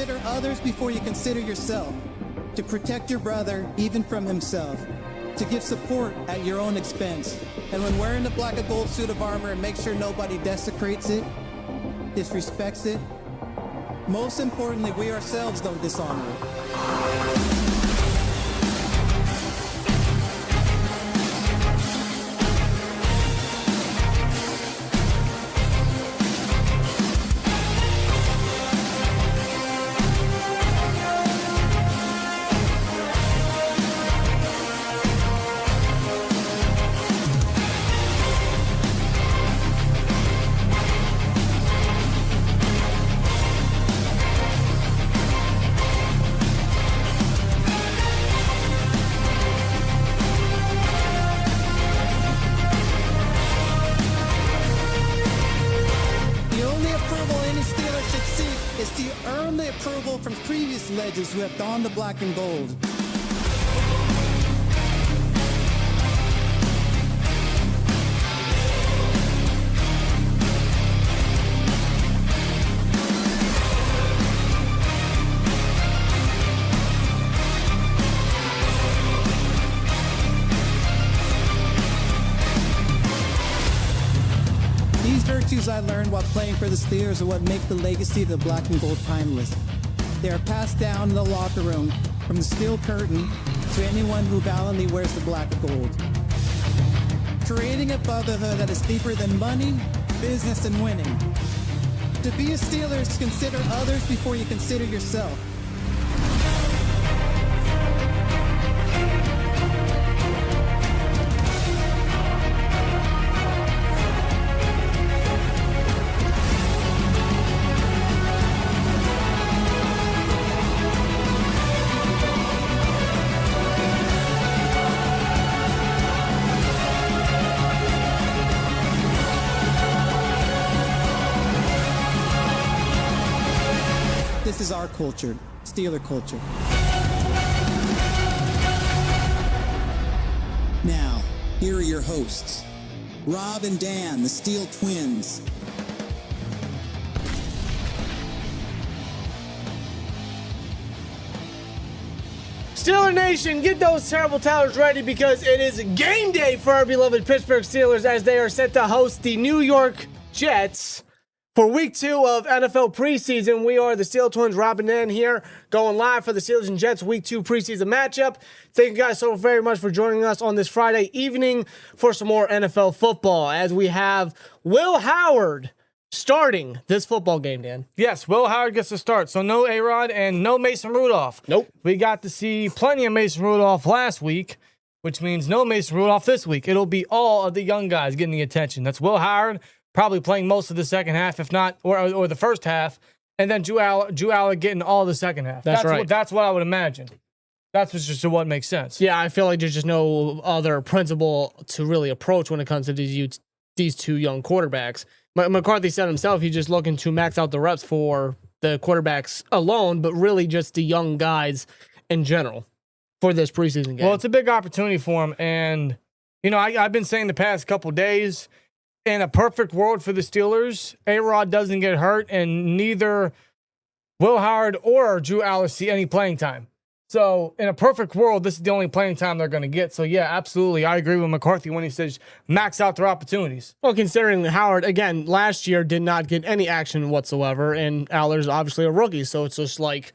consider others before you consider yourself, to protect your brother even from himself, to give support at your own expense, and when wearing the black and gold suit of armor, make sure nobody desecrates it, disrespects it. Most importantly, we ourselves don't dishonor it. From previous legends who have donned the black and gold. These virtues I learned while playing for the Steelers are what make the legacy of the black and gold timeless. They are passed down in the locker room from the steel curtain to anyone who valiantly wears the black and gold. Creating a brotherhood that is deeper than money, business, and winning. To be a Steeler is to consider others before you consider yourself. This is our culture, Steeler culture. Now, here are your hosts, Rob and Dan, the Steel Twins. Steeler Nation, get those terrible towers ready because it is game day for our beloved Pittsburgh Steelers as they are set to host the New York Jets for week 2 of NFL preseason. We are the Steel Twins, Rob and Dan here, going live for the Steelers and Jets week 2 preseason matchup. Thank you guys so very much for joining us on this Friday evening for some more NFL football as we have Will Howard starting this football game, Dan. Yes, Will Howard gets to start. So no A-Rod and no Mason Rudolph. Nope. We got to see plenty of Mason Rudolph last week, which means no Mason Rudolph this week. It'll be all of the young guys getting the attention. That's Will Howard, probably playing most of the second half, if not, or the first half, and then Drew Allar getting all the second half. That's right. That's what I would imagine. That's just what makes sense. Yeah, I feel like there's just no other principle to really approach when it comes to these two young quarterbacks. McCarthy said himself he's just looking to max out the reps for the quarterbacks alone, but really just the young guys in general for this preseason game. Well, it's a big opportunity for him, and you know I've been saying the past couple days, in a perfect world for the Steelers, A-Rod doesn't get hurt, and neither Will Howard or Drew Allar see any playing time. So in a perfect world, this is the only playing time they're going to get. So yeah, absolutely. I agree with McCarthy when he says max out their opportunities. Well, considering Howard, again, last year did not get any action whatsoever, and Allar's obviously a rookie. So it's just like,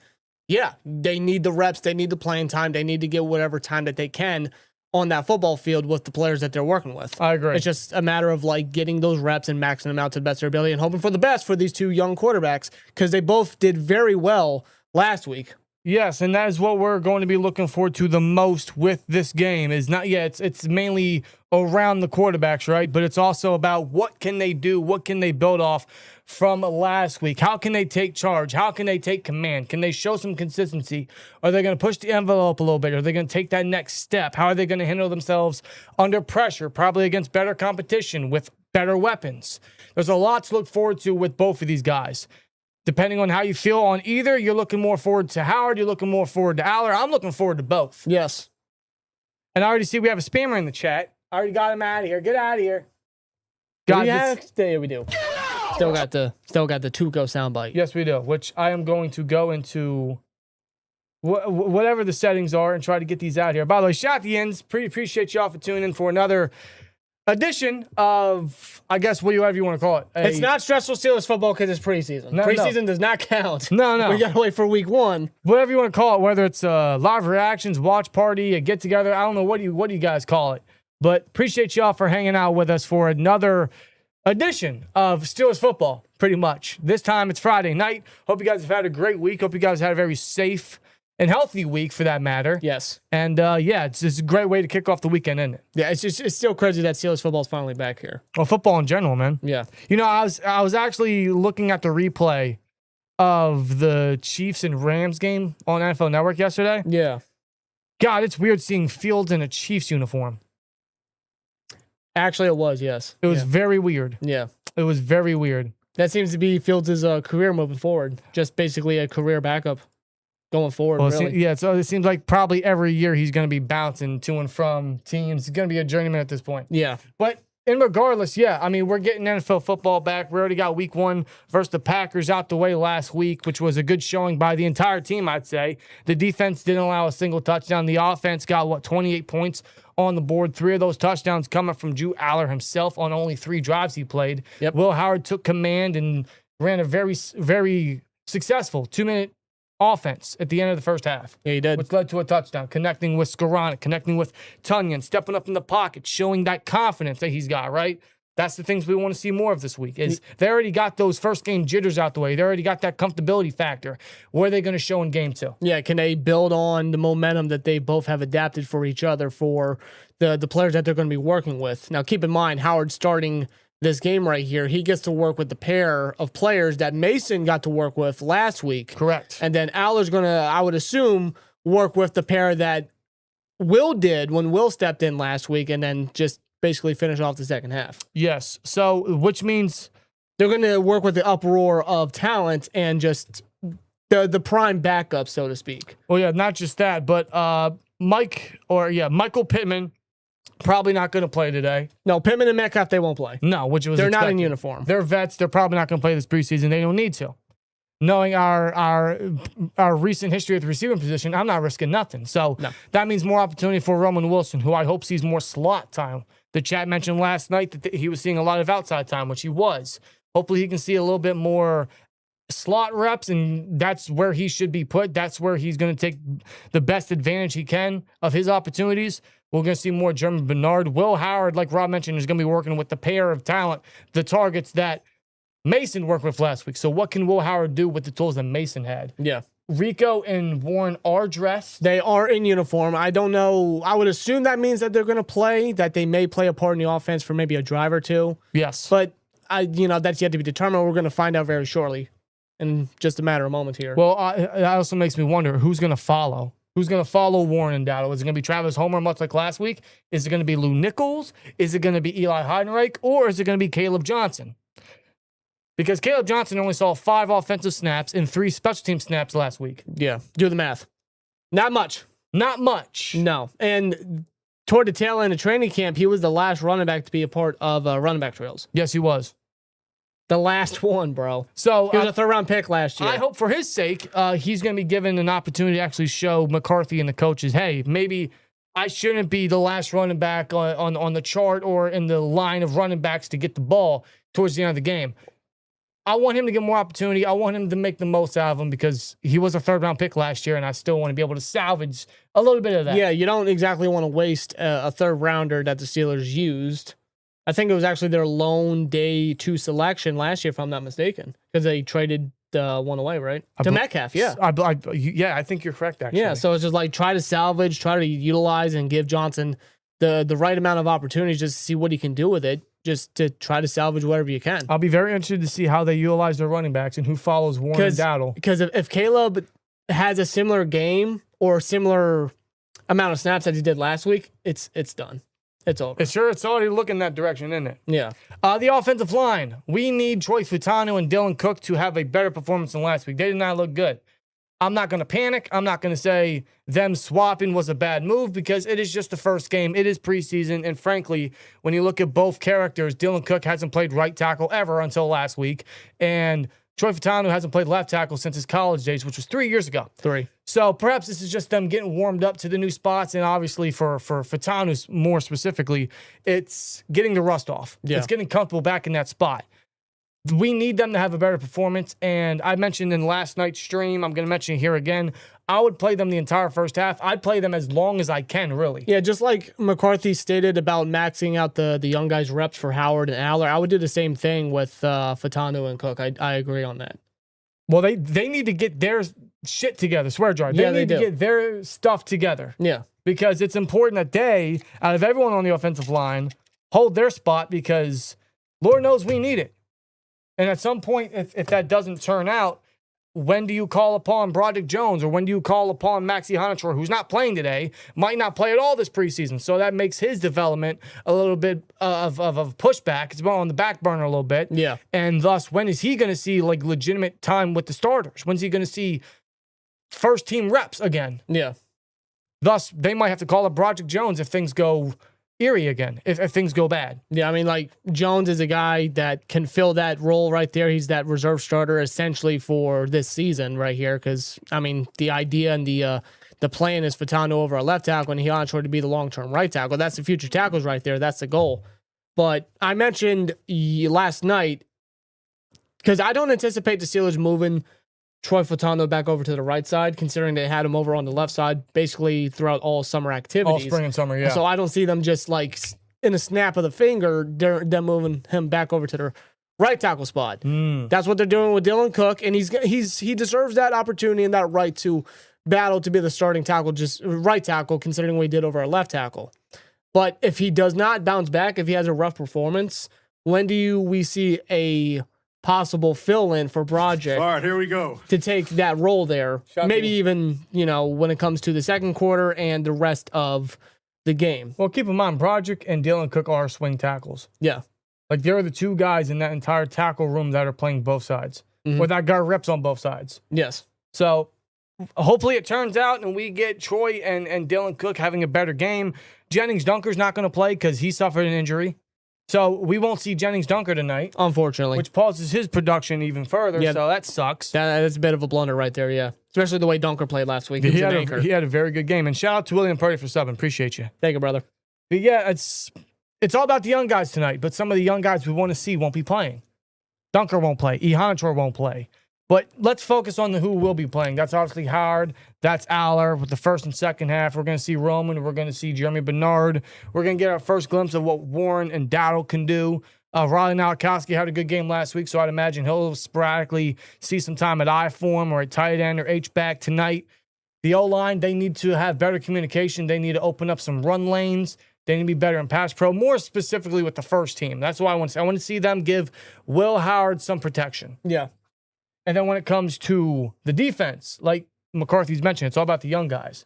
yeah, they need the reps, they need the playing time, they need to get whatever time that they can on that football field with the players that they're working with. I agree. It's just a matter of like getting those reps and maxing them out to the best of their ability and hoping for the best for these two young quarterbacks because they both did very well last week. Yes, and that is what we're going to be looking forward to the most with this game. It's mainly around the quarterbacks, right? But it's also about what can they do, what can they build off from last week? How can they take charge? How can they take command? Can they show some consistency? Are they going to push the envelope a little bit? Are they going to take that next step? How are they going to handle themselves under pressure, probably against better competition with better weapons? There's a lot to look forward to with both of these guys. Depending on how you feel on either, you're looking more forward to Howard, you're looking more forward to Allar. I'm looking forward to both. Yes. And I already see we have a spammer in the chat. I already got him out of here. Get out of here. What do you have today? We do. Still got the Tuco soundbite. Yes, we do. Which I am going to go into whatever the settings are and try to get these out here. By the way, shout out the ends. Appreciate y'all for tuning in for another edition of, I guess, whatever you want to call it. It's not stressful Steelers football because it's preseason. Preseason does not count. No. We got to wait for week 1. Whatever you want to call it, whether it's live reactions, watch party, a get together. I don't know what do you guys call it. But appreciate y'all for hanging out with us for another edition of Steelers football, pretty much. This time it's Friday night. Hope you guys have had a great week. Hope you guys had a very safe and healthy week for that matter. Yes. And it's a great way to kick off the weekend, isn't it? Yeah, it's still crazy that Steelers football is finally back here. Well, football in general, man. Yeah. You know, I was actually looking at the replay of the Chiefs and Rams game on NFL Network yesterday. Yeah. God, it's weird seeing Fields in a Chiefs uniform. Actually, it was, yes. It was very weird. Yeah. It was very weird. That seems to be Fields' career moving forward. Just basically a career backup going forward, Well, really. so it seems like probably every year he's going to be bouncing to and from teams. He's going to be a journeyman at this point. Yeah. But regardless, I mean, we're getting NFL football back. We already got week 1 versus the Packers out the way last week, which was a good showing by the entire team, I'd say. The defense didn't allow a single touchdown. The offense got, 28 points on the board. 3 of those touchdowns coming from Drew Allar himself on only 3 drives he played. Yep. Will Howard took command and ran a very, very successful 2-minute offense at the end of the first half. Yeah, he did. Which led to a touchdown, connecting with Skowronek, connecting with Tonyan, stepping up in the pocket, showing that confidence that he's got, right? That's the things we want to see more of this week. Is they already got those first game jitters out the way. They already got that comfortability factor. What are they going to show in game 2? Yeah, can they build on the momentum that they both have adapted for each other for the players that they're going to be working with? Now, keep in mind, Howard starting this game right here, he gets to work with the pair of players that Mason got to work with last week. Correct. And then Allar's going to, I would assume, work with the pair that Will did when Will stepped in last week and then just basically finish off the second half. Yes. So, which means they're going to work with the uproar of talent and just the prime backup, so to speak. Well, yeah, not just that, but Michael Pittman probably not going to play today. No, Pittman and Metcalf, they won't play. No, which was they're not in expected. uniform. They're vets. They're probably not going to play this preseason. They don't need to. Knowing our recent history at the receiving position, I'm not risking nothing. So that means more opportunity for Roman Wilson, who I hope sees more slot time. The chat mentioned last night that he was seeing a lot of outside time, which he was. Hopefully he can see a little bit more slot reps, and that's where he should be put. That's where he's going to take the best advantage he can of his opportunities. We're going to see more Germie Bernard. Will Howard, like Rob mentioned, is going to be working with the pair of talent, the targets that Mason worked with last week. So what can Will Howard do with the tools that Mason had? Yeah. Rico and Warren are dressed. They are in uniform. I don't know. I would assume that means that they're going to play, that they may play a part in the offense for maybe a drive or two. Yes. But, that's yet to be determined. We're going to find out very shortly in just a matter of moments here. Well, that also makes me wonder who's going to follow. Who's going to follow Warren and Dowdle? Is it going to be Travis Homer, much like last week? Is it going to be Lou Nichols? Is it going to be Eli Heidenreich? Or is it going to be Caleb Johnson? Because Caleb Johnson only saw 5 offensive snaps and 3 special team snaps last week. Yeah, do the math. Not much. Not much. No. And toward the tail end of training camp, he was the last running back to be a part of running back drills. Yes, he was. The last one, bro. So he was a 3rd-round pick last year. I hope for his sake, he's going to be given an opportunity to actually show McCarthy and the coaches, hey, maybe I shouldn't be the last running back on the chart or in the line of running backs to get the ball towards the end of the game. I want him to get more opportunity. I want him to make the most out of him because he was a 3rd-round pick last year, and I still want to be able to salvage a little bit of that. Yeah, you don't exactly want to waste a 3rd-rounder that the Steelers used. I think it was actually their lone day 2 selection last year, if I'm not mistaken, because they traded one away, right? To Metcalf, yeah. I think you're correct, actually. Yeah, so it's just like try to salvage, try to utilize, and give Johnson the right amount of opportunities just to see what he can do with it, just to try to salvage whatever you can. I'll be very interested to see how they utilize their running backs and who follows Warren and Dowdle. Because if Caleb has a similar game or similar amount of snaps as he did last week, it's done. It's over. It's already looking that direction, isn't it? Yeah. The offensive line. We need Troy Futano and Dylan Cook to have a better performance than last week. They did not look good. I'm not going to panic. I'm not going to say them swapping was a bad move because it is just the first game. It is preseason. And frankly, when you look at both characters, Dylan Cook hasn't played right tackle ever until last week. And Troy Fautanu hasn't played left tackle since his college days, which was 3 years ago. 3. So perhaps this is just them getting warmed up to the new spots. And obviously for Fautanu more specifically, it's getting the rust off. Yeah. It's getting comfortable back in that spot. We need them to have a better performance, and I mentioned in last night's stream, I'm going to mention it here again, I would play them the entire first half. I'd play them as long as I can, really. Yeah, just like McCarthy stated about maxing out the young guys' reps for Howard and Allar, I would do the same thing with Fautanu and Cook. I agree on that. Well, they need to get their shit together, swear jar. They need to get their stuff together. Yeah. Because it's important that they, out of everyone on the offensive line, hold their spot because Lord knows we need it. And at some point, if that doesn't turn out, when do you call upon Broderick Jones or when do you call upon Maxi Honitor, who's not playing today, might not play at all this preseason? So that makes his development a little bit of pushback. It's on the back burner a little bit. Yeah. And thus, when is he going to see like legitimate time with the starters? When's he going to see first team reps again? Yeah. Thus, they might have to call up Broderick Jones if things go eerie again, if things go bad. Yeah, I mean, like, Jones is a guy that can fill that role right there. He's that reserve starter essentially for this season right here because, I mean, the idea and the plan is Fautanu over a left tackle and Honitor to be the long-term right tackle. That's the future tackles right there. That's the goal. But I mentioned last night, because I don't anticipate the Steelers moving Troy Fautanu back over to the right side, considering they had him over on the left side basically throughout all summer activities. All spring and summer, yeah. So I don't see them just like in a snap of the finger, them moving him back over to the right tackle spot. That's what they're doing with Dylan Cook, and he deserves that opportunity and that right to battle to be the starting tackle, just right tackle, considering what he did over our left tackle. But if he does not bounce back, if he has a rough performance, when do we see a possible fill-in for Broderick? All right, here we go. To take that role there. Maybe even, when it comes to the second quarter and the rest of the game. Well, keep in mind, Broderick and Dylan Cook are swing tackles. Yeah. Like, they're the two guys in that entire tackle room that are playing both sides. Or that got reps on both sides. Yes. So, hopefully it turns out and we get Troy and Dylan Cook having a better game. Jennings Dunker's not going to play because he suffered an injury. So we won't see Jennings Dunker tonight, unfortunately, which pauses his production even further. Yeah, so that sucks. That's a bit of a blunder right there, yeah. Especially the way Dunker played last week. He had a very good game. And shout out to William Purdy for subbing. Appreciate you. Thank you, brother. But yeah, it's all about the young guys tonight. But some of the young guys we want to see won't be playing. Dunker won't play. Honitor won't play. But let's focus on who will be playing. That's obviously Howard. That's Allar with the first and second half. We're going to see Roman. We're going to see Germie Bernard. We're going to get our first glimpse of what Warren and Dowdle can do. Riley Nowakowski had a good game last week, so I'd imagine he'll sporadically see some time at I form or at tight end or H-back tonight. The O-line, they need to have better communication. They need to open up some run lanes. They need to be better in pass pro, more specifically with the first team. That's what I want to see. I want to see them give Will Howard some protection. Yeah. And then when it comes to the defense, like McCarthy's mentioned, it's all about the young guys.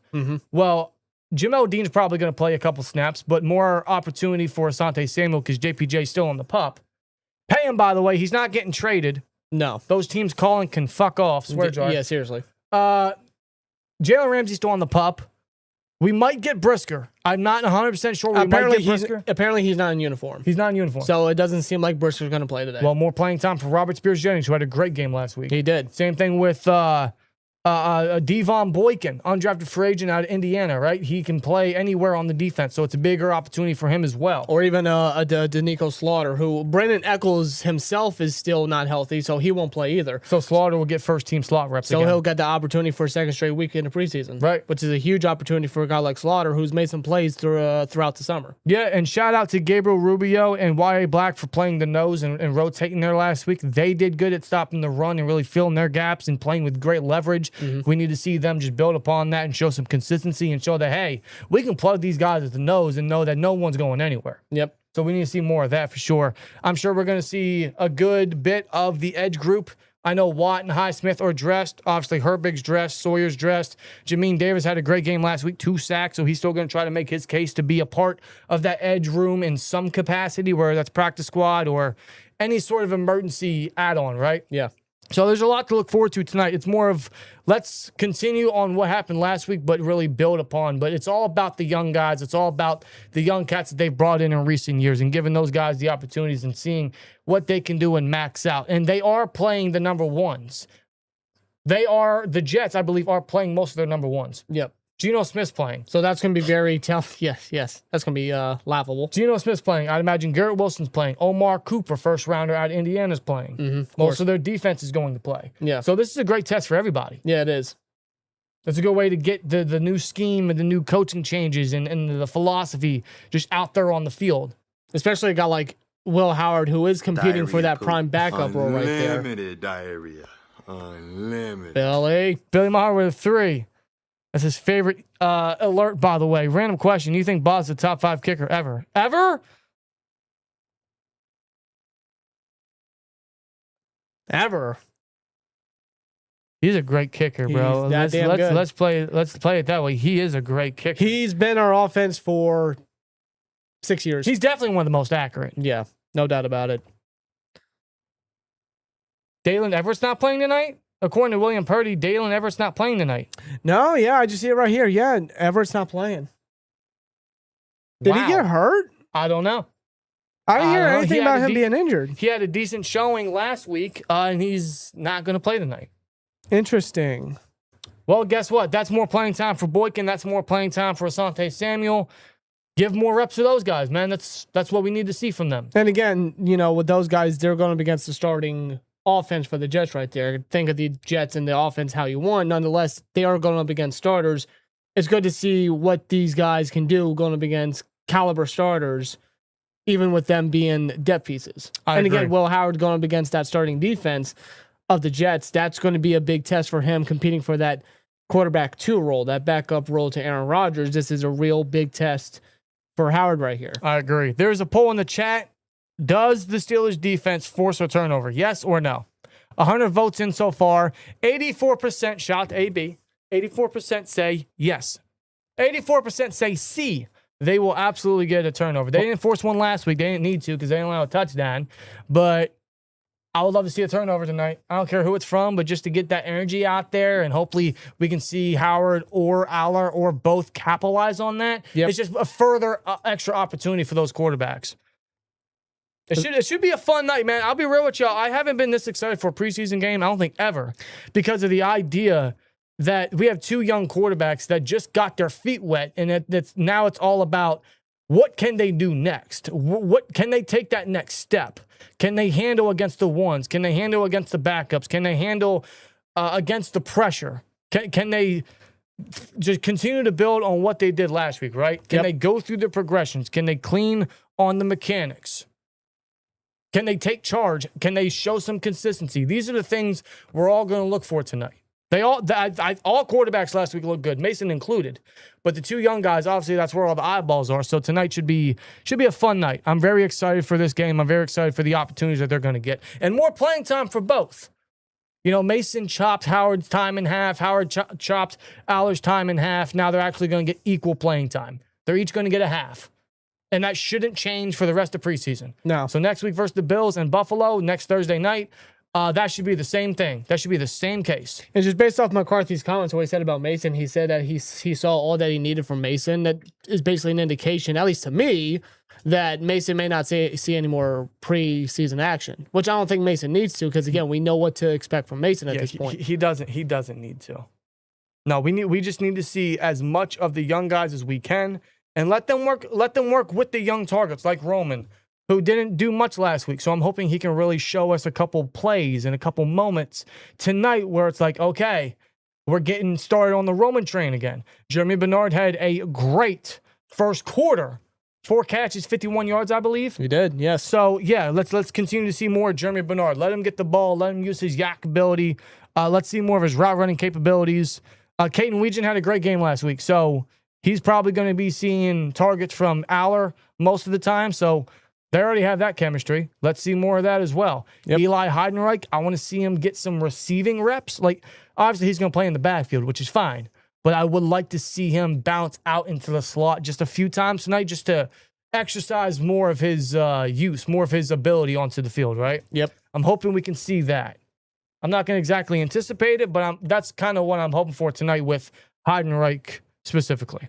Well, Jamel Dean's probably going to play a couple snaps, but more opportunity for Asante Samuel because JPJ's still on the pup. Pay him, by the way. He's not getting traded. No. Those teams calling can fuck off. Swear jar. Yeah, seriously. Jalen Ramsey's still on the pup. We might get Brisker. I'm not 100% sure we might get Brisker. Apparently, he's not in uniform. He's not in uniform. So it doesn't seem like Brisker's going to play today. Well, more playing time for Robert Spears-Jennings, who had a great game last week. He did. Same thing with Devon Boykin, undrafted free agent out of Indiana, right? He can play anywhere on the defense, so it's a bigger opportunity for him as well. Or even Donekio Slaughter, who Brandon Eccles himself is still not healthy, so he won't play either. So Slaughter will get first-team slot reps again. He'll get the opportunity for a second straight week in the preseason. Right. Which is a huge opportunity for a guy like Slaughter, who's made some plays throughout the summer. Yeah, and shout out to Gabriel Rubio and Y.A. Black for playing the nose and rotating there last week. They did good at stopping the run and really filling their gaps and playing with great leverage. We need to see them just build upon that and show some consistency and show that, hey, we can plug these guys at the nose and know that no one's going anywhere. Yep. So we need to see more of that for sure. I'm sure we're going to see a good bit of the edge group. I know Watt and Highsmith are dressed. Obviously, Herbig's dressed. Sawyer's dressed. Jamin Davis had a great game last week, 2 sacks, so he's still going to try to make his case to be a part of that edge room in some capacity, whether that's practice squad or any sort of emergency add-on, right? Yeah. So there's a lot to look forward to tonight. It's more of let's continue on what happened last week, but really build upon. But it's all about the young guys. It's all about the young cats that they've brought in recent years and giving those guys the opportunities and seeing what they can do and max out. And they are playing the number ones. The Jets, I believe, are playing most of their number ones. Yep. Geno Smith's playing. So that's going to be very tough. Yes. That's going to be laughable. Geno Smith's playing. I'd imagine Garrett Wilson's playing. Omar Cooper, first rounder out of Indiana's playing. Most of their defense is going to play. Yeah. So this is a great test for everybody. Yeah, it is. It's a good way to get the new scheme and the new coaching changes and the philosophy just out there on the field. Especially a guy like Will Howard, who is competing for that prime backup role right there. Unlimited diarrhea. Unlimited. Billy Maher with a 3. That's his favorite alert, by the way. Random question. You think Bob's the top 5 kicker ever? Ever? Ever. He's a great kicker, bro. He's that damn good. Let's play it that way. He is a great kicker. He's been our offense for 6 years. He's definitely one of the most accurate. Yeah, no doubt about it. Dalen Everett's not playing tonight? According to William Purdy, Dalen Everett's not playing tonight. No, yeah, I just see it right here. Yeah, Everett's not playing. Did he get hurt? I don't know. I didn't hear anything about him being injured. He had a decent showing last week, and he's not going to play tonight. Interesting. Well, guess what? That's more playing time for Boykin. That's more playing time for Asante Samuel. Give more reps to those guys, man. That's what we need to see from them. And again, with those guys, they're going up against the starting offense for the Jets right there. Think of the Jets and the offense how you want. Nonetheless, they are going up against starters. It's good to see what these guys can do going up against caliber starters, even with them being depth pieces. I agree. Again, Will Howard going up against that starting defense of the Jets, that's going to be a big test for him competing for that quarterback 2 role, that backup role to Aaron Rodgers. This is a real big test for Howard right here. I agree. There's a poll in the chat. Does the Steelers defense force a turnover? Yes or no? 100 votes in so far. 84% shot AB. 84% say yes. 84% say C. They will absolutely get a turnover. They didn't force one last week. They didn't need to because they didn't allow a touchdown. But I would love to see a turnover tonight. I don't care who it's from, but just to get that energy out there, and hopefully we can see Howard or Allar or both capitalize on that. Yep. It's just a further extra opportunity for those quarterbacks. It should be a fun night, man. I'll be real with y'all. I haven't been this excited for a preseason game, I don't think ever, because of the idea that we have 2 young quarterbacks that just got their feet wet, and now it's all about what can they do next? What can they take that next step? Can they handle against the ones? Can they handle against the backups? Can they handle against the pressure? Can they just continue to build on what they did last week, right? Can they go through the progressions? Can they clean on the mechanics? Can they take charge? Can they show some consistency? These are the things we're all going to look for tonight. All quarterbacks last week looked good, Mason included. But the 2 young guys, obviously, that's where all the eyeballs are. So tonight should be a fun night. I'm very excited for this game. I'm very excited for the opportunities that they're going to get. And more playing time for both. Mason chopped Howard's time in half. Howard chopped Allar's time in half. Now they're actually going to get equal playing time. They're each going to get a half. And that shouldn't change for the rest of preseason. No. So next week versus the Bills and Buffalo, next Thursday night, that should be the same thing. That should be the same case. And just based off McCarthy's comments, what he said about Mason, he said that he saw all that he needed from Mason. That is basically an indication, at least to me, that Mason may not see any more preseason action, which I don't think Mason needs to, because again, we know what to expect from Mason at this point. He doesn't need to. No, we just need to see as much of the young guys as we can, and let them work with the young targets like Roman, who didn't do much last week. So I'm hoping he can really show us a couple plays and a couple moments tonight where it's like, okay, we're getting started on the Roman train again. Germie Bernard had a great first quarter. 4 catches, 51 yards, I believe. He did, yes. So, yeah, let's continue to see more of Germie Bernard. Let him get the ball. Let him use his yak ability. Let's see more of his route running capabilities. Kaden Wetjen had a great game last week. So he's probably going to be seeing targets from Allar most of the time. So they already have that chemistry. Let's see more of that as well. Yep. Eli Heidenreich, I want to see him get some receiving reps. Like, obviously, he's going to play in the backfield, which is fine. But I would like to see him bounce out into the slot just a few times tonight just to exercise more of his use, more of his ability onto the field, right? Yep. I'm hoping we can see that. I'm not going to exactly anticipate it, but that's kind of what I'm hoping for tonight with Heidenreich specifically.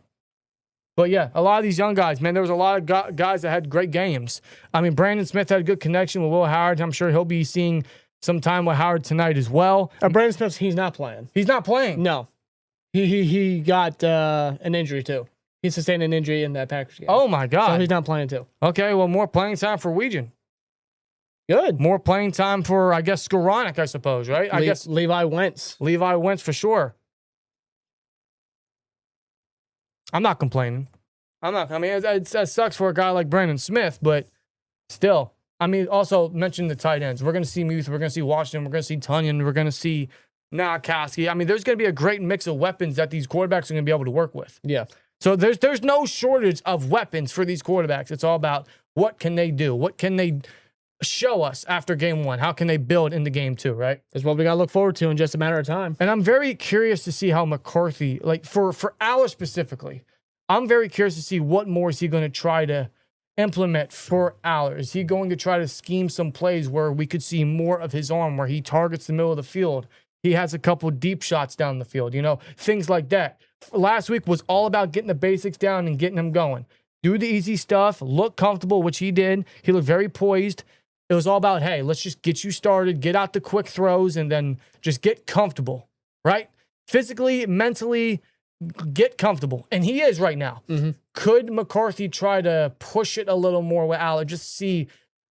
But yeah, a lot of these young guys, man, there was a lot of guys that had great games. I mean, Brandon Smith had a good connection with Will Howard. I'm sure he'll be seeing some time with Howard tonight as well. Brandon Smith, he's not playing. He's not playing. No. He got an injury too. He sustained an injury in that Packers game. Oh my God. So he's not playing too. Okay, well, more playing time for Wetjen. Good. More playing time for, I guess, Skowronek, I suppose, right? I guess Levi Wentz. Levi Wentz for sure. I'm not complaining. I mean, it sucks for a guy like Brandon Smith, but still. I mean, also mention the tight ends. We're going to see Muth. We're going to see Washington. We're going to see Tonyan. We're going to see Nowakowski. I mean, there's going to be a great mix of weapons that these quarterbacks are going to be able to work with. Yeah. So there's no shortage of weapons for these quarterbacks. It's all about what can they do? What can they show us after game one? How can they build into game two, right? That's what we got to look forward to in just a matter of time. And I'm very curious to see how McCarthy, like for Allar specifically, I'm very curious to see what more is he going to try to implement for Allar. Is he going to try to scheme some plays where we could see more of his arm, where he targets the middle of the field? He has a couple deep shots down the field, things like that. Last week was all about getting the basics down and getting him going. Do the easy stuff, look comfortable, which he did. He looked very poised. It was all about, hey, let's just get you started, get out the quick throws, and then just get comfortable, right? Physically, mentally, get comfortable. And he is right now. Mm-hmm. Could McCarthy try to push it a little more with Allar, just see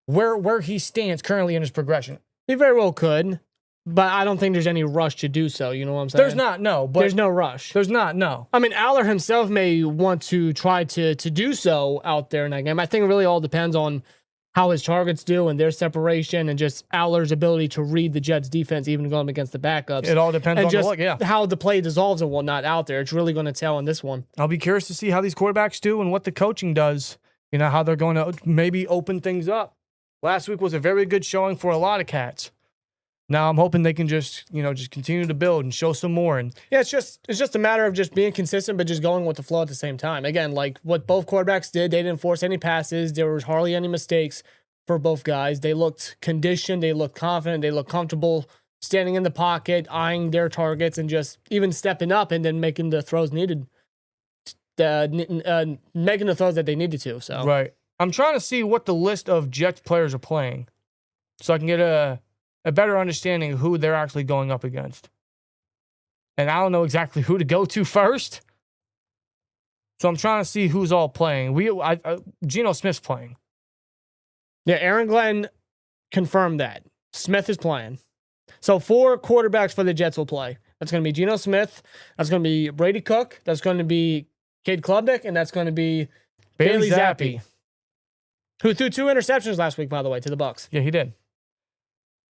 where he stands currently in his progression? He very well could, but I don't think there's any rush to do so. You know what I'm saying? There's not, no. But there's no rush. There's not, no. I mean, Allar himself may want to try to do so out there in that game. I think it really all depends on how his targets do and their separation and just Allar's ability to read the Jets defense, even going against the backups. It all depends on just the look, yeah. how the play dissolves and whatnot out there. It's really going to tell in this one. I'll be curious to see how these quarterbacks do and what the coaching does, how they're going to maybe open things up. Last week was a very good showing for a lot of cats. Now I'm hoping they can just continue to build and show some more. And yeah, it's just a matter of just being consistent, but just going with the flow at the same time. Again, like what both quarterbacks did, they didn't force any passes. There was hardly any mistakes for both guys. They looked conditioned, they looked confident, they looked comfortable standing in the pocket, eyeing their targets, and just even stepping up and then making the throws needed, making the throws that they needed to. So right, I'm trying to see what the list of Jets players are playing, so I can get a better understanding of who they're actually going up against. And I don't know exactly who to go to first. So I'm trying to see who's all playing. Geno Smith's playing. Yeah, Aaron Glenn confirmed that. Smith is playing. So 4 quarterbacks for the Jets will play. That's going to be Geno Smith. That's going to be Brady Cook. That's going to be Cade Klubnik. And that's going to be Bailey Zappi, who threw 2 interceptions last week, by the way, to the Bucs. Yeah, he did.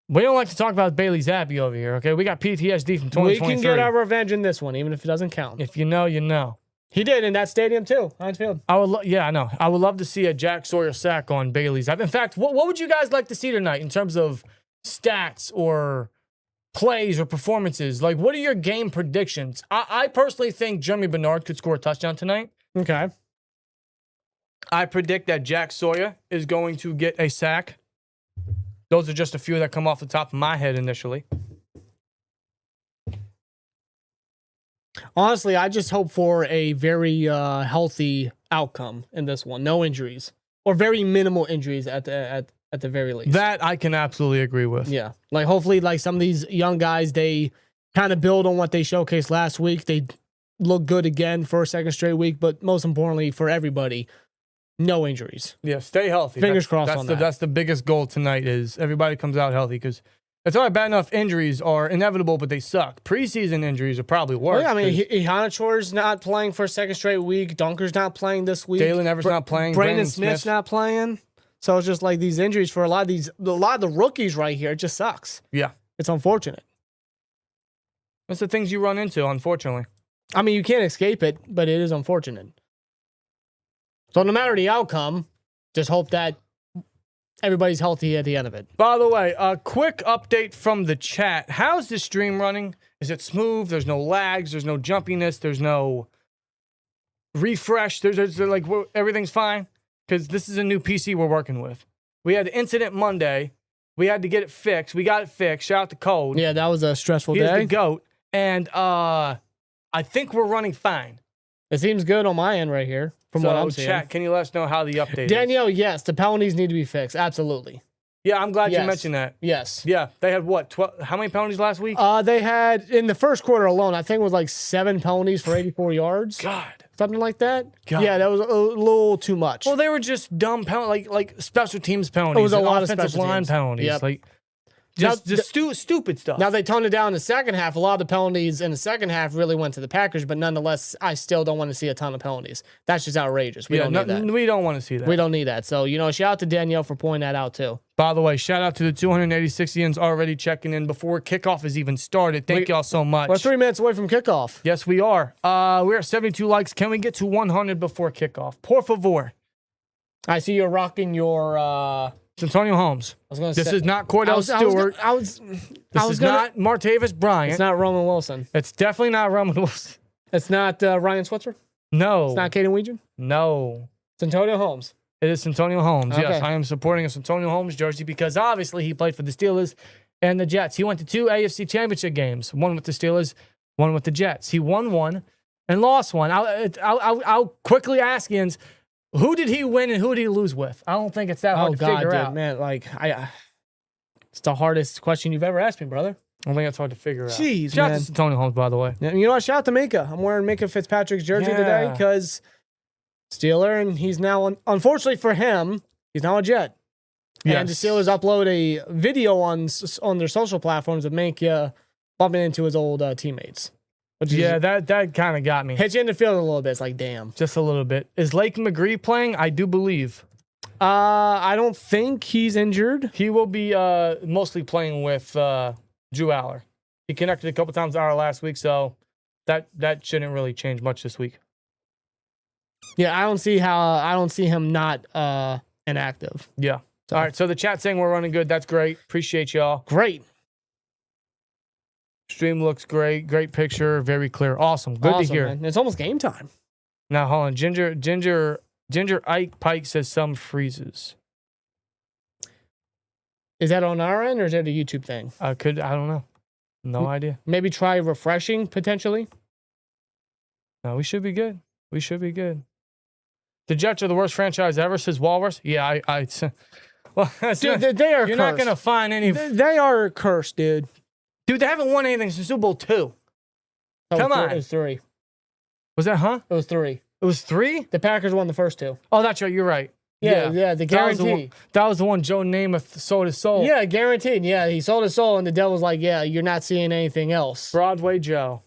We don't like to talk about Bailey Zappi over here, okay? We got PTSD from 2023. We can get our revenge in this one, even if it doesn't count. If you know, you know. He did in that stadium too, Heinz Field. I know. I would love to see a Jack Sawyer sack on Bailey's. In fact, what would you guys like to see tonight in terms of stats or plays or performances? Like, what are your game predictions? I personally think Germie Bernard could score a touchdown tonight. Okay. I predict that Jack Sawyer is going to get a sack. Those are just a few that come off the top of my head initially. Honestly, I just hope for a very healthy outcome in this one. No injuries. Or very minimal injuries at the very least. That I can absolutely agree with. Yeah. Like, hopefully, like, some of these young guys, they kind of build on what they showcased last week. They look good again for a second straight week. But most importantly, for everybody, no injuries. Yeah, stay healthy. Fingers crossed on that. That's the biggest goal tonight is everybody comes out healthy because it's all right, bad enough injuries are inevitable, but they suck. Preseason injuries are probably worse. Well, yeah, I mean, Ihanachor's not playing for a second straight week. Dunker's not playing this week. Jalen Everett's not playing. Brandon Smith's not playing. So it's just like these injuries for a lot of the rookies right here. It just sucks. Yeah. It's unfortunate. That's the things you run into, unfortunately. I mean, you can't escape it, but it is unfortunate. So no matter the outcome, just hope that everybody's healthy at the end of it. By the way, a quick update from the chat. How's the stream running? Is it smooth? There's no lags. There's no jumpiness. There's no refresh. There's like everything's fine because this is a new PC we're working with. We had an incident Monday We had to get it fixed. We got it fixed. Shout out to Code. Yeah, that was a stressful He's day. the GOAT. And I think we're running fine. It seems good on my end right here from what I'm seeing. Chat, can you let us know how the update is? Danielle, yes, the penalties need to be fixed. Absolutely. Yeah, I'm glad you Yes. mentioned that. Yes. Yeah, they had what? 12, how many penalties last week? They had, in the first quarter alone, I think it was like 7 penalties for 84 yards. God. Something like that. God. Yeah, that was a little too much. Well, they were just dumb penalties, like special teams penalties. It was a and lot of offensive special line teams. penalties. Yep. Like Now, just stupid stuff. Now they toned it down in the second half. A lot of the penalties in the second half really went to the Packers, but nonetheless, I still don't want to see a ton of penalties. That's just outrageous. We don't need that. We don't want to see that. We don't need that. So, shout out to Danielle for pointing that out too. By the way, shout out to the 286ians already checking in before kickoff has even started. Thank y'all so much. We're 3 minutes away from kickoff. Yes, we are. We're at 72 likes. Can we get to 100 before kickoff? Por favor. I see you're rocking your. It's Antonio Holmes. I was going to This say is not Cordell Stewart. This Is not Martavis Bryant. It's not Roman Wilson. It's definitely not Roman Wilson. It's not Ryan Switzer. No. It's not Kaden Wetjen. No. It's Antonio Holmes. It is Antonio Holmes. Okay. Yes, I am supporting a Antonio Holmes jersey because obviously he played for the Steelers and the Jets. He went to 2 AFC Championship games, one with the Steelers, one with the Jets. He won one and lost one. I'll quickly ask Ians, who did he win and who did he lose with? I don't think it's that hard to figure out. Man, it's the hardest question you've ever asked me, brother. I don't think it's hard to figure out. Jeez, Shout man. out to Antonio Holmes, by the way. And you know what? Shout out to Minka. I'm wearing Minka Fitzpatrick's jersey today Yeah. because Steeler, and he's now, unfortunately for him, he's now a Jet. And the Yes. Steelers upload a video on their social platforms of Minka bumping into his old teammates. Which is, Yeah, that kind of got me. hits you in the field a little bit. It's like, damn. Just a little bit. Is Lake McRee playing? I do believe. I don't think he's injured. He will be mostly playing with Drew Allar. He connected a couple times to Allar last week, so that shouldn't really change much this week. Yeah, I don't see him not inactive. Yeah. All right, so the chat saying we're running good. That's great. Appreciate y'all. Great. Stream looks great. Great picture. Very clear. Awesome. Good Awesome, to hear. man. It's almost game time. Now, hold on. Ginger Ike Pike says some freezes. Is that on our end or is that a YouTube thing? I don't know. No idea. Maybe try refreshing potentially. No, we should be good. We should be good. The Jets are the worst franchise ever, says Walrus. Yeah, well, Dude, they are you're cursed. not going to find any. They are cursed, dude. Dude, they haven't won anything since Super Bowl II. Come on. It was 3. Was that, huh? It was 3. It was 3? The Packers won the first 2. Oh, that's right. You're right. Yeah, the guarantee. That was the one Joe Namath sold his soul. Yeah, guaranteed. Yeah, he sold his soul, and the devil's like, yeah, you're not seeing anything else. Broadway Joe.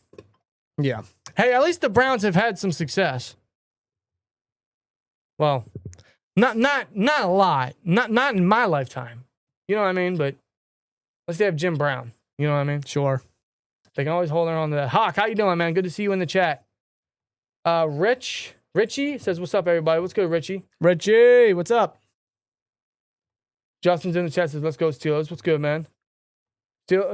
Yeah. Hey, at least the Browns have had some success. Well, not a lot. Not in my lifetime. You know what I mean? But let's say have Jim Brown. You know what I mean? Sure. They can always hold on to that. Hawk, how you doing, man? Good to see you in the chat. Richie says, what's up, everybody? What's good, Richie? Richie, what's up? Justin's in the chat, says, let's go Steelers. What's good, man?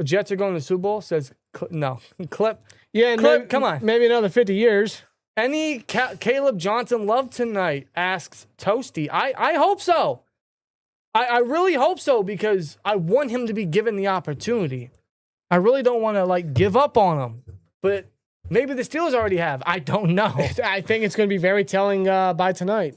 Jets are going to the Super Bowl, says, no. Clip. Yeah, Clip, come on. Maybe another 50 years. Any Caleb Johnson love tonight, asks Toasty. I hope so. I really hope so because I want him to be given the opportunity. I really don't want to, give up on him. But maybe the Steelers already have. I don't know. I think it's going to be very telling by tonight.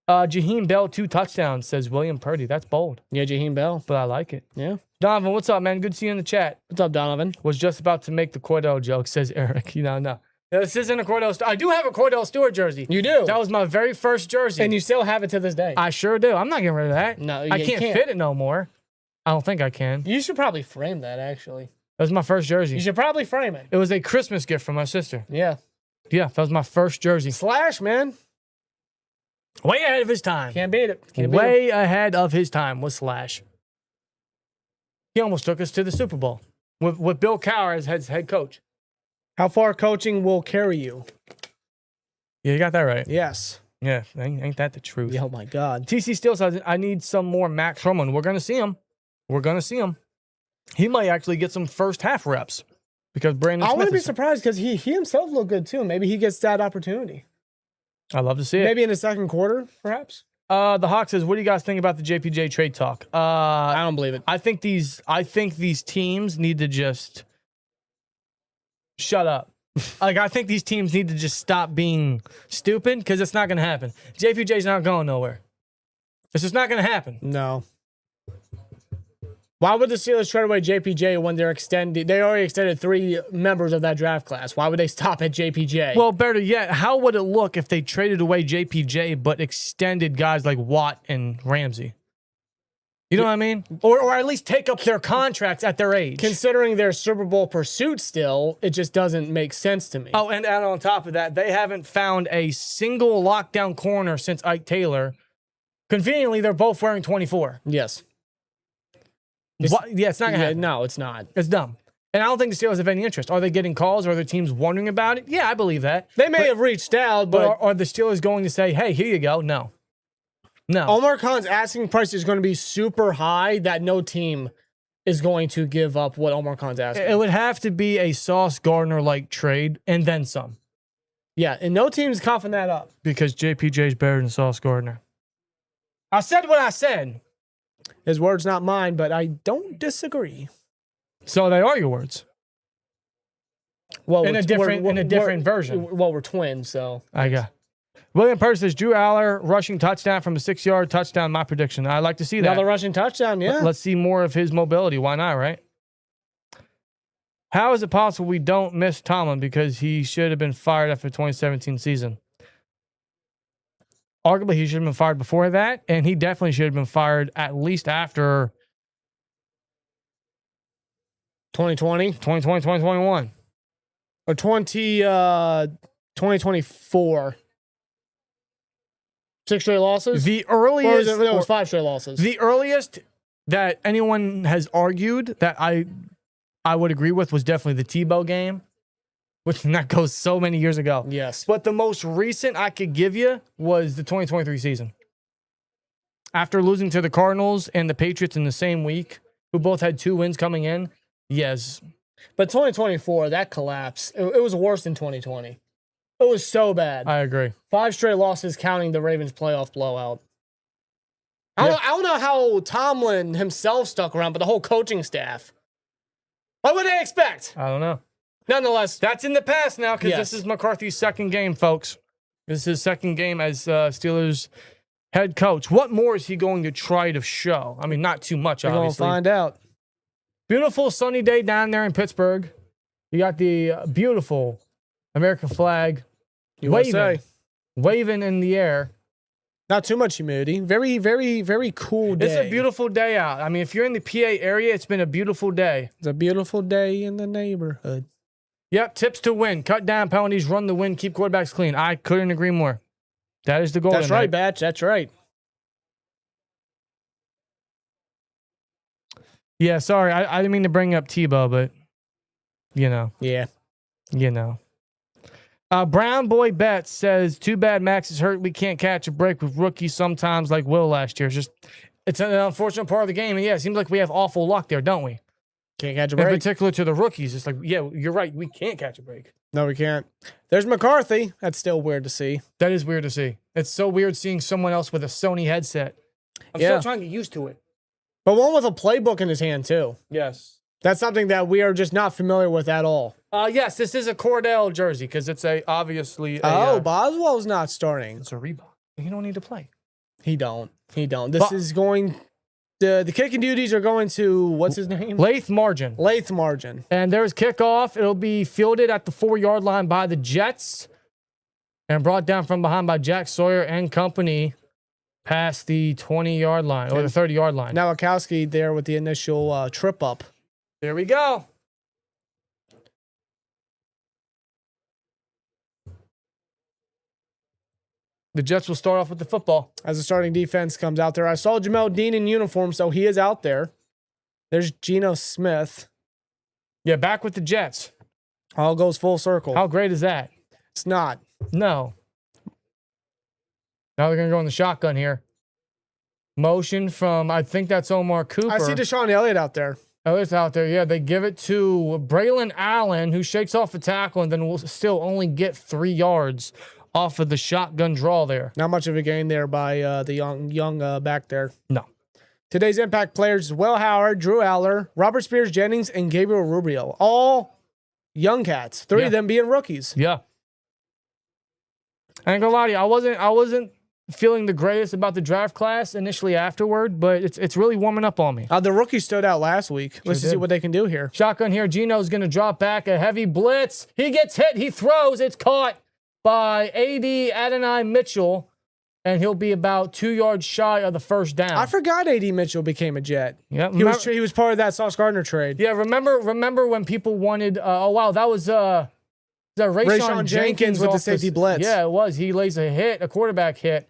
Jaheim Bell, 2 touchdowns, says William Purdy. That's bold. Yeah, Jaheim Bell. But I like it. Yeah. Donovan, what's up, man? Good to see you in the chat. What's up, Donovan? Was just about to make the Cordell joke, says Eric. No. This isn't a Cordell. I do have a Cordell Stewart jersey. You do? That was my very first jersey. And you still have it to this day. I sure do. I'm not getting rid of that. No, I can't fit it no more. I don't think I can. You should probably frame that, actually. That was my first jersey. You should probably frame it. It was a Christmas gift from my sister. Yeah. Yeah, that was my first jersey. Slash, man. Way ahead of his time. Can't beat it. Way ahead of his time was Slash. He almost took us to the Super Bowl with Bill Cowher as head coach. How far coaching will carry you? Yeah, you got that right. Yes. Yeah, ain't that the truth? Oh, my God. TC still says, I need some more Max Herman. We're going to see him. He might actually get some first half reps because Brandon Smith I wouldn't be surprised because he himself looked good, too. Maybe he gets that opportunity. I'd love to see it. Maybe in the second quarter, perhaps. The Hawk says, "What do you guys think about the JPJ trade talk?" I don't believe it. I think these teams need to just shut up. Like, I think these teams need to just stop being stupid because it's not going to happen. JPJ's not going nowhere. It's just not going to happen. No. Why would the Steelers trade away JPJ when they're extending? They already extended 3 members of that draft class. Why would they stop at JPJ? Well, better yet, how would it look if they traded away JPJ but extended guys like Watt and Ramsey? You know what I mean? Or at least take up their contracts at their age. Considering their Super Bowl pursuit still, it just doesn't make sense to me. Oh, and on top of that, they haven't found a single lockdown corner since Ike Taylor. Conveniently, they're both wearing 24. Yes. Yeah, it's not going to happen. No, it's not. It's dumb. And I don't think the Steelers have any interest. Are they getting calls? Are their teams wondering about it? Yeah, I believe that. They may have reached out, but are the Steelers going to say, hey, here you go? No. No. Omar Khan's asking price is going to be super high that no team is going to give up what Omar Khan's asking. It would have to be a Sauce Gardner-like trade and then some. Yeah, and no team's coughing that up. Because JPJ's better than Sauce Gardner. I said what I said. His words, not mine, but I don't disagree. So they are your words. Well, In a different version. Well, we're twins, so. I got. William Purse says, Drew Allar rushing touchdown from a 6-yard touchdown. My prediction. I'd like to see that. Another rushing touchdown, yeah. Let's see more of his mobility. Why not, right? How is it possible we don't miss Tomlin because he should have been fired after the 2017 season? Arguably, he should have been fired before that, and he definitely should have been fired at least after 2020? 2021. Or 2024. 6 straight losses? The earliest... It was 5 straight losses. The earliest that anyone has argued that I would agree with was definitely the Tebow game, which that goes so many years ago. Yes. But the most recent I could give you was the 2023 season. After losing to the Cardinals and the Patriots in the same week, who both had 2 wins coming in, yes. But 2024, that collapse, it was worse than 2020. It was so bad. I agree. 5 straight losses counting the Ravens playoff blowout. I don't know how Tomlin himself stuck around, but the whole coaching staff. What would they expect? I don't know. Nonetheless, that's in the past now because yes. This is McCarthy's second game, folks. This is his second game as Steelers head coach. What more is he going to try to show? I mean, not too much, obviously. We're going to find out. Beautiful sunny day down there in Pittsburgh. You got the beautiful American flag waving in the air. Not too much humidity. Very, very, very cool day. It's a beautiful day out. I mean, if you're in the PA area, it's been a beautiful day. It's a beautiful day in the neighborhood. Yep, tips to win. Cut down penalties, run the win, keep quarterbacks clean. I couldn't agree more. That is the goal. That's right, Batch. That's right. Yeah, sorry. I didn't mean to bring up Tebow, but, you know. Yeah. You know. Brown Boy Betts says, too bad Max is hurt. We can't catch a break with rookies sometimes like Will last year. It's an unfortunate part of the game. And yeah, it seems like we have awful luck there, don't we? Can't catch a break. In particular to the rookies. It's like, yeah, you're right. We can't catch a break. No, we can't. There's McCarthy. That's still weird to see. That is weird to see. It's so weird seeing someone else with a Sony headset. I'm still trying to get used to it. But one with a playbook in his hand, too. Yes. That's something that we are just not familiar with at all. Yes, this is a Cordell jersey because it's obviously Boswell's not starting. It's a Reebok. You don't need to play. He don't. This is going... The kicking duties are going to, what's his name? Lath Margin. And there's kickoff. It'll be fielded at the 4-yard line by the Jets and brought down from behind by Jack Sawyer and company past the 20-yard line or the 30-yard line. Nowakowski there with the initial trip up. There we go. The Jets will start off with the football. As the starting defense comes out there. I saw Jamel Dean in uniform, so he is out there. There's Geno Smith. Yeah, back with the Jets. All goes full circle. How great is that? It's not. No. Now they're going to go in the shotgun here. Motion from, I think that's Omar Cooper. I see DeShon Elliott out there. Elliott's out there, yeah. They give it to Braylon Allen, who shakes off a tackle and then will still only get 3 yards off of the shotgun draw there. Not much of a gain there by the young back there. No. Today's impact players: Will Howard, Drew Allar, Robert Spears-Jennings, and Gabriel Rubio. All young cats. Three of them being rookies. Yeah. I ain't gonna lie to you, I wasn't feeling the greatest about the draft class initially afterward, but it's really warming up on me. The rookies stood out last week. Let's see what they can do here. Shotgun here. Gino's going to drop back. A heavy blitz. He gets hit. He throws. It's caught by A.D. Adonai Mitchell, and he'll be about 2 yards shy of the first down. I forgot A.D. Mitchell became a Jet. Yeah, he was part of that Sauce Gardner trade. Yeah, remember when people wanted, oh, wow, that was Rayshawn Jenkins with the safety blitz. Yeah, it was. He lays a quarterback hit.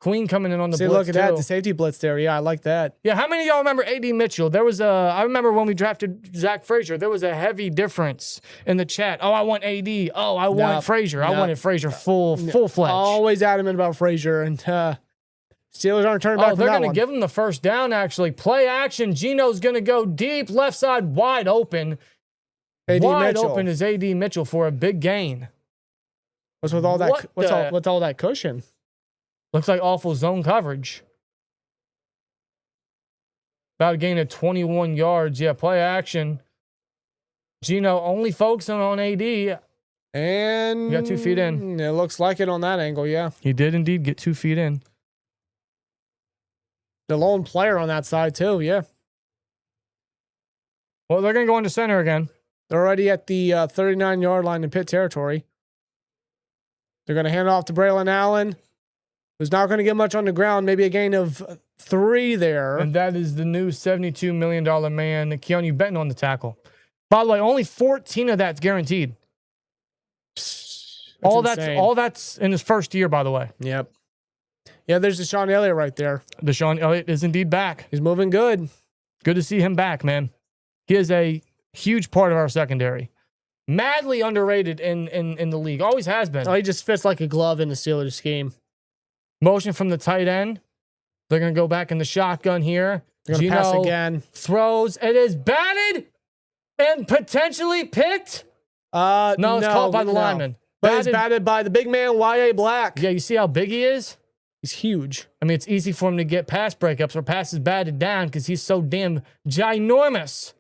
Queen coming in on the blitz. Look at that, the safety blitz there. Yeah, I like that. Yeah, how many of y'all remember A.D. Mitchell? There was I remember when we drafted Zach Frazier, there was a heavy difference in the chat. Oh, I want A.D. Oh, I want Frazier. I wanted Frazier full-fledged. Always adamant about Frazier, and Steelers aren't turning back. Oh, they're going to give him the first down, actually. Play action. Gino's going to go deep, left side wide open. Wide open is A.D. Mitchell for a big gain. What's with all that? What's all that cushion? Looks like awful zone coverage. About a gain of 21 yards. Yeah, play action. Gino only focusing on AD. And he got 2 feet in. It looks like it on that angle, yeah. He did indeed get 2 feet in. The lone player on that side, too, yeah. Well, they're going to go into center again. They're already at the 39-yard line in Pitt territory. They're going to hand it off to Braylon Allen, who's not going to get much on the ground. Maybe a gain of 3 there. And that is the new $72 million man, Keanu Benton, on the tackle. By the way, only 14 of that's guaranteed. All that's in his first year, by the way. Yep. Yeah, there's DeShon Elliott right there. DeShon Elliott is indeed back. He's moving good. Good to see him back, man. He is a huge part of our secondary. Madly underrated in the league. Always has been. Oh, he just fits like a glove in the Steelers scheme. Motion from the tight end. They're going to go back in the shotgun here. They're going to pass again. Throws. It is batted and potentially picked. No, it's caught by the lineman. But it's batted by the big man, Y.A. Black. Yeah, you see how big he is? He's huge. I mean, it's easy for him to get pass breakups or passes batted down because he's so damn ginormous.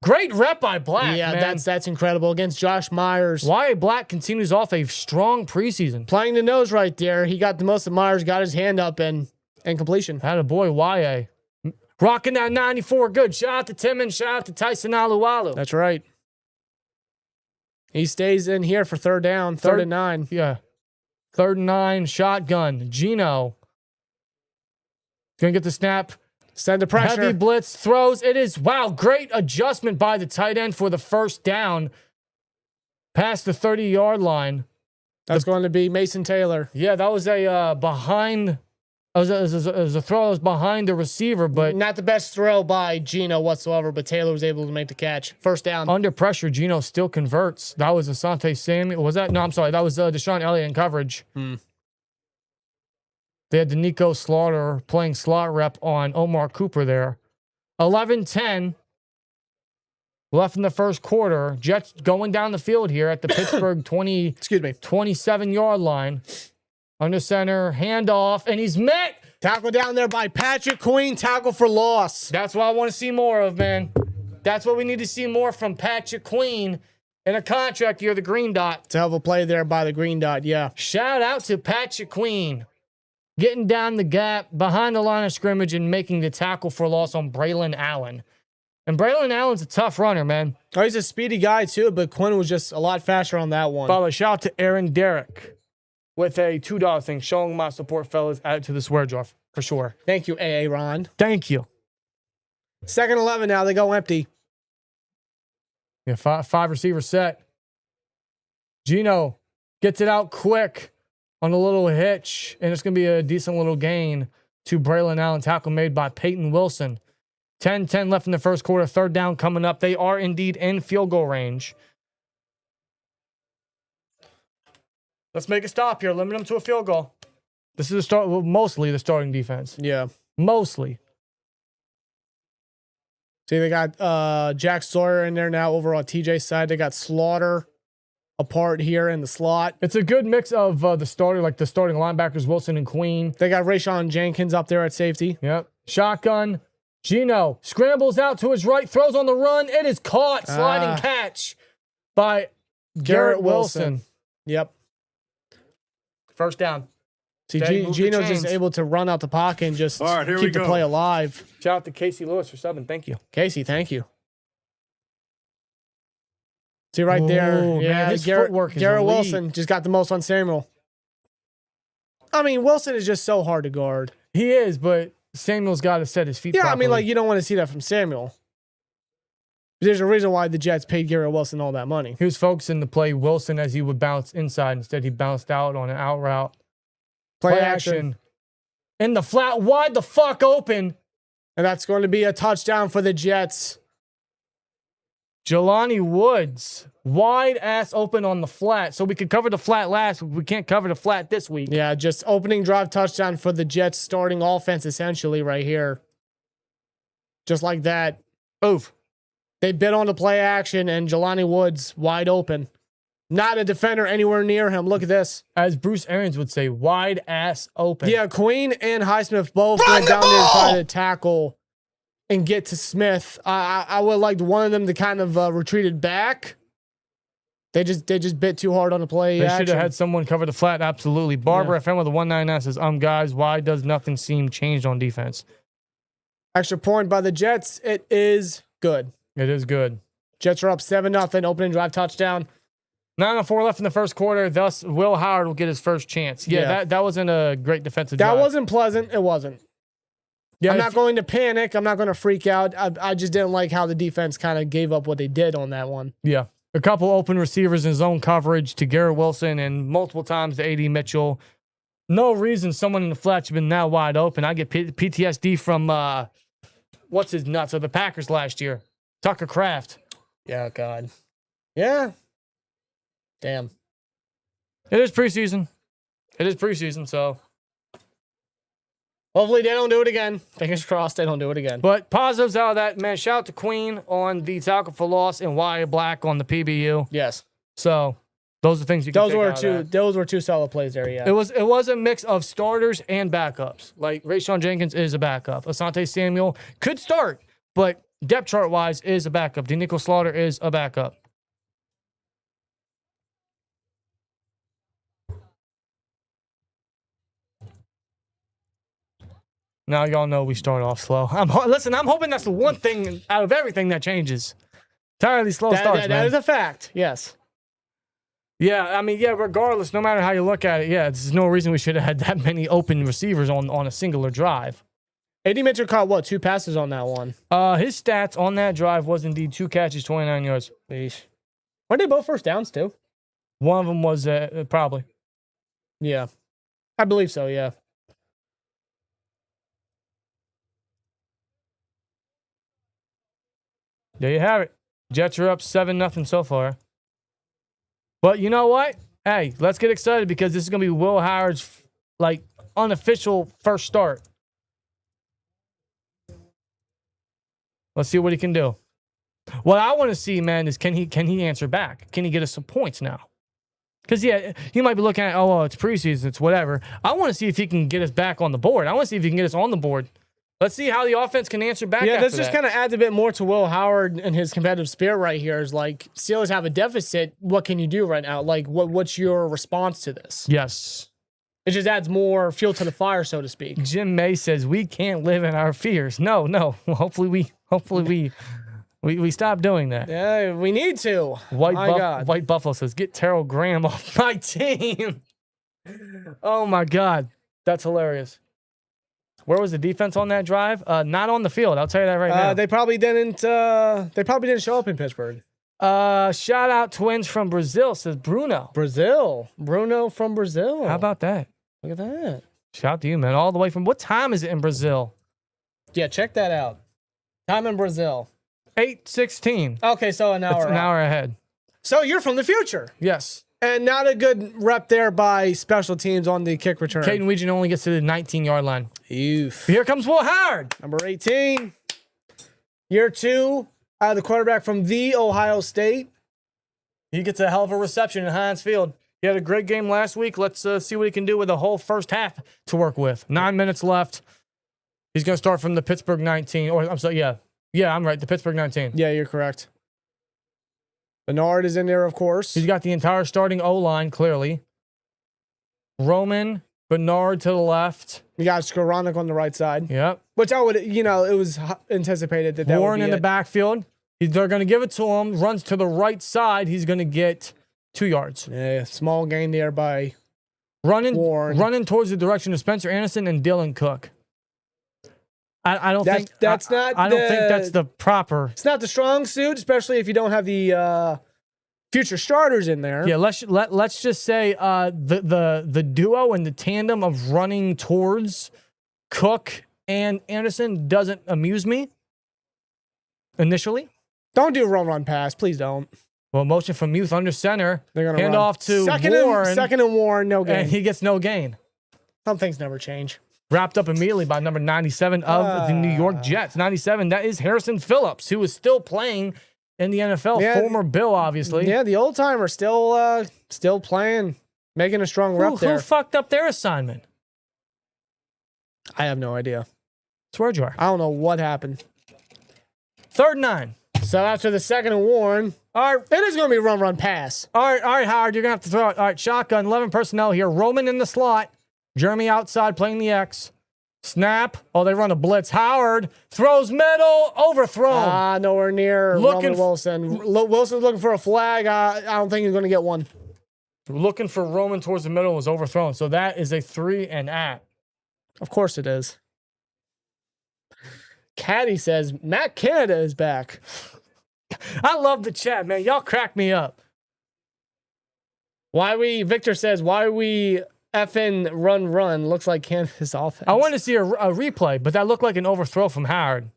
Great rep by Black, yeah, man. That's incredible against Josh Myers. Y.A. Black continues off a strong preseason. Playing the nose right there. He got the most of Myers, got his hand up and completion. Had a boy, Y.A. Rocking that 94 good. Shout out to Timmons. Shout out to Tyson Alualu. That's right. He stays in here for third down, third and 9. Yeah. 3rd and 9, shotgun. Gino. Gonna get the snap. Send the pressure. Heavy blitz, throws. It is, wow, great adjustment by the tight end for the first down. Past the 30-yard line. That's going to be Mason Taylor. Yeah, that was a behind. It was a throw that was behind the receiver, but not the best throw by Gino whatsoever, but Taylor was able to make the catch. First down. Under pressure, Gino still converts. That was Asante Samuel. Was that? No, I'm sorry. That was DeShon Elliott in coverage. They had Donekio Slaughter playing slot rep on Omar Cooper there. 11-10 left in the first quarter. Jets going down the field here at the Pittsburgh 27-yard line. Under center, handoff, and he's met. Tackle down there by Patrick Queen, tackle for loss. That's what I want to see more of, man. That's what we need to see more from Patrick Queen in a contract year, the green dot. To have a play there by the green dot, yeah. Shout out to Patrick Queen. Getting down the gap, behind the line of scrimmage, and making the tackle for loss on Braylon Allen. And Braylon Allen's a tough runner, man. Oh, he's a speedy guy, too, but Quinn was just a lot faster on that one. By the way, shout out to Aaron Derrick with a $2 thing, showing my support, fellas. Add it to the swear jar, for sure. Thank you, AA Ron. Thank you. 2nd 11 now. They go empty. Yeah, five receiver set. Gino gets it out quick on a little hitch, and it's going to be a decent little gain to Braylon Allen. Tackle made by Peyton Wilson. 10-10 left in the first quarter. 3rd down coming up. They are indeed in field goal range. Let's make a stop here. Limit them to a field goal. This is mostly the starting defense. Yeah. Mostly. See, they got Jack Sawyer in there now over on TJ's side. They got Slaughter apart here in the slot. It's a good mix of the starting linebackers, Wilson and Queen. They got Rayshawn Jenkins up there at safety. Yep. Shotgun. Gino scrambles out to his right, throws on the run. It is caught. Sliding catch by Garrett Wilson. Yep. First down. See, Gino's just able to run out the pocket and just keep the play alive. Shout out to Casey Lewis for subbing. Thank you. Casey, thank you. See right there. Yeah, man, his footwork is Garrett elite. Wilson just got the most on Samuel. I mean, Wilson is just so hard to guard. He is, but Samuel's got to set his feet properly. I mean, like, you don't want to see that from Samuel. There's a reason why the Jets paid Garrett Wilson all that money. He was focusing to play Wilson as he would bounce inside. Instead, he bounced out on an out route. Play action. In the flat, wide the fuck open. And that's going to be a touchdown for the Jets. Jelani Woods, wide ass open on the flat. So we could cover the flat last week. We can't cover the flat this week. Yeah, just opening drive touchdown for the Jets starting offense essentially right here. Just like that. Oof. They bit on the play action and Jelani Woods wide open. Not a defender anywhere near him. Look at this. As Bruce Arians would say, wide ass open. Yeah, Queen and Highsmith both went down there to try to tackle and get to Smith. I would like one of them to kind of retreated back. They just bit too hard on the play. They should have had someone cover the flat. Absolutely. Barber FM with a 199 says, guys, why does nothing seem changed on defense? Extra point by the Jets. It is good. It is good. Jets are up 7-0. Opening drive touchdown. 9:04 left in the first quarter. Thus, Will Howard will get his first chance. Yeah. That wasn't a great defensive drive. That wasn't pleasant. It wasn't. Yeah, I'm not going to panic. I'm not going to freak out. I just didn't like how the defense kind of gave up what they did on that one. Yeah. A couple open receivers in zone coverage to Garrett Wilson and multiple times to A.D. Mitchell. No reason someone in the flat should have been now wide open. I get PTSD from, what's his nuts, or the Packers last year. Tucker Kraft. Yeah, God. Yeah. Damn. It is preseason. It is preseason, so. Hopefully they don't do it again. Fingers crossed they don't do it again. But positives out of that, man. Shout out to Queen on the tackle for loss and Wyatt Black on the PBU. Yes. So those are things you can take out of that. Those were two solid plays there, yeah. It was a mix of starters and backups. Like Rayshawn Jenkins is a backup. Asante Samuel could start, but depth chart wise is a backup. Donekio Slaughter is a backup. Now y'all know we start off slow. Listen, I'm hoping that's the one thing out of everything that changes. Entirely slow starts, man. That is a fact, yes. Yeah, I mean, yeah, regardless, no matter how you look at it, yeah, there's no reason we should have had that many open receivers on a singular drive. A.D. Mitchell caught, what, 2 passes on that one? His stats on that drive was indeed 2 catches, 29 yards. Weren't they both first downs, too? One of them was probably. Yeah. I believe so, yeah. There you have it. Jets are up 7-0 so far. But you know what? Hey, let's get excited because this is going to be Will Howard's, unofficial first start. Let's see what he can do. What I want to see, man, is can he answer back? Can he get us some points now? Because, yeah, you might be looking at, it's preseason, it's whatever. I want to see if he can get us back on the board. I want to see if he can get us on the board. Let's see how the offense can answer back. Yeah, this just kind of adds a bit more to Will Howard and his competitive spirit right here. Is like, Steelers have a deficit. What can you do right now? Like, what's your response to this? Yes. It just adds more fuel to the fire, so to speak. Jim May says we can't live in our fears. No. Well, hopefully we stop doing that. Yeah, we need to. White Buffalo says, get Terrell Graham off my team. Oh my God. That's hilarious. Where was the defense on that drive? Not on the field. I'll tell you that right now. They probably didn't show up in Pittsburgh. Shout out Twins from Brazil, says Bruno. Bruno from Brazil. How about that? Look at that. Shout out to you, man. All the way from, what time is it in Brazil? Yeah, check that out. Time in Brazil. 8:16. Okay, so an hour. It's an hour ahead. So you're from the future. Yes. And not a good rep there by special teams on the kick return. Kaden Weegan only gets to the 19-yard line. Oof. Here comes Will Howard. Number 18. Year 2. The quarterback from the Ohio State. He gets a hell of a reception in Heinz Field. He had a great game last week. Let's see what he can do with the whole first half to work with. 9 minutes left. He's going to start from the Pittsburgh 19. Or I'm sorry, yeah. Yeah, I'm right. The Pittsburgh 19. Yeah, you're correct. Bernard is in there, of course. He's got the entire starting O-line, clearly. Roman, Bernard to the left. You got Skowronek on the right side. Yep. Which I would, you know, it was anticipated that Warren would be in the backfield. They're going to give it to him. Runs to the right side. He's going to get 2 yards. Yeah, small gain there by Running Warren. towards the direction of Spencer Anderson and Dylan Cook. I don't think that's not. I don't think that's the proper. It's not the strong suit, especially if you don't have the future starters in there. Yeah, let's just say the duo and the tandem of running towards Cook and Anderson doesn't amuse me initially. Don't do run pass, please don't. Well, motion from Youth under center. They're gonna hand run. off to Warren. Second and Warren, no gain. And he gets no gain. Some things never change. Wrapped up immediately by number 97 of the New York Jets. 97, that is Harrison Phillips, who is still playing in the NFL. Yeah, former Bill, obviously. Yeah, the old timer still playing, making a strong rep there. Who fucked up their assignment? I have no idea. Swear jar. I don't know what happened. 3rd and 9. So after the second and Warren, All right, it is going to be run pass. all right, Howard, you're going to have to throw it. All right, shotgun, 11 personnel here. Roman in the slot. Germie outside playing the X. Snap. Oh, they run a blitz. Howard throws middle, overthrown. Nowhere near Looking Roman Wilson. Wilson's looking for a flag. I don't think he's going to get one. Looking for Roman towards the middle, was overthrown. So that is a 3 and at. Of course it is. Caddy says Matt Canada is back. I love the chat, man. Y'all crack me up. Victor says, why we effing run looks like Canada's offense. I want to see a replay, but that looked like an overthrow from Howard.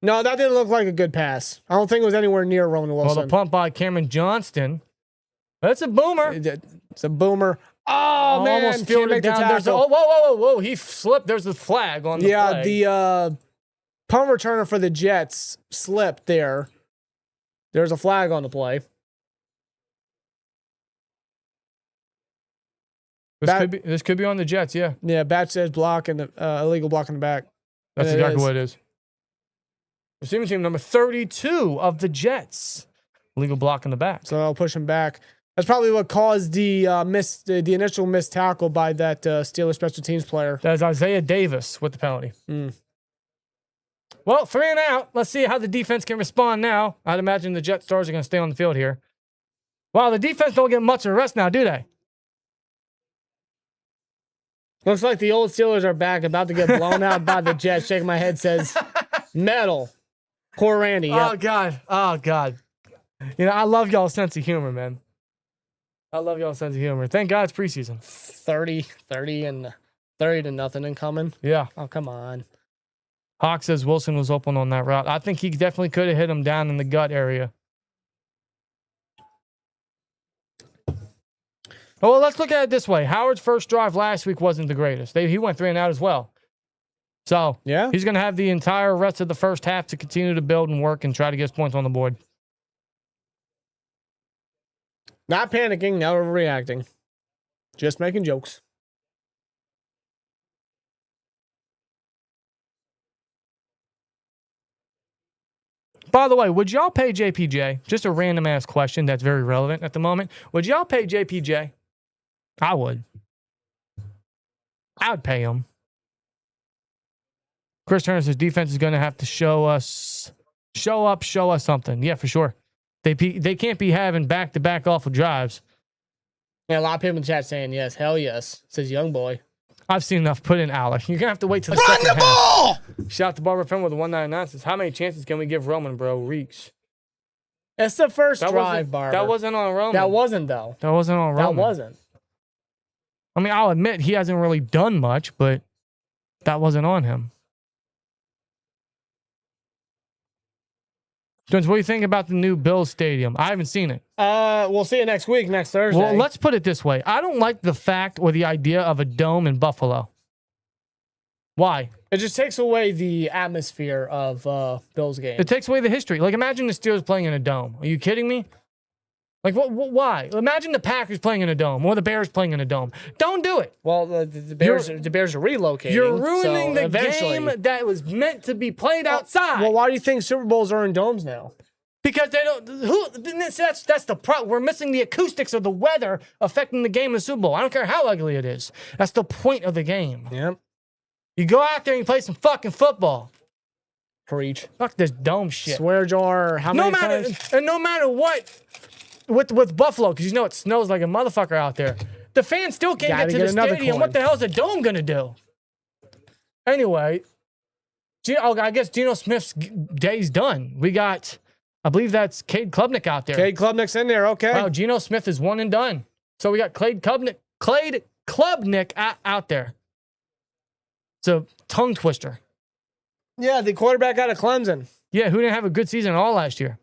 No, that didn't look like a good pass. I don't think it was anywhere near Roman Wilson. Well, the punt by Cameron Johnston. That's a boomer. It's a boomer. Oh, man. Almost fielded down. There's whoa. He slipped. There's the flag on the play. The punt returner for the Jets slipped there. There's a flag on the play. This could be on the Jets, yeah. Yeah, Batch says block and illegal block in the back. That's exactly what it is. Receiving team number 32 of the Jets. Illegal block in the back. So I'll push him back. That's probably what caused the initial missed tackle by that Steelers special teams player. That's Isaiah Davis with the penalty. Well, 3 and out. Let's see how the defense can respond now. I'd imagine the Jet stars are going to stay on the field here. Wow, the defense don't get much of a rest now, do they? Looks like the old Steelers are back, about to get blown out by the Jets. Shaking my head says, metal. Poor Randy. Yep. Oh, God. You know, I love y'all's sense of humor, man. I love y'all's sense of humor. Thank God it's preseason. 30 to nothing incoming. Yeah. Oh, come on. Hawk says Wilson was open on that route. I think he definitely could have hit him down in the gut area. Oh, well, let's look at it this way. Howard's first drive last week wasn't the greatest. He went 3 and out as well. So yeah, he's going to have the entire rest of the first half to continue to build and work and try to get his points on the board. Not panicking, not overreacting. Just making jokes. By the way, would y'all pay JPJ? Just a random ass question that's very relevant at the moment. Would y'all pay JPJ? I would. I would pay him. Chris Turner says defense is going to have to show us something. Yeah, for sure. They can't be having back-to-back awful drives. Yeah, a lot of people in the chat saying yes. Hell yes, says young boy. I've seen enough put in Allar. You're going to have to wait till the second half. Ball! Shout out to Barbara Finn with the 199 says, how many chances can we give Roman, bro? Reeks. That's the first drive, Barbara. That wasn't on Roman. That wasn't, though. That wasn't on Roman. That wasn't. I mean, I'll admit he hasn't really done much, but that wasn't on him. Jones, what do you think about the new Bills Stadium? I haven't seen it. We'll see it next week, next Thursday. Well, let's put it this way. I don't like the fact or the idea of a dome in Buffalo. Why? It just takes away the atmosphere of Bills game. It takes away the history. Like, imagine the Steelers playing in a dome. Are you kidding me? Like, why? Imagine the Packers playing in a dome or the Bears playing in a dome. Don't do it. Well, the Bears are relocating. You're ruining so the game that was meant to be played outside. Well, why do you think Super Bowls are in domes now? Because they don't. That's the problem. We're missing the acoustics of the weather affecting the game in the Super Bowl. I don't care how ugly it is. That's the point of the game. Yep. You go out there and you play some fucking football. Preach. Fuck this dome shit. Swear jar. How many times? No matter what, with Buffalo, because you know it snows like a motherfucker out there. The fans still can't get to the stadium. Coin. What the hell is a dome gonna do? Anyway, I guess Geno Smith's day's done. We got, I believe that's Cade Klubnik out there. Cade Klubnik's in there. Okay. Wow, Geno Smith is one and done. So we got Cade Klubnik out there. It's a tongue twister. Yeah, the quarterback out of Clemson. Yeah, who didn't have a good season at all last year?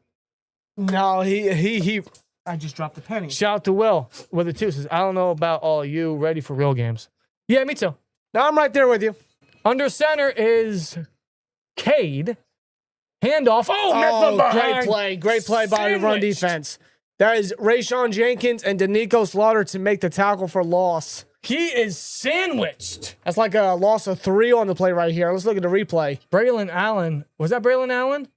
No, he. I just dropped a penny. Shout out to Will with it too. Says, I don't know about all you ready for real games. Yeah, me too. No, I'm right there with you. Under center is Cade. Handoff. Great play by the run defense. That is Rayshawn Jenkins and Donekio Slaughter to make the tackle for loss. He is sandwiched. That's like a loss of 3 on the play right here. Let's look at the replay. Braylon Allen. Was that Braylon Allen?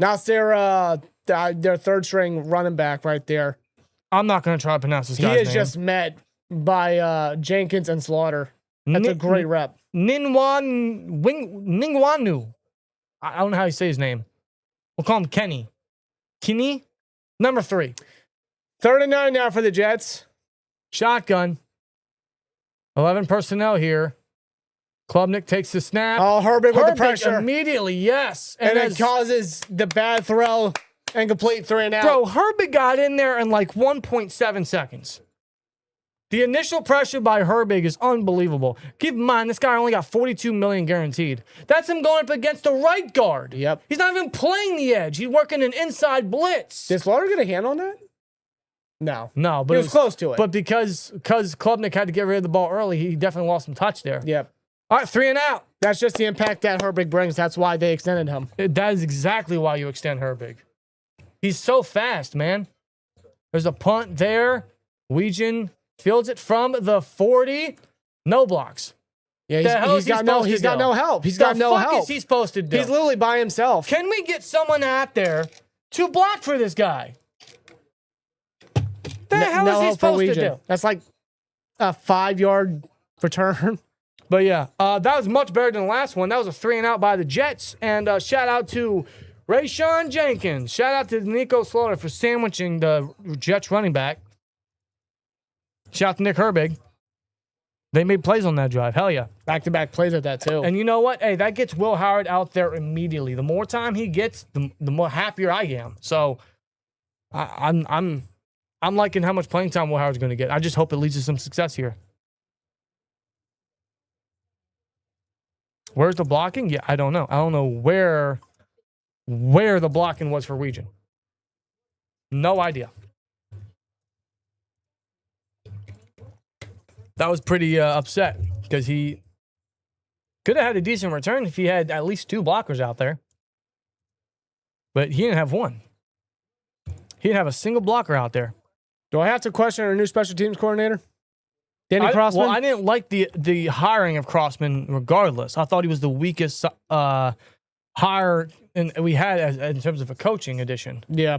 Now it's their third string running back right there. I'm not going to try to pronounce this guy's name. He is name. just met by Jenkins and Slaughter. That's a great rep. Ningwanu. I don't know how you say his name. We'll call him Kenny. Kenny? Number 3. 3rd and 9 now for the Jets. Shotgun. 11 personnel here. Klubnik takes the snap. Oh, Herbig with the pressure. Immediately, yes. And it causes the bad throw and complete 3 and out. Bro, Herbig got in there in like 1.7 seconds. The initial pressure by Herbig is unbelievable. Keep in mind, this guy only got $42 million guaranteed. That's him going up against the right guard. Yep. He's not even playing the edge. He's working an inside blitz. Did Slaughter get a hand on that? No. No, but he was close to it. But because Klubnik had to get rid of the ball early, he definitely lost some touch there. Yep. All right, 3 and out. That's just the impact that Herbig brings. That's why they extended him. That is exactly why you extend Herbig. He's so fast, man. There's a punt there. Wetjen fields it from the 40. No blocks. Yeah, he's got no help. He's got no help. What is he supposed to do? He's literally by himself. Can we get someone out there to block for this guy? The hell is he supposed to do? That's like a 5-yard return. But yeah, that was much better than the last one. That was a 3 and out by the Jets. And shout out to Rayshawn Jenkins. Shout out to Donekio Slaughter for sandwiching the Jets running back. Shout out to Nick Herbig. They made plays on that drive. Hell yeah. Back-to-back plays at that too. And you know what? Hey, that gets Will Howard out there immediately. The more time he gets, the more happier I am. So I'm liking how much playing time Will Howard's going to get. I just hope it leads to some success here. Where's the blocking? Yeah, I don't know. I don't know where the blocking was for Wetjen. No idea. That was pretty upset because he could have had a decent return if he had at least 2 blockers out there. But he didn't have one. He didn't have a single blocker out there. Do I have to question our new special teams coordinator? Danny Crossman? Well, I didn't like the hiring of Crossman regardless. I thought he was the weakest hire we had in terms of a coaching addition. Yeah.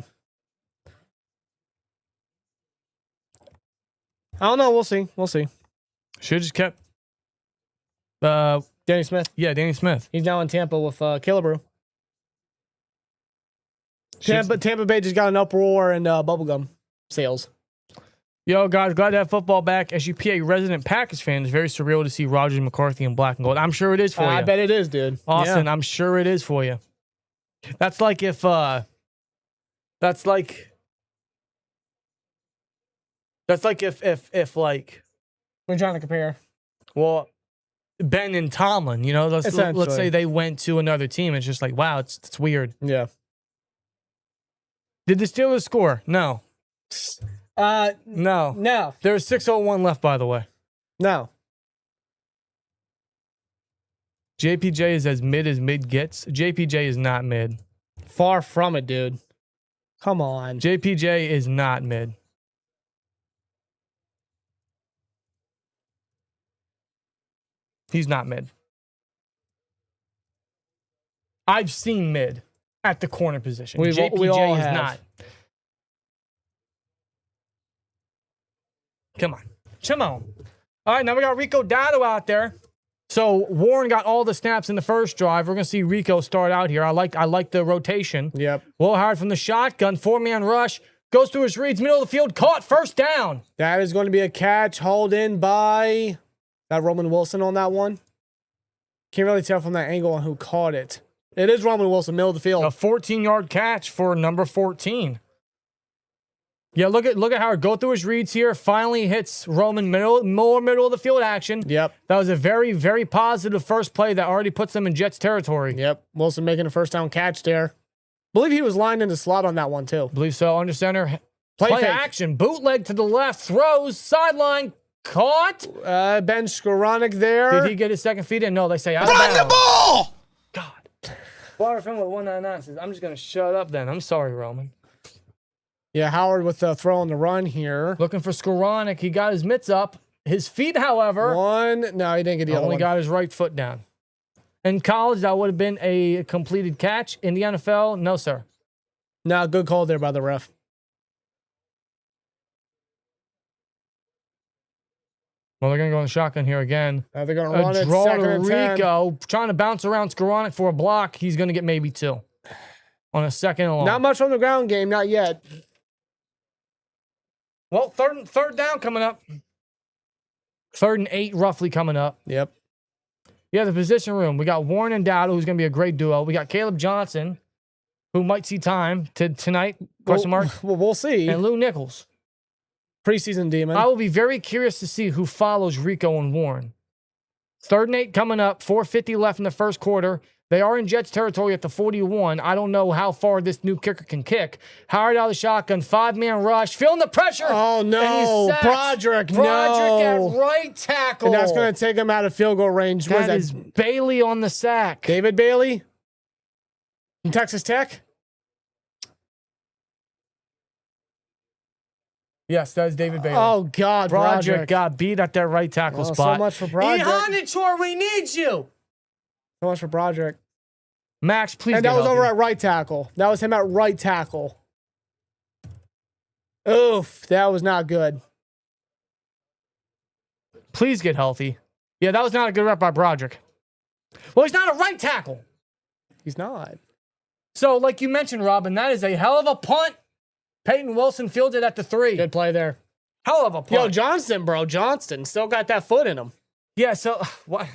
I don't know. We'll see. Should have just kept Danny Smith. Yeah, Danny Smith. He's now in Tampa with Killebrew. Tampa Bay just got an uproar in bubblegum sales. Yo, guys, glad to have football back. As you PA resident Packers fan, it's very surreal to see Rogers McCarthy in black and gold. I'm sure it is for you. I bet it is, dude. Austin, yeah. I'm sure it is for you. That's like if like we're trying to compare. Well, Ben and Tomlin, you know, let's say they went to another team. It's just like, wow, it's weird. Yeah. Did the Steelers score? No. No. There's 6:01 left, by the way. No. JPJ is as mid gets. JPJ is not mid. Far from it, dude. Come on. JPJ is not mid. He's not mid. I've seen mid at the corner position. JPJ we all is have. not. Come on. Come on. All right, now we got Rico Dotto out there. So Warren got all the snaps in the first drive. We're going to see Rico start out here. I like the rotation. Yep. Will Howard from the shotgun, 4-man rush, goes through his reads, middle of the field, caught, first down. That is going to be a catch hauled in by that Roman Wilson on that one. Can't really tell from that angle on who caught it. It is Roman Wilson, middle of the field. A 14-yard catch for number 14. Yeah, look at Howard go through his reads here. Finally hits Roman more middle of the field action. Yep. That was a very, very positive first play that already puts them in Jets territory. Yep. Wilson making a first down catch there. Believe he was lined in the slot on that one too. Believe so. Under center. Play fake. Action. Bootleg to the left. Throws. Sideline. Caught. Ben Skowronek there. Did he get his second feet in? No, they say out of bounds. Run the ball! God. Water film with 199 says, I'm just going to shut up then. I'm sorry, Roman. Yeah, Howard with the throw on the run here. Looking for Skowronek. He got his mitts up. His feet, however. No, he didn't get the other one. Only got his right foot down. In college, that would have been a completed catch. In the NFL, no, sir. No, good call there by the ref. Well, they're going to go in the shotgun here again. They're going to run A it draw second to and 10. Rico. Trying to bounce around Skowronek for a block. He's going to get maybe 2. On a second and long. Not much on the ground game, not yet. Well, third down coming up. 3rd and 8 roughly coming up. Yep. Yeah, the position room. We got Warren and Dowd, who's going to be a great duo. We got Caleb Johnson, who might see time tonight, question mark. Well, we'll see. And Lou Nichols. Preseason demon. I will be very curious to see who follows Rico and Warren. 3rd and 8 coming up. 4:50 left in the first quarter. They are in Jets territory at the 41. I don't know how far this new kicker can kick. Howard out of the shotgun, 5-man rush, feeling the pressure. Oh, no. Broderick, Broderick at no. right tackle. And that's going to take him out of field goal range. What That is Bailey on the sack. David Bailey from Texas Tech? Yes, that is David Bailey. Oh, God, Broderick got beat at that right tackle Oh, spot. so much for Broderick. we need you. So much for Broderick. Max, please. And that was over at right tackle. That was him at right tackle. Oof, that was not good. Please get healthy. Yeah, that was not a good rep by Broderick. Well, he's not a right tackle. He's not. So, like you mentioned, Robin, that is a hell of a punt. Peyton Wilson fielded at the 3. Good play there. Hell of a punt. Yo, Johnston, bro. Johnston still got that foot in him. Yeah, so what?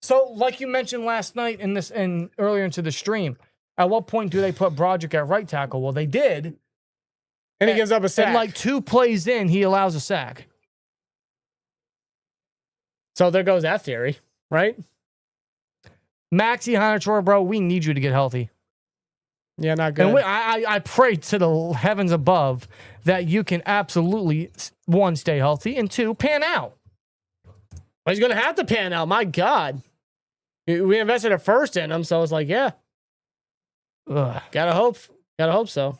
So, like you mentioned last night and earlier into the stream, at what point do they put Broderick at right tackle? Well, they did. And he gives up a sack. And like 2 plays in, he allows a sack. So there goes that theory, right? Maxie Heinrich, bro, we need you to get healthy. Yeah, not good. And I pray to the heavens above that you can absolutely, 1, stay healthy, and 2, pan out. But he's going to have to pan out. My God. We invested at first in him, so it's like, yeah. Ugh. Gotta hope so.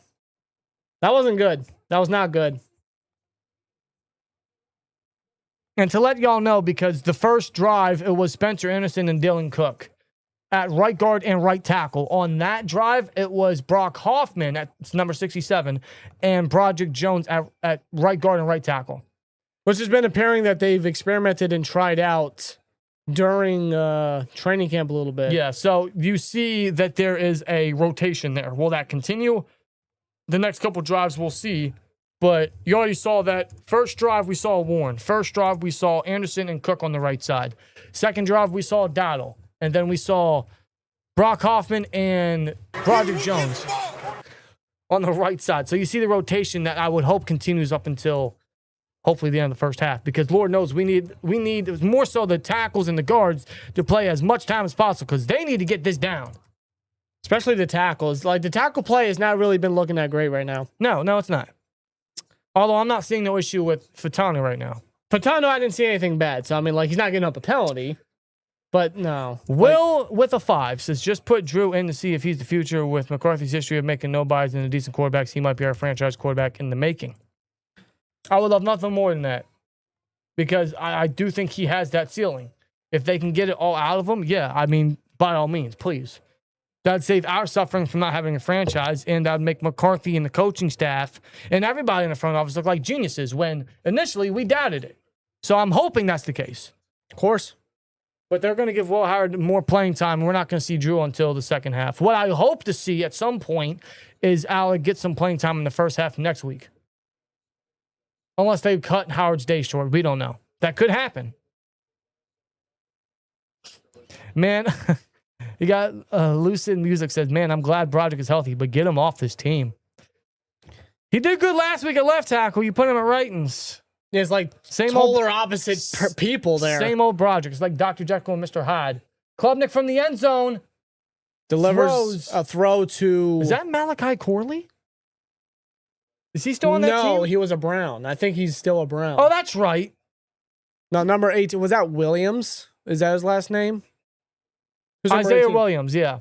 That wasn't good. That was not good. And to let y'all know, because the first drive, it was Spencer Anderson and Dylan Cook at right guard and right tackle. On that drive, it was Brock Hoffman at number 67 and Broderick Jones at right guard and right tackle. Which has been a pairing that they've experimented and tried out during training camp a little bit. Yeah, so you see that there is a rotation there. Will that continue? The next couple drives, we'll see. But you already saw that first drive, we saw Warren. First drive, we saw Anderson and Cook on the right side. Second drive, we saw Dowdle. And then we saw Brock Hoffman and Broderick Jones on the right side. So you see the rotation that I would hope continues up until hopefully the end of the first half. Because Lord knows we need more so the tackles and the guards to play as much time as possible because they need to get this down. Especially the tackles. Like, the tackle play has not really been looking that great right now. No, it's not. Although I'm not seeing no issue with Fatano right now. Fatano, I didn't see anything bad. So, I mean, like, he's not getting up a penalty. But no. Will with a 5 says, just put Drew in to see if he's the future. With McCarthy's history of making no buys and the decent quarterbacks, he might be our franchise quarterback in the making. I would love nothing more than that, because I do think he has that ceiling. If they can get it all out of him, yeah, I mean, by all means, please. That'd save our suffering from not having a franchise, and that'd make McCarthy and the coaching staff and everybody in the front office look like geniuses when initially we doubted it. So I'm hoping that's the case. Of course. But they're going to give Will Howard more playing time. We're not going to see Drew until the second half. What I hope to see at some point is Allar get some playing time in the first half next week. Unless they cut Howard's day short. We don't know. That could happen. Man, you got Lucid Music says, man, I'm glad Broderick is healthy, but get him off this team. He did good last week at left tackle. You put him at right and... It's like same polar opposite people there. Same old Broderick. It's like Dr. Jekyll and Mr. Hyde. Klubnik from the end zone. Delivers a throw to... Is that Malachi Corley? Is he still on that team? No, he was a Brown. I think he's still a Brown. Oh, that's right. No, number 8. Was that Williams? Is that his last name? Who's number Isaiah 18? Williams, yeah.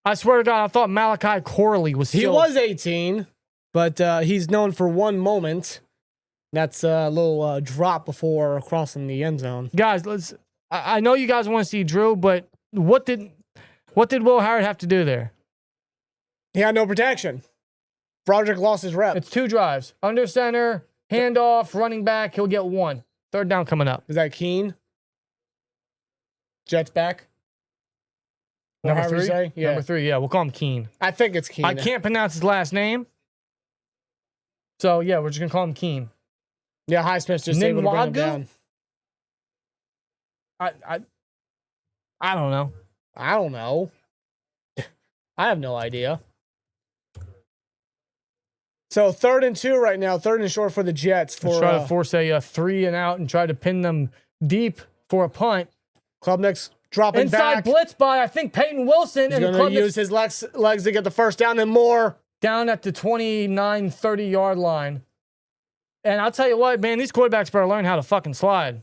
I swear to God, I thought Malachi Corley was still... He was 18, but he's known for one moment. That's a little drop before crossing the end zone. Guys, let's... I know you guys want to see Drew, but what did Will Howard have to do there? He had no protection. Broderick lost his rep. It's 2 drives. Under center, handoff, running back. He'll get 1. Third down coming up. Is that Keen? Jets back? Number however you 3? say? Yeah. Number 3, yeah. We'll call him Keen. I think it's Keen. I can't pronounce his last name. So, yeah, we're just going to call him Keen. Yeah, Highsmith's just able to bring him down. I don't know. I don't know. I have no idea. So 3rd and 2 right now. 3rd and short for the Jets. For try to force a 3 and out and try to pin them deep for a punt. Klubnik's dropping inside back. blitz by, I think, Peyton Wilson. He's and going to use his legs to get the first down and more. Down at the 29, 30-yard line. And I'll tell you what, man, these quarterbacks better learn how to fucking slide.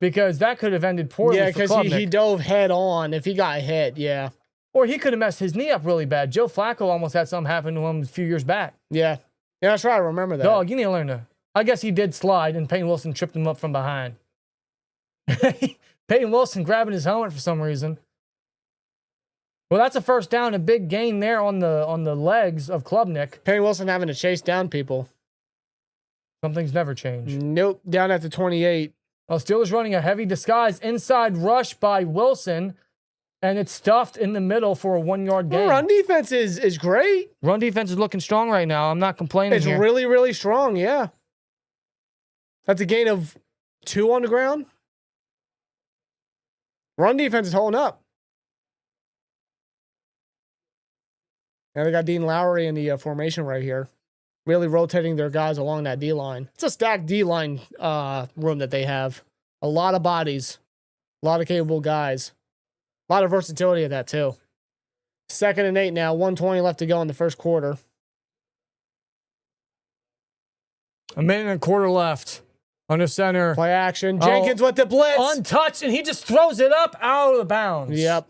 Because that could have ended poorly for because Klubnik. he dove head on if he got hit, yeah. Or he could have messed his knee up really bad. Joe Flacco almost had something happen to him a few years back. Yeah. Yeah, that's right. I remember that. Dog, you need to learn to. I guess he did slide, and Peyton Wilson tripped him up from behind. Peyton Wilson grabbing his helmet for some reason. Well, that's a first down, a big gain there on the legs of Klubnik. Peyton Wilson having to chase down people. Something's never changed. Nope, down at the 28. Oh, Steelers running a heavy disguise inside rush by Wilson, and it's stuffed in the middle for a 1-yard gain. Run defense is great. Run defense is looking strong right now. I'm not complaining It's here. really, really strong, yeah. That's a gain of 2 on the ground. Run defense is holding up. Now they got Dean Lowry in the formation right here. Really rotating their guys along that D-line. It's a stacked D-line room that they have. A lot of bodies. A lot of capable guys. A lot of versatility at that, too. 2nd and 8 now. 1:20 left to go in the first quarter. A minute and a quarter left. Under center. Play action. Jenkins with the blitz. Untouched, and he just throws it up out of the bounds. Yep.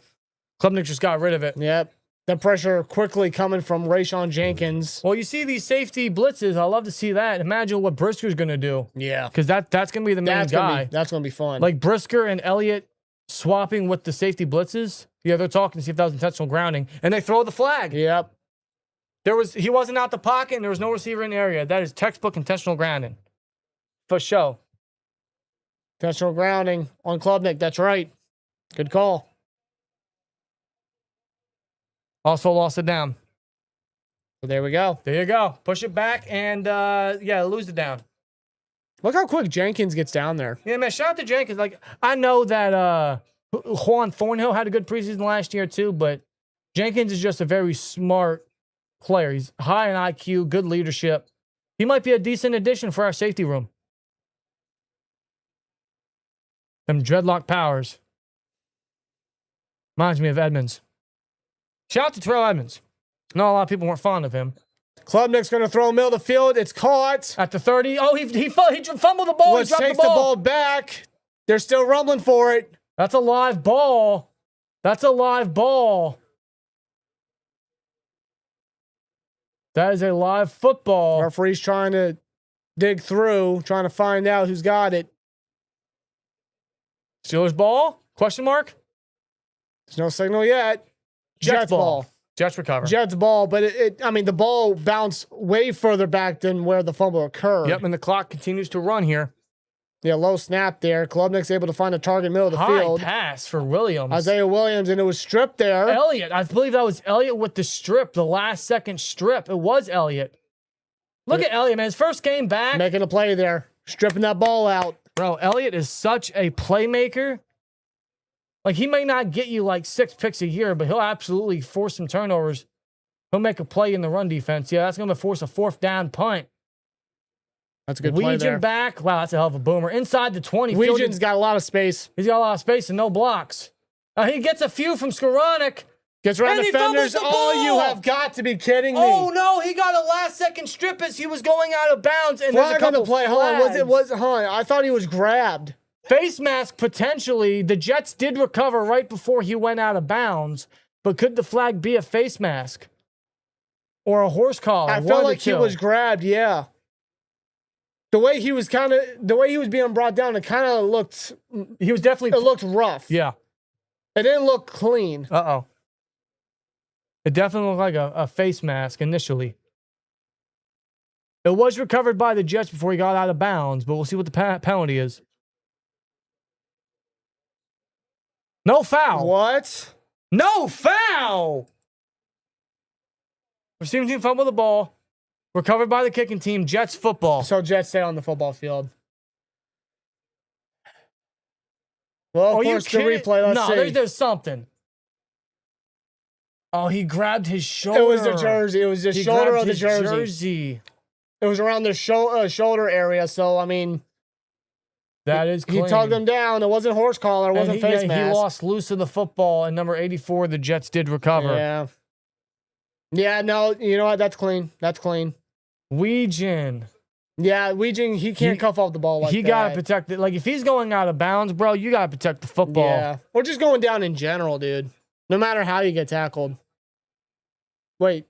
Klubnik just got rid of it. Yep. The pressure quickly coming from Rayshawn Jenkins. Well, you see these safety blitzes. I love to see that. Imagine what Brisker's going to do. Yeah. Because that's going to be the main guy. That's going to be fun. Like Brisker and Elliott swapping with the safety blitzes. Yeah, they're talking to see if that was intentional grounding. And they throw the flag. Yep. He wasn't out the pocket, and there was no receiver in the area. That is textbook intentional grounding. For sure. Intentional grounding on Klubnik. That's right. Good call. Also lost it down. So there we go. There you go. Push it back and, lose it down. Look how quick Jenkins gets down there. Yeah, man, shout out to Jenkins. Like, I know that Juan Thornhill had a good preseason last year too, but Jenkins is just a very smart player. He's high in IQ, good leadership. He might be a decent addition for our safety room. Them dreadlock powers. Reminds me of Edmonds. Shout out to Terrell Edmonds. No, a lot of people weren't fond of him. Klubnik's going to throw middle of the field. It's caught. At the 30. Oh, he fumbled the ball. Let's take the ball back. They're still rumbling for it. That's a live ball. That's a live ball. That is a live football. Referee's trying to dig through, trying to find out who's got it. Steelers ball? Question mark? There's no signal yet. Jets ball. Jets recover. Jets ball, but I mean, the ball bounced way further back than where the fumble occurred. Yep, and the clock continues to run here. Yeah, low snap there. Klubnik's able to find a target middle of the High field. pass for Williams. Isaiah Williams, and it was stripped there. Elliott. I believe that was Elliott with the strip, the last second strip. It was Elliott. Look at Elliott, man. His first game back. Making a play there. Stripping that ball out. Bro, Elliott is such a playmaker. Like, he may not get you like 6 picks a year, but he'll absolutely force some turnovers. He'll make a play in the run defense. Yeah, that's going to force a 4th down punt. That's a good play there. Wetjen back. Wow, that's a hell of a boomer. Inside the 20. Wetjen's got a lot of space. He's got a lot of space and no blocks. He gets a few from Skowronek. Gets around And he defenders. fumbles the Oh, ball! you have got to be kidding me. Oh, no, he got a last-second strip as he was going out of bounds. And there's a Flag on couple the play. Hold on. flags. I thought he was grabbed. Face mask, potentially. The Jets did recover right before he went out of bounds. But could the flag be a face mask? Or a horse collar? I felt like he was grabbed, yeah. The way he was being brought down, it kind of looked, He was definitely... it looked rough. Yeah. It didn't look clean. Uh-oh. It definitely looked like a face mask initially. It was recovered by the Jets before he got out of bounds, but we'll see what the penalty is. No foul. What? No foul! Receiving team fumble the ball. Recovered by the kicking team. Jets football. So Jets stay on the football field. Well, of course, the replay. Let's see. There's something. Oh, he grabbed his shoulder. It was the jersey. It was the shoulder of the jersey. It was around the shoulder area. So, I mean, That is clean. he tugged him down. It wasn't horse collar. It wasn't face mask. He lost loose of the football, and number 84, the Jets did recover. Yeah. Yeah, no, you know what? That's clean. That's clean. Wetjen. Yeah, Wetjen, he can't cuff off the ball like that. He got to protect it. Like, if he's going out of bounds, bro, you got to protect the football. Yeah. Or just going down in general, dude. No matter how you get tackled. Wait.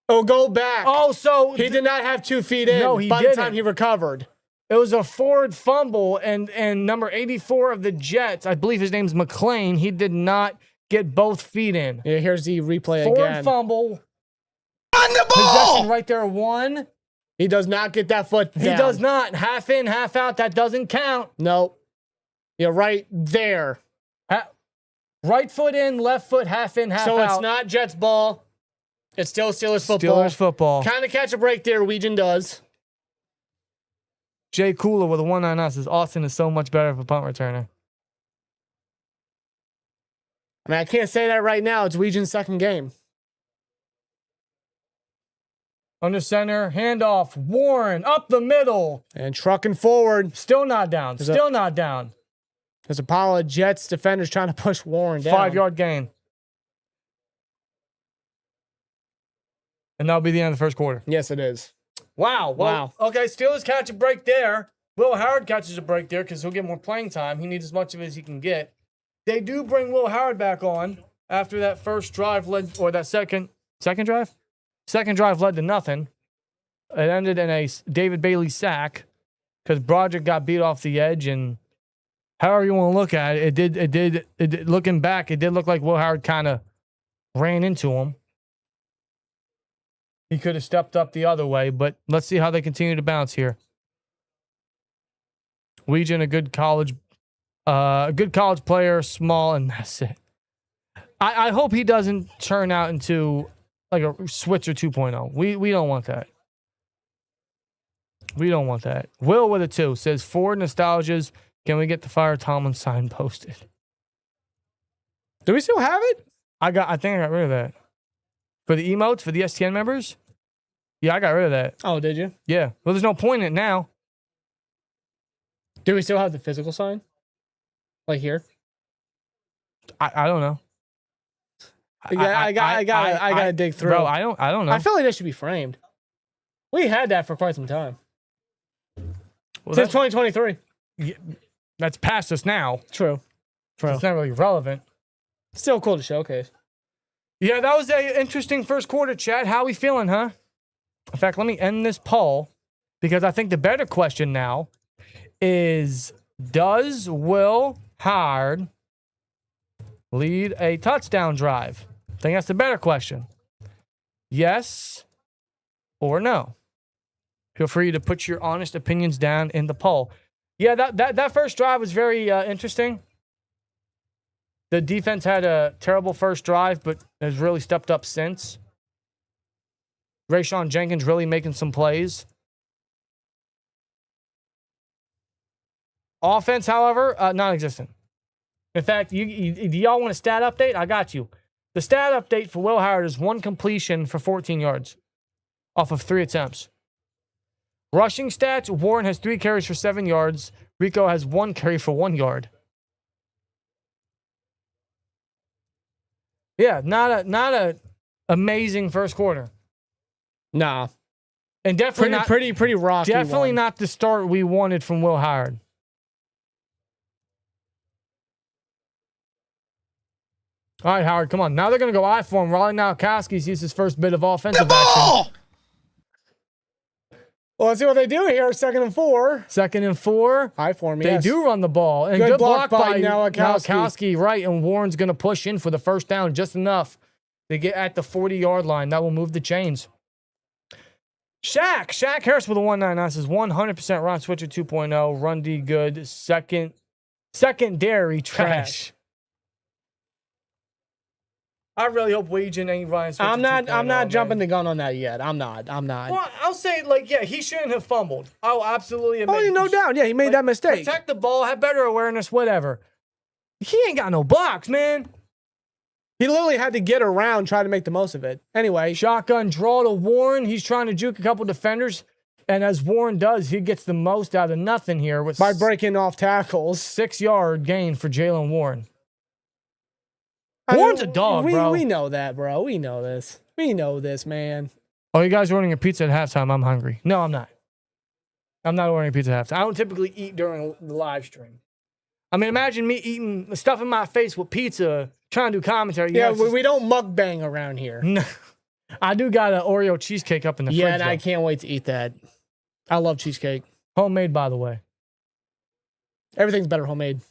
Oh, go back. Oh, so... He did not have 2 feet in by the time he recovered. It was a forward fumble, and number 84 of the Jets, I believe his name's McLean, he did not get both feet in. Yeah, here's the replay Forward again. fumble. On the ball! Possession right there, 1. He does not get that foot down. He does not. Half in, half out. That doesn't count. Nope. Yeah, right there. Right foot in, left foot, half in, half out. So it's not Jets ball. It's still Steelers football. Steelers football. Kind of catch a break there, Wetjen does. Jay Cooler with a 1-9 says Austin is so much better of a punt returner. I mean, I can't say that right now. It's Wetjen's second game. Under center, handoff, Warren, up the middle. And trucking forward. Still not down. Still not down. There's a pile of Jets defenders trying to push Warren down. 5-yard gain. And that'll be the end of the first quarter. Yes, it is. Wow. Wow. Okay, Steelers catch a break there. Will Howard catches a break there because he'll get more playing time. He needs as much of it as he can get. They do bring Will Howard back on after that first drive led, or that second drive? Second drive led to nothing. It ended in a David Bailey sack because Broderick got beat off the edge, and however you want to look at it, it did looking back, it did look like Will Howard kind of ran into him. He could have stepped up the other way, but let's see how they continue to bounce here. Wetjen, a good college player, small, and that's it. I hope he doesn't turn out into like a Switzer 2.0. We don't want that. We don't want that. Will with a 2 says, Ford nostalgias. Can we get the Fire Tomlin sign posted? Do we still have it? I think I got rid of that. For the emotes, for the STN members? Yeah, I got rid of that. Oh, did you? Yeah. Well, there's no point in it now. Do we still have the physical sign? Like here? I don't know. Yeah, I gotta dig through. Bro, I don't know. I feel like that should be framed. We had that for quite some time. Since 2023. That's past us now. True. It's not really relevant. Still cool to showcase. Yeah, that was an interesting first quarter, chat. How we feeling, huh? In fact, let me end this poll because I think the better question now is, does Will Howard lead a touchdown drive? I think that's the better question. Yes or no? Feel free to put your honest opinions down in the poll. Yeah, that first drive was very interesting. The defense had a terrible first drive, but has really stepped up since. Rayshawn Jenkins really making some plays. Offense, however, non-existent. In fact, do y'all want a stat update? I got you. The stat update for Will Howard is 1 completion for 14 yards off of 3 attempts. Rushing stats, Warren has 3 carries for 7 yards. Rico has 1 carry for 1 yard. Yeah, not a amazing first quarter. Nah. And definitely pretty rocky. Definitely one. not the start we wanted from Will Howard. All right, Howard, come on. Now they're going to go I for him. Raleigh Nowakowski sees his first bit of offensive action. Well, let's see what they do here. 2nd and 4. 2nd and 4. I form, They yes. do run the ball. And Good good block block by Nowakowski. Right, and Warren's going to push in for the first down just enough to get at the 40-yard line. That will move the chains. Shaq Harris with a 199 says 100% Ron Switcher 2.0. Run D good. Secondary trash. I really hope Wetjen ain't Ryan Switcher. I'm not jumping the gun on that yet. I'm not. Well, I'll say, he shouldn't have fumbled. I'll absolutely admit. Oh, no doubt. Yeah, he made that mistake. Protect the ball, have better awareness, whatever. He ain't got no blocks, man. He literally had to get around, try to make the most of it. Anyway. Shotgun draw to Warren. He's trying to juke a couple defenders. And as Warren does, he gets the most out of nothing here. By breaking off tackles. 6-yard gain for Jalen Warren. Warren's a dog, bro. We know that, bro. We know this. We know this, man. Oh, you guys are ordering a pizza at halftime. I'm hungry. No, I'm not. I'm not ordering pizza at halftime. I don't typically eat during the live stream. I mean, imagine me eating stuff in my face with pizza, trying to do commentary. Yeah, we don't mukbang around here. No. I do got an Oreo cheesecake up in the fridge. Yeah, and I can't wait to eat that. I love cheesecake. Homemade, by the way. Everything's better homemade.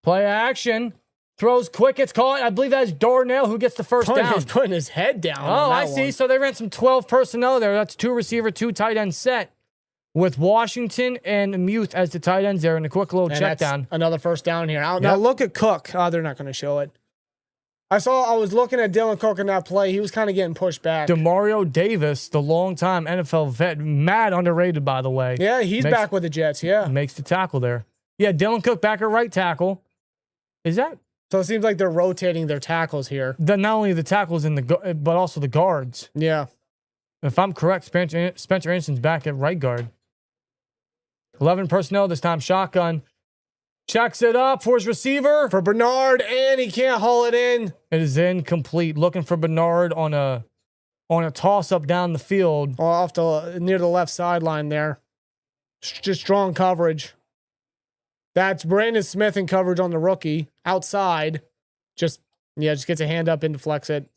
Play action. Throws quick. It's caught. I believe that's Darnell who gets the first down. He's putting his head down. Oh, I see. So they ran some 12 personnel there. That's 2 receiver, 2 tight end set with Washington and Muth as the tight ends there in a quick little check down. Another first down here. Now look at Cook. Oh, they're not going to show it. I was looking at Dylan Cook in that play. He was kind of getting pushed back. Demario Davis, the longtime NFL vet, mad underrated, by the way. Yeah, he's back with the Jets. Yeah. Makes the tackle there. Yeah, Dylan Cook back at right tackle. Is that? So it seems like they're rotating their tackles here. Not only the tackles but also the guards. Yeah. If I'm correct, Spencer Anderson's back at right guard. 11 personnel this time. Shotgun. Checks it up for his receiver. For Bernard, and he can't haul it in. It is incomplete. Looking for Bernard on a toss-up down the field. Near the left sideline there. Just strong coverage. That's Brandon Smith in coverage on the rookie. Outside. Just gets a hand up and deflects it.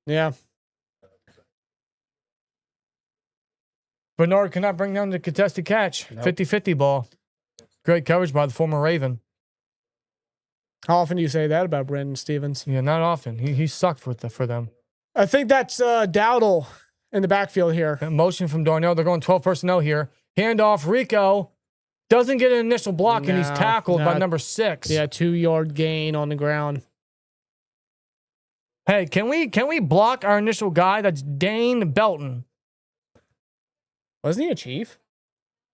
Yeah. Bernard cannot bring down the contested catch. Nope. 50-50 ball. Great coverage by the former Raven. How often do you say that about Brandon Stevens? Yeah, not often. He sucked for them. I think that's Dowdle in the backfield here. Motion from Darnell. They're going 12 personnel here. Handoff, Rico. Doesn't get an initial block, and he's tackled by number 6. Yeah, 2-yard gain on the ground. Hey, can we block our initial guy? That's Dane Belton. Wasn't he a Chief?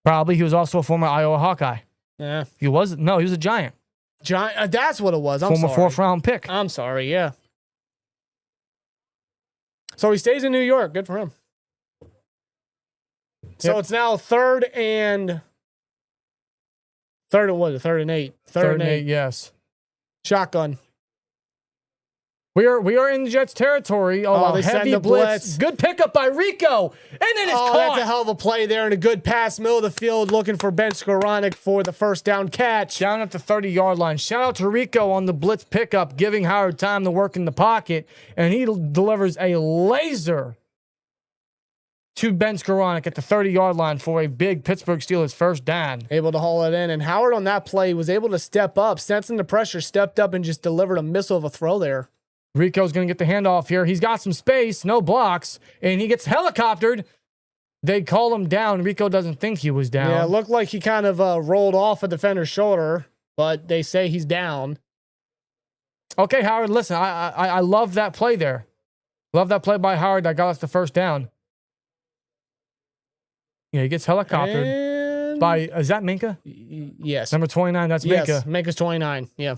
Probably. He was also a former Iowa Hawkeye. Yeah. He was a Giant. That's what it was. Former 4th-round pick. I'm sorry, yeah. So he stays in New York. Good for him. So it's now 3rd and 8. 3rd and 8, yes. Shotgun. We are in the Jets territory. Oh, they send heavy the blitz. blitz. Good pickup by Rico. And then it's caught. That's a hell of a play there and a good pass, middle of the field, looking for Ben Skowronek for the first down catch. Down at the 30-yard line. Shout out to Rico on the blitz pickup, giving Howard time to work in the pocket. And he delivers a laser to Ben Skowronek at the 30-yard line for a big Pittsburgh Steelers first down. Able to haul it in. And Howard on that play was able to step up, sensing the pressure, stepped up and just delivered a missile of a throw there. Rico's going to get the handoff here. He's got some space, no blocks, and he gets helicoptered. They call him down. Rico doesn't think he was down. Yeah, it looked like he kind of rolled off a defender's shoulder, but they say he's down. Okay, Howard, listen, I love that play there. Love that play by Howard that got us the first down. Yeah, he gets helicoptered And by, is that Minka? Yes. Number 29, that's Minka. Yes, Minka's 29, yeah.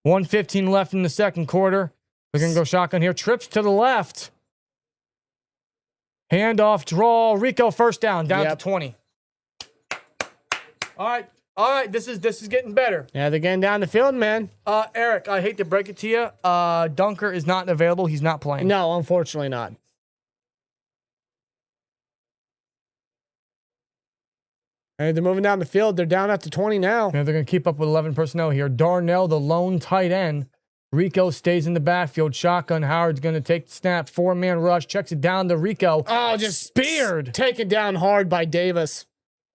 1:15 left in the second quarter. We're going to go shotgun here. Trips to the left. Handoff, draw. Rico first down to 20. All right. This is getting better. Yeah, they're getting down the field, man. Eric, I hate to break it to you. Dunker is not available. He's not playing. No, unfortunately not. Hey, they're moving down the field. They're down at the 20 now. Yeah, they're going to keep up with 11 personnel here. Darnell, the lone tight end. Rico stays in the backfield. Shotgun. Howard's going to take the snap. 4-man rush. Checks it down to Rico. Oh, just speared. Taken down hard by Davis.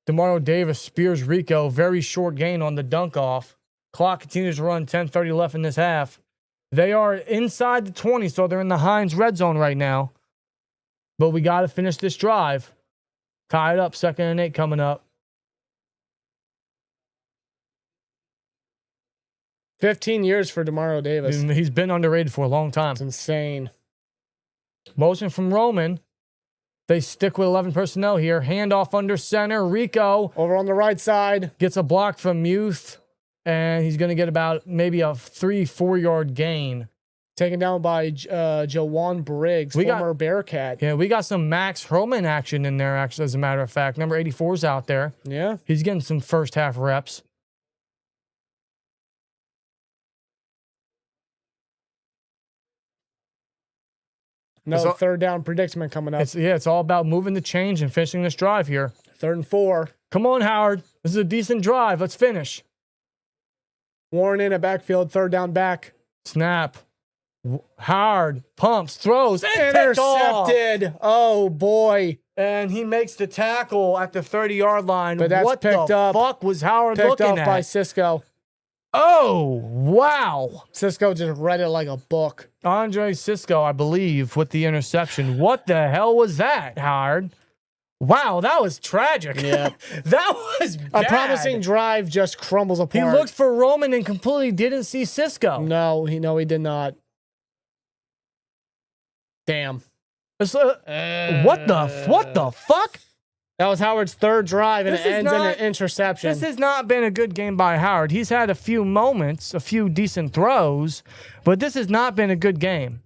DeMario Davis spears Rico. Very short gain on the dunk off. Clock continues to run. 10:30 left in this half. They are inside the 20, so they're in the Heinz red zone right now. But we got to finish this drive. Tie it up. 2nd and 8 coming up. 15 years for DeMario Davis. He's been underrated for a long time. It's insane. Motion from Roman. They stick with 11 personnel here. Handoff under center. Rico Over on the right side. gets a block from Youth, and he's going to get about maybe a 3-4 yard gain. Taken down by Jawan Briggs, former Bearcat. Yeah, we got some Max Hroman action in there, actually, as a matter of fact. Number 84's out there. Yeah. He's getting some first half reps. No third down predicament coming up. It's all about moving the change and finishing this drive here. 3rd and 4. Come on, Howard. This is a decent drive. Let's finish. Warren in at backfield, 3rd down back. Snap. Howard pumps, throws, and intercepted. Oh boy! And he makes the tackle at the 30-yard line. But that's what picked the up. fuck was Howard Picked looking up at? by Cisco. Oh wow! Cisco just read it like a book. Andre Cisco, I believe, with the interception. What the hell was that, Howard? Wow, that was tragic. Yeah, that was bad. A promising drive just crumbles apart. He looked for Roman and completely didn't see Cisco. No, he did not. Damn. What the fuck? That was Howard's 3rd drive, and This it is ends in not- an interception. This has not been a good game by Howard. He's had a few moments, a few decent throws, but this has not been a good game.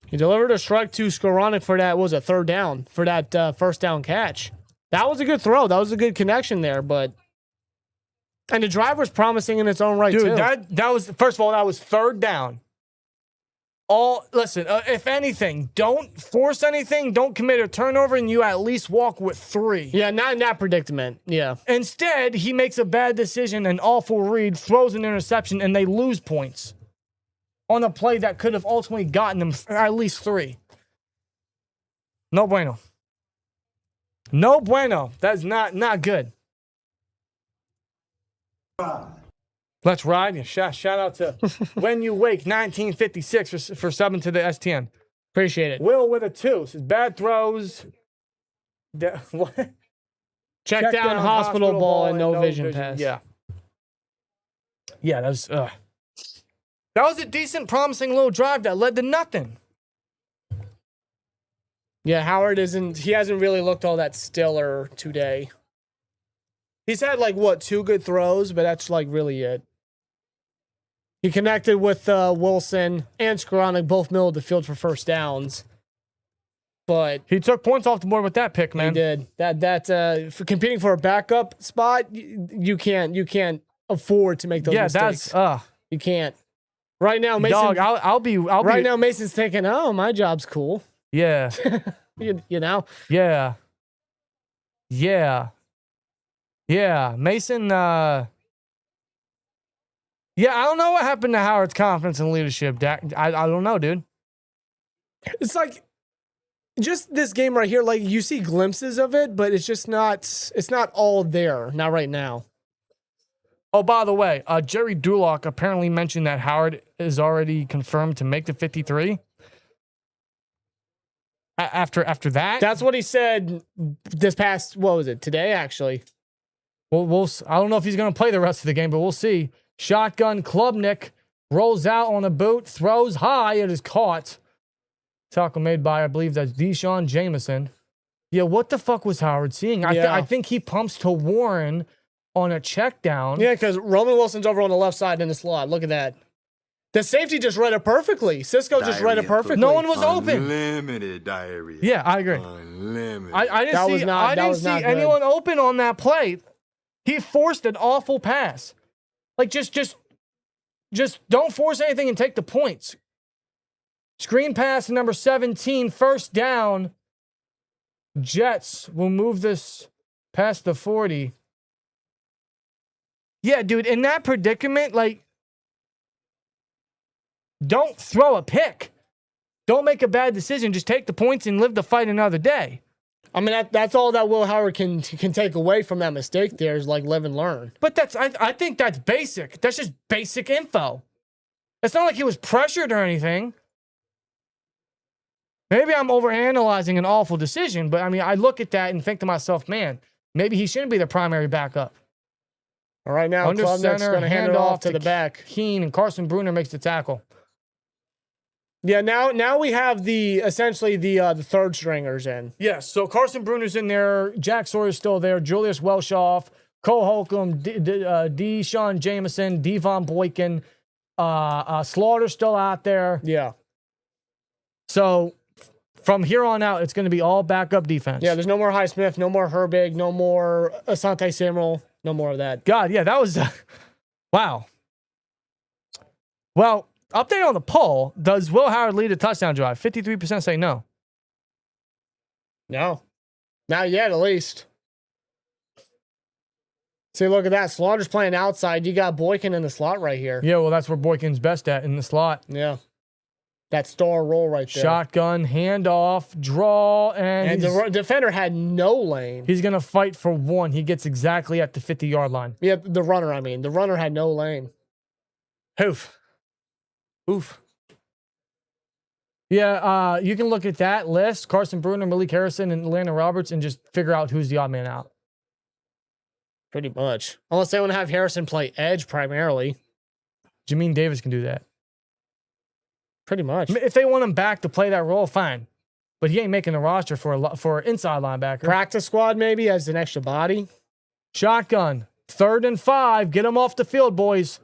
He delivered a strike to Skowronek for that, what was it, 3rd down, for that first down catch. That was a good throw. That was a good connection there, but... And the drive was promising in its own right, Dude, too. that was, first of all, that was 3rd down. Listen, if anything, don't force anything, don't commit a turnover, and you at least walk with 3. Yeah, not in that predicament. Yeah. Instead, he makes a bad decision, an awful read, throws an interception, and they lose points on a play that could have ultimately gotten them at least 3. No bueno. No bueno. That's not good. Let's ride. And shout out to When You Wake 1956 for subbing to the STN. Appreciate it. Will with a 2. Says bad throws. What? Check down hospital ball and no vision pass. Yeah. Yeah, that was a decent, promising little drive that led to nothing. Yeah, Howard he hasn't really looked all that stellar today. He's had, 2 good throws, but that's, really it. He connected with Wilson and Skowronek, both middle of the field for first downs. but he took points off the board with that pick, man. he did. For competing for a backup spot, you can't afford to make those mistakes. You can't. Right now, Mason. Dog, I'll be. Right now, Mason's thinking, "Oh, my job's cool." Yeah. you know. Yeah. Mason. Yeah, I don't know what happened to Howard's confidence and leadership. I don't know, dude. It's like just this game right here. Like you see glimpses of it, but it's just not. It's not all there. Not right now. Oh, by the way, Jerry Dulock apparently mentioned that Howard is already confirmed to make the 53. After that, that's what he said this past. What was it today? Actually, we'll. I don't know if he's going to play the rest of the game, but we'll see. Shotgun Klubnik rolls out on a boot, throws high. It is caught. Tackle made by, I believe that's DeShon Jameson. Yeah, what the fuck was Howard seeing? I think he pumps to Warren on a check down. Yeah, because Roman Wilson's over on the left side in the slot. Look at that. The safety just read it perfectly. Cisco just read it perfectly. No one was open. Unlimited diarrhea. Yeah, I agree. Unlimited. I didn't see anyone open on that play. He forced an awful pass. Like just don't force anything and take the points. Screen pass number 17, first down. Jets will move this past the 40. Yeah, dude, in that predicament, like, don't throw a pick. Don't make a bad decision. Just take the points and live the fight another day. I mean, that's all that Will Howard can take away from that mistake there is like live and learn. But I think that's basic. That's just basic info. It's not like he was pressured or anything. Maybe I'm overanalyzing an awful decision, but I mean, I look at that and think to myself, man, maybe he shouldn't be the primary backup. All right, now Klubnik's going to hand it off to the back. Keen, and Carson Bruner makes the tackle. Yeah, now we have essentially the third stringers in. Yes, so Carson Bruner's in there. Jack Sawyer's still there. Julius Welshoff, Cole Holcomb, DeShon Jameson, Devon Boykin, Slaughter's still out there. Yeah. So from here on out, it's going to be all backup defense. Yeah, there's no more Highsmith, no more Herbig, no more Asante Samuel, no more of that. God, yeah, that was wow. Well, update on the poll. Does Will Howard lead a touchdown drive? 53% say no. No. Not yet, at least. See, look at that. Slaughter's playing outside. You got Boykin in the slot right here. Yeah, well, that's where Boykin's best at, in the slot. Yeah. That star roll right there. Shotgun, handoff, draw, and the defender had no lane. He's going to fight for one. He gets exactly at the 50-yard line. Yeah, the runner, I mean. The runner had no lane. Oof. Yeah, you can look at that list. Carson Bruner, Malik Harrison, and Landon Roberts, and just figure out who's the odd man out. Pretty much. Unless they want to have Harrison play edge primarily. Jamin Davis can do that. Pretty much. If they want him back to play that role, fine. But he ain't making the roster for an inside linebacker. Practice squad maybe as an extra body. Shotgun. 3rd and 5. Get him off the field, boys.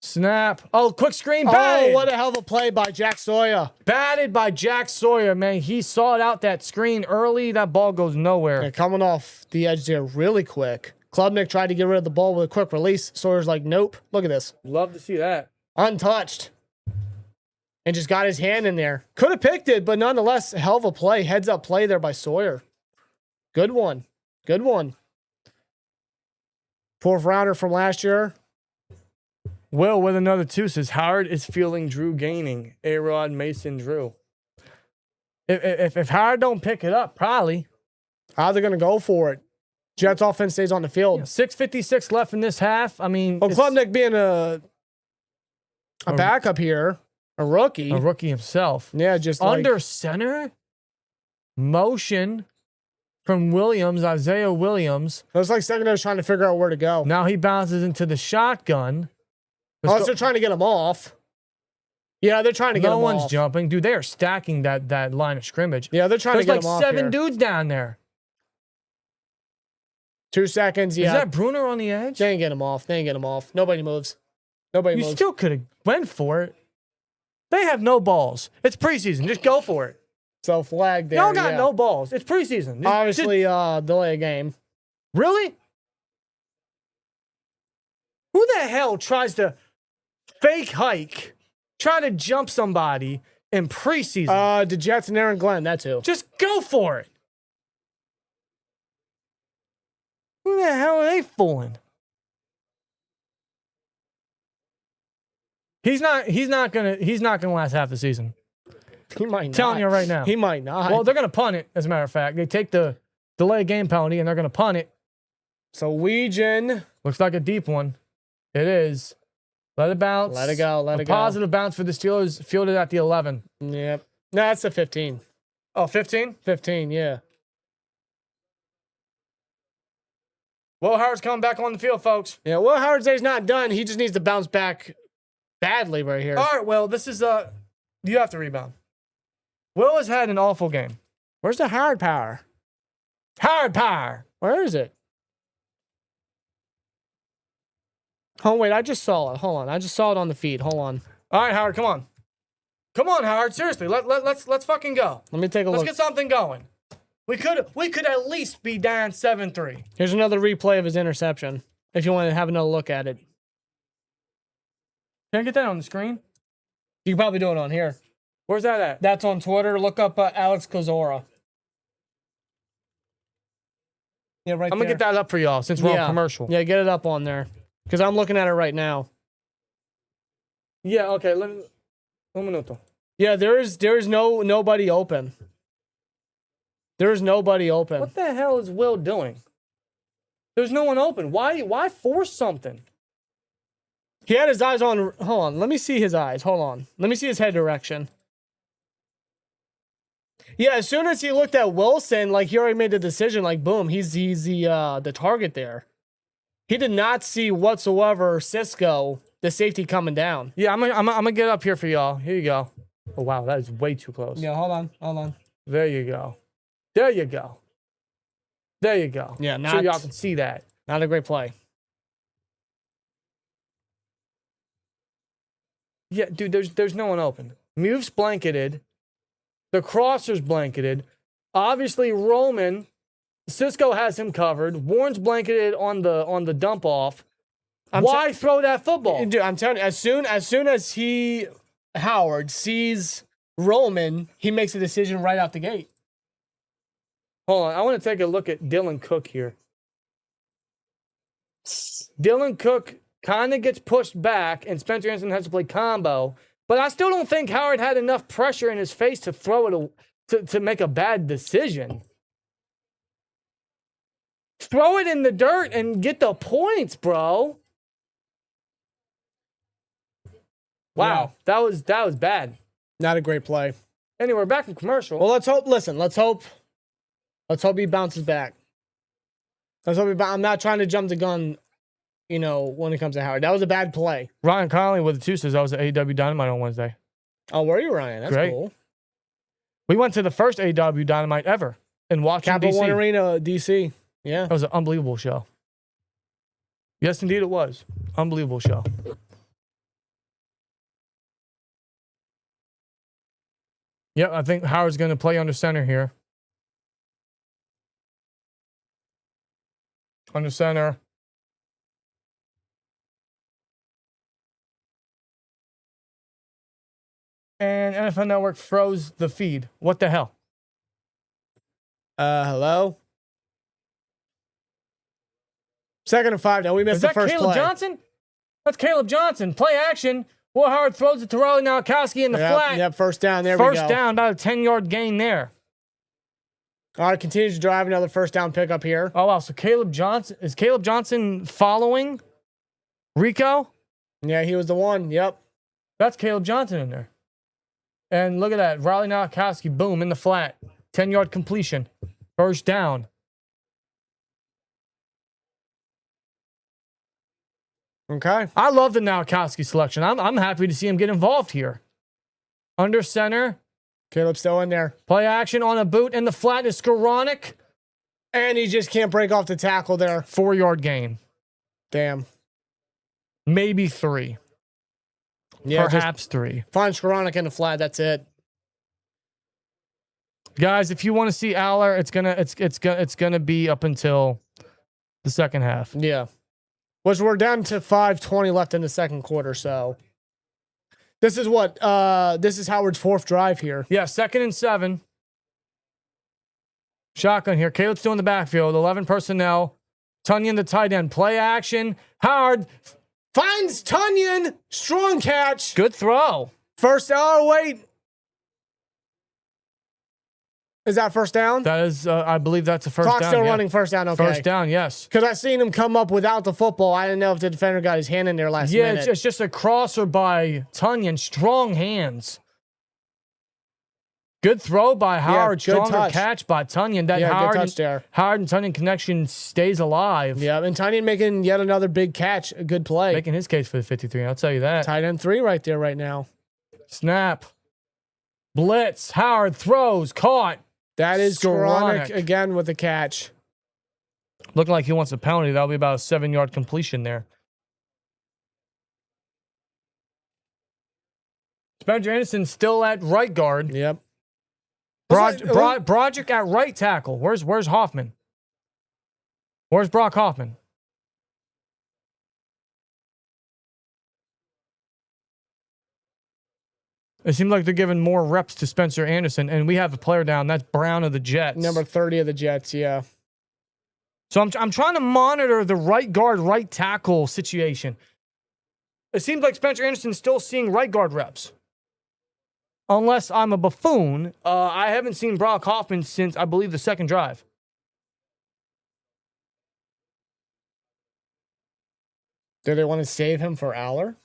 Snap. Oh, quick screen. Batted. Oh, what a hell of a play by Jack Sawyer. Batted by Jack Sawyer, man. He sought out that screen early. That ball goes nowhere. Yeah, coming off the edge there really quick. Klubnik tried to get rid of the ball with a quick release. Sawyer's like, nope. Look at this. Love to see that. Untouched. And just got his hand in there. Could have picked it, but nonetheless, hell of a play. Heads up play there by Sawyer. Good one. Good one. 4th rounder from last year. Will with another 2 says Howard is feeling Drew gaining. A-Rod, Mason, Drew. If Howard don't pick it up, probably. How are they going to go for it? Jets offense stays on the field. 6:56 left in this half. I mean, Klubnik being a backup here. A rookie. A rookie himself. Yeah, just under center. Motion from Williams, Isaiah Williams. It was like secondary's trying to figure out where to go. Now he bounces into the shotgun. Unless they're trying to get him off. Yeah, they're trying to get him off. No one's jumping. Dude, they are stacking that line of scrimmage. Yeah, they're trying to get him off. There's like 7 here. dudes down there. 2 seconds, yeah. Is that Bruner on the edge? They ain't get him off. They ain't get him off. Nobody moves. Nobody moves. You still could have went for it. They have no balls. It's preseason. Just go for it. So flag there. Y'all got yeah. no balls. It's preseason. Just- Obviously, delay a game. Really? Who the hell tries to fake hike, try to jump somebody in preseason? The Jets and Aaron Glenn, that's who. Just go for it. Who the hell are they fooling? He's not gonna last half the season. He might not. Telling you right now. He might not. Well, they're gonna punt it, as a matter of fact. They take the delay game penalty and they're gonna punt it. So Wetjen. Looks like a deep one. It is. Let it bounce. Let it go. Let it go. Positive bounce for the Steelers, fielded at the 11. Yep. No, that's a 15. Oh, 15? 15, yeah. Will Howard's coming back on the field, folks. Yeah, Will Howard's day's not done. He just needs to bounce back badly right here. All right, Will, this is you have to rebound. Will has had an awful game. Where's the Howard power? Howard power. Where is it? Oh, wait, I just saw it. Hold on. I just saw it on the feed. Hold on. All right, Howard, come on. Come on, Howard. Seriously, let's fucking go. Let me take a Let's look. get something going. We could at least be down 7-3. Here's another replay of his interception, if you want to have another look at it. Can I get that on the screen? You can probably do it on here. Where's that at? That's on Twitter. Look up Alex Kozora. Yeah, right I'm gonna get that up for y'all since we're on commercial. Yeah, get it up on there. Because I'm looking at it right now. Yeah, okay. Un minuto. Yeah, there's nobody open. There's nobody open. What the hell is Will doing? There's no one open. Why force something? He had his eyes on. Hold on. Let me see his eyes. Hold on. Let me see his head direction. Yeah, as soon as he looked at Wilson, like he already made the decision. Like boom, he's the target there. He did not see whatsoever Cisco, the safety, coming down. Yeah, I'm gonna get up here for y'all. Here you go. Oh wow, that is way too close. Yeah, hold on. There you go. There you go. There you go. Yeah, so y'all can see that. Not a great play. Yeah, dude, there's no one open. Move's blanketed. The crosser's blanketed. Obviously, Roman, Cisco has him covered. Warren's blanketed on the dump off. Why throw that football? Dude, I'm telling you, as soon as Howard sees Roman, he makes a decision right out the gate. Hold on, I want to take a look at Dylan Cook here. Dylan Cook kind of gets pushed back, and Spencer Anderson has to play combo. But I still don't think Howard had enough pressure in his face to throw it to make a bad decision. Throw it in the dirt and get the points, bro. Wow, that was bad. Not a great play. Anyway, we're back from commercial. Well, let's hope. Listen, let's hope he bounces back. I'm not trying to jump the gun, when it comes to Howard. That was a bad play. Ryan Connolly with the 2 says I was at AEW Dynamite on Wednesday. Oh, were you, Ryan? That's great. Cool. We went to the first AEW Dynamite ever in Washington, Capital D.C. One Arena, D.C. Yeah. That was an unbelievable show. Yes, indeed it was. Unbelievable show. Yep, I think Howard's going to play under center here. Under center. And NFL Network froze the feed. What the hell? Hello? 2nd and 5. Now we missed Is the that first Caleb play. Johnson? That's Caleb Johnson. Play action. Will Howard throws it to Riley Nowakowski in the flat. Yep, first down. There we go. First down, about a 10-yard gain there. All right, continues to drive another first down pickup here. Oh, wow. So is Caleb Johnson following Rico? Yeah, he was the one. Yep. That's Caleb Johnson in there. And look at that. Riley Nowakowski, boom, in the flat. 10-yard completion. First down. Okay. I love the Nowakowski selection. I'm happy to see him get involved here. Under center. Caleb's still in there. Play action on a boot in the flat is Skowronek. And he just can't break off the tackle there. 4-yard gain. Damn. Maybe 3. Yeah, perhaps 3. Find Skowronek in the flat. That's it. Guys, if you want to see Allar, it's gonna be up until the second half. Yeah. Which we're down to 5:20 left in the second quarter, so this is what this is Howard's 4th drive here. Yeah, 2nd and 7. Shotgun here. Caleb's still in the backfield. 11 personnel. Tonyan, the tight end. Play action. Howard Finds Tonyan. Strong catch. good throw. First, oh, wait. Is that first down? That is, I believe that's a first Clock's down. still yeah. running first down, okay. First down, yes. Because I seen him come up without the football. I didn't know if the defender got his hand in there last Yeah, minute. it's just a crosser by Tonyan. Strong hands. Good throw by Howard. good Stronger touch. catch by Tonyan. That Yeah, good Howard, touch there. Howard and Tonyan connection stays alive. Yeah, and Tonyan making yet another big catch. A good play. Making his case for the 53, I'll tell you that. Tight end 3 right there right now. Snap. Blitz. Howard throws. Caught. That is Skowronek. Skowronek again with the catch. Looking like he wants a penalty. That'll be about a 7-yard completion there. Spencer Anderson still at right guard. Yep. Broderick at right tackle. Where's Hoffman? Where's Brock Hoffman? It seems like they're giving more reps to Spencer Anderson, and we have a player down. That's Brown of the Jets. Number 30 of the Jets, yeah. So I'm trying to monitor the right guard, right tackle situation. It seems like Spencer Anderson's still seeing right guard reps. Unless I'm a buffoon, I haven't seen Brock Hoffman since, I believe, the 2nd drive. Do they want to save him for Allar?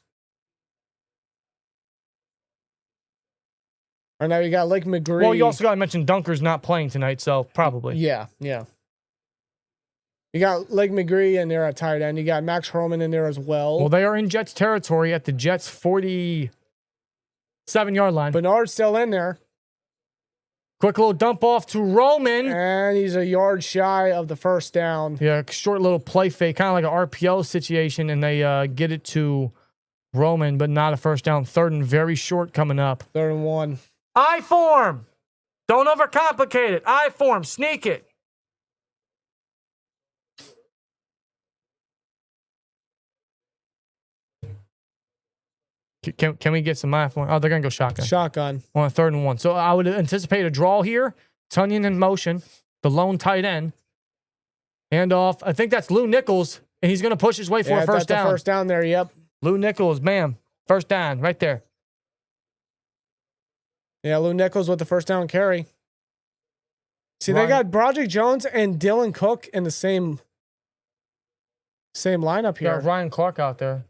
Or now you got Lake McRee. Well, you also got to mention Dunker's not playing tonight, so probably. Yeah. You got Lake McRee in there at tight end. You got Max Herman in there as well. Well, they are in Jets territory at the Jets 47-yard line. Bernard's still in there. Quick little dump off to Roman. And he's a yard shy of the first down. Yeah, short little play fake, kind of like an RPO situation, and they get it to Roman, but not a first down. 3rd and very short coming up. 3rd and 1. I form. Don't overcomplicate it. I form. Sneak it. Can we get some I form? Oh, they're going to go shotgun. Shotgun. On a 3rd and 1. So I would anticipate a draw here. Tonyan in motion. The lone tight end. Handoff. I think that's Lou Nichols, and he's going to push his way for a first down. The first down there, yep. Lou Nichols, bam. First down, right there. Yeah, Lou Nichols with the first down carry. See, Ryan. they got Broderick Jones and Dylan Cook in the same lineup here. Got Ryan Clark out there.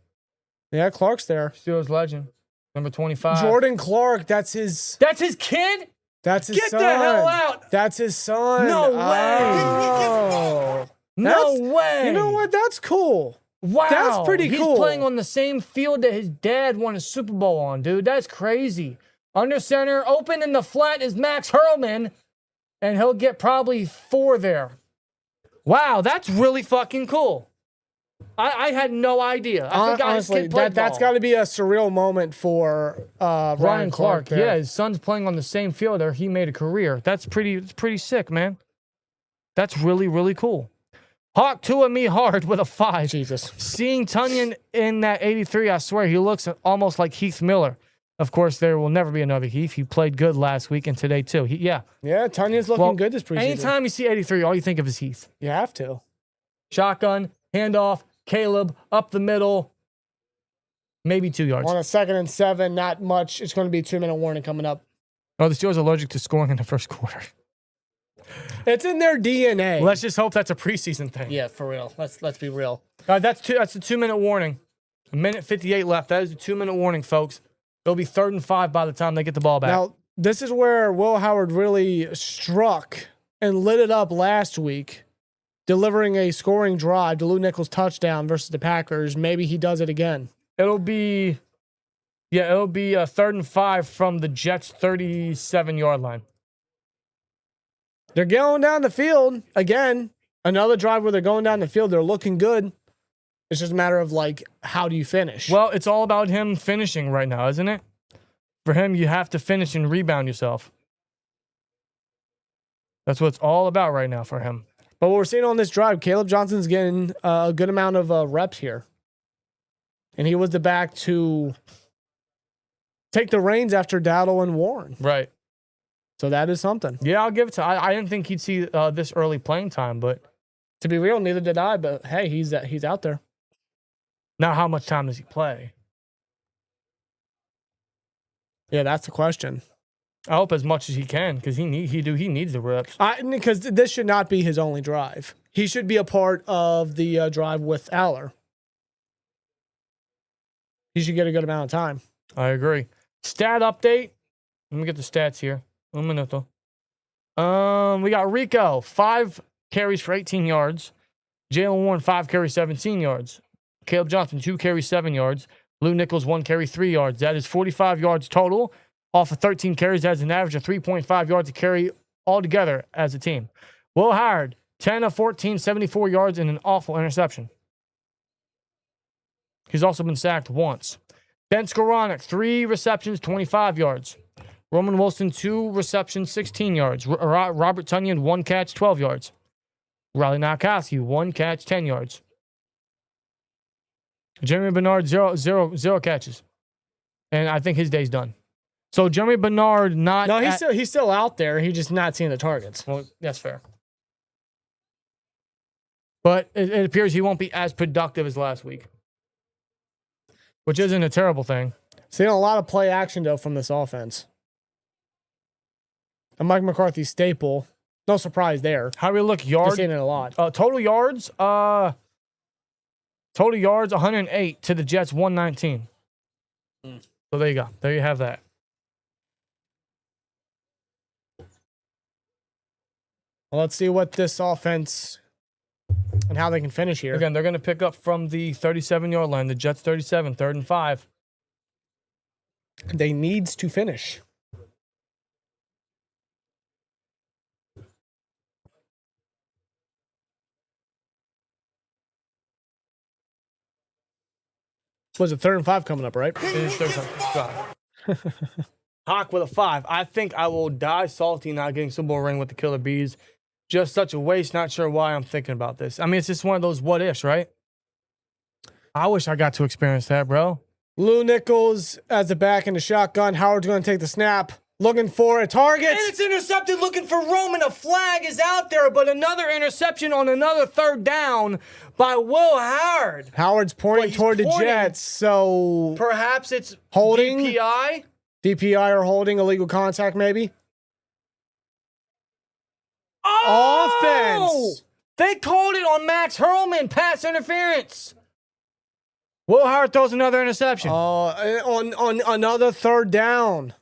Yeah, Clark's there. Steelers legend. Number 25. Jordan Clark, that's his kid? That's his Get son. the hell out. That's his son. No way. Oh. No way. You know what? That's cool. Wow. That's pretty cool. He's playing on the same field that his dad won a Super Bowl on, dude. That's crazy. Under center, open in the flat is Max Hurlman, and he'll get probably 4 there. Wow, that's really fucking cool. I had no idea. I forgot honestly, his kid played that's ball. got to be a surreal moment for Ryan Clark. There. Yeah, his son's playing on the same field there. He made a career. It's pretty sick, man. That's really, really cool. Hawk to me hard with a 5. Jesus. Seeing Tonyan in that 83, I swear, he looks almost like Heath Miller. Of course, there will never be another Heath. He played good last week and today, too. Yeah, Tonyan's looking good this preseason. Anytime you see 83, all you think of is Heath. You have to. Shotgun, handoff, Caleb, up the middle, maybe 2 yards. On a 2nd and 7, not much. It's going to be a 2-minute warning coming up. Oh, the Steelers are allergic to scoring in the first quarter. It's in their DNA. Let's just hope that's a preseason thing. Yeah, for real. Let's be real. That's a 2-minute warning. 1:58 left. That is a 2-minute warning, folks. It'll be 3rd and 5 by the time they get the ball back. Now, this is where Will Howard really struck and lit it up last week, delivering a scoring drive to Lou Nichols' touchdown versus the Packers. Maybe he does it again. It'll be a 3rd and 5 from the Jets' 37-yard line. They're going down the field again. Another drive where they're going down the field. They're looking good. It's just a matter of, like, how do you finish? Well, it's all about him finishing right now, isn't it? For him, you have to finish and rebound yourself. That's what it's all about right now for him. But what we're seeing on this drive, Caleb Johnson's getting a good amount of reps here. And he was the back to take the reins after Dowdle and Warren. Right. So that is something. Yeah, I'll give it to. I didn't think he'd see this early playing time, but To be real, neither did I, but hey, he's out there. now how much time does he play? Yeah, that's the question. I hope as much as he can because he needs the reps. Because this should not be his only drive. He should be a part of the drive with Allar. He should get a good amount of time. I agree. Stat update. Let me get the stats here. Un minuto. We got Rico, 5 carries for 18 yards. Jalen Warren, 5 carries, 17 yards. Caleb Johnson, 2 carries, 7 yards. Lou Nichols, 1 carry, 3 yards. That is 45 yards total. Off of 13 carries, that's an average of 3.5 yards a carry altogether as a team. Will Howard, 10 of 14, 74 yards, and an awful interception. He's also been sacked once. Ben Skowronek, 3 receptions, 25 yards. Roman Wilson, 2 receptions, 16 yards. Robert Tonyan, 1 catch, 12 yards. Riley Nakowski, 1 catch, 10 yards. Germie Bernard, zero catches. And I think his day's done. So Germie Bernard not... No, he's still out there. He's just not seeing the targets. Well, that's fair. But it appears he won't be as productive as last week. Which isn't a terrible thing. Seeing a lot of play action, though, from this offense. And Mike McCarthy's staple. No surprise there. How do we look? Just Yards? seeing it a lot. Total yards? Total yards, 108 to the Jets, 119. So there you go. There you have that. Well, let's see what this offense and how they can finish here. Again, they're going to pick up from the 37-yard line. The Jets 37, 3rd and 5. They needs to finish. Was it 3rd and 5 coming up, right? It is 3rd and 5. Hawk with a 5. I think I will die salty not getting Super Bowl ring with the Killer Bees. Just such a waste. Not sure why I'm thinking about this. I mean, it's just one of those what ifs, right? I wish I got to experience that, bro. Lou Nichols as the back in the shotgun. Howard's going to take the snap. Looking for a target. And it's intercepted, looking for Roman. A flag is out there, but another interception on another 3rd down by Will Howard. Howard's pointing toward the Jets, so Perhaps it's holding. DPI. DPI or holding, illegal contact maybe. Oh! Offense. They called it on Max Hurlman, pass interference. Will Howard throws another interception. On another 3rd down.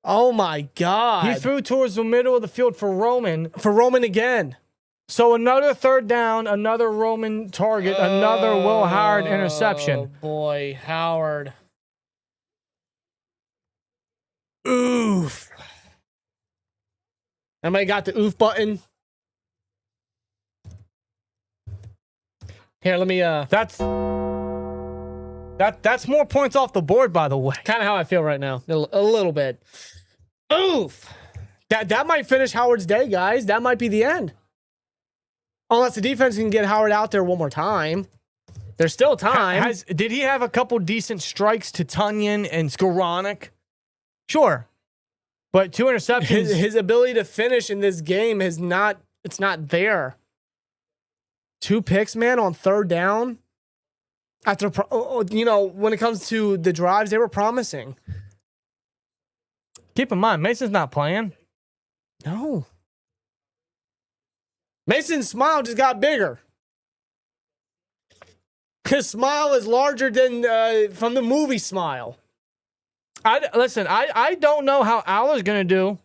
Oh my God. He threw towards the middle of the field for Roman. For Roman again. So another 3rd down, another Roman target, another Will Howard interception. Oh boy, Howard. Oof. Everybody got the oof button? Here, let me That's more points off the board, by the way. kind of how I feel right now. A little bit. Oof. That might finish Howard's day, guys. That might be the end. Unless the defense can get Howard out there one more time. There's still time. Did he have a couple decent strikes to Tonyan and Skowronek? Sure. But 2 interceptions. His ability to finish in this game it's not there. 2 picks, man, on 3rd down. After, when it comes to the drives, they were promising. Keep in mind, Mason's not playing. No. Mason's smile just got bigger. His smile is larger than from the movie Smile. Listen, I don't know how Allar's going to do.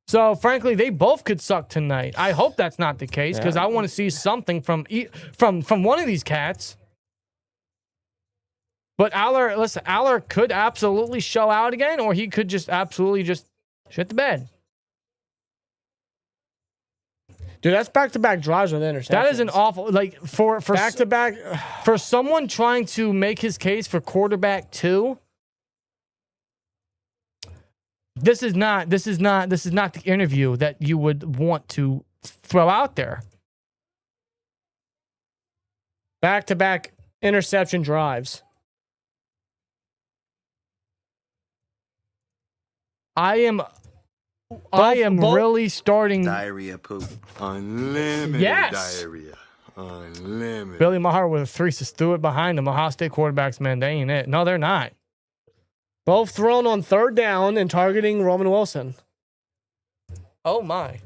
So, frankly, they both could suck tonight. I hope that's not the case because I want to see something from one of these cats. But Allar could absolutely show out again, or he could just absolutely just shit the bed. Dude, that's back-to-back drives with interceptions. That is an awful, for back-to-back. For someone trying to make his case for quarterback 2, this is not the interview that you would want to throw out there. Back-to-back interception drives. I am really starting. Diarrhea poop. Unlimited Yes. diarrhea. Unlimited. Billy Maher with a 3 threw it behind him. Ohio State quarterbacks, man, they ain't it. No, they're not. Both thrown on third down and targeting Roman Wilson. Oh my.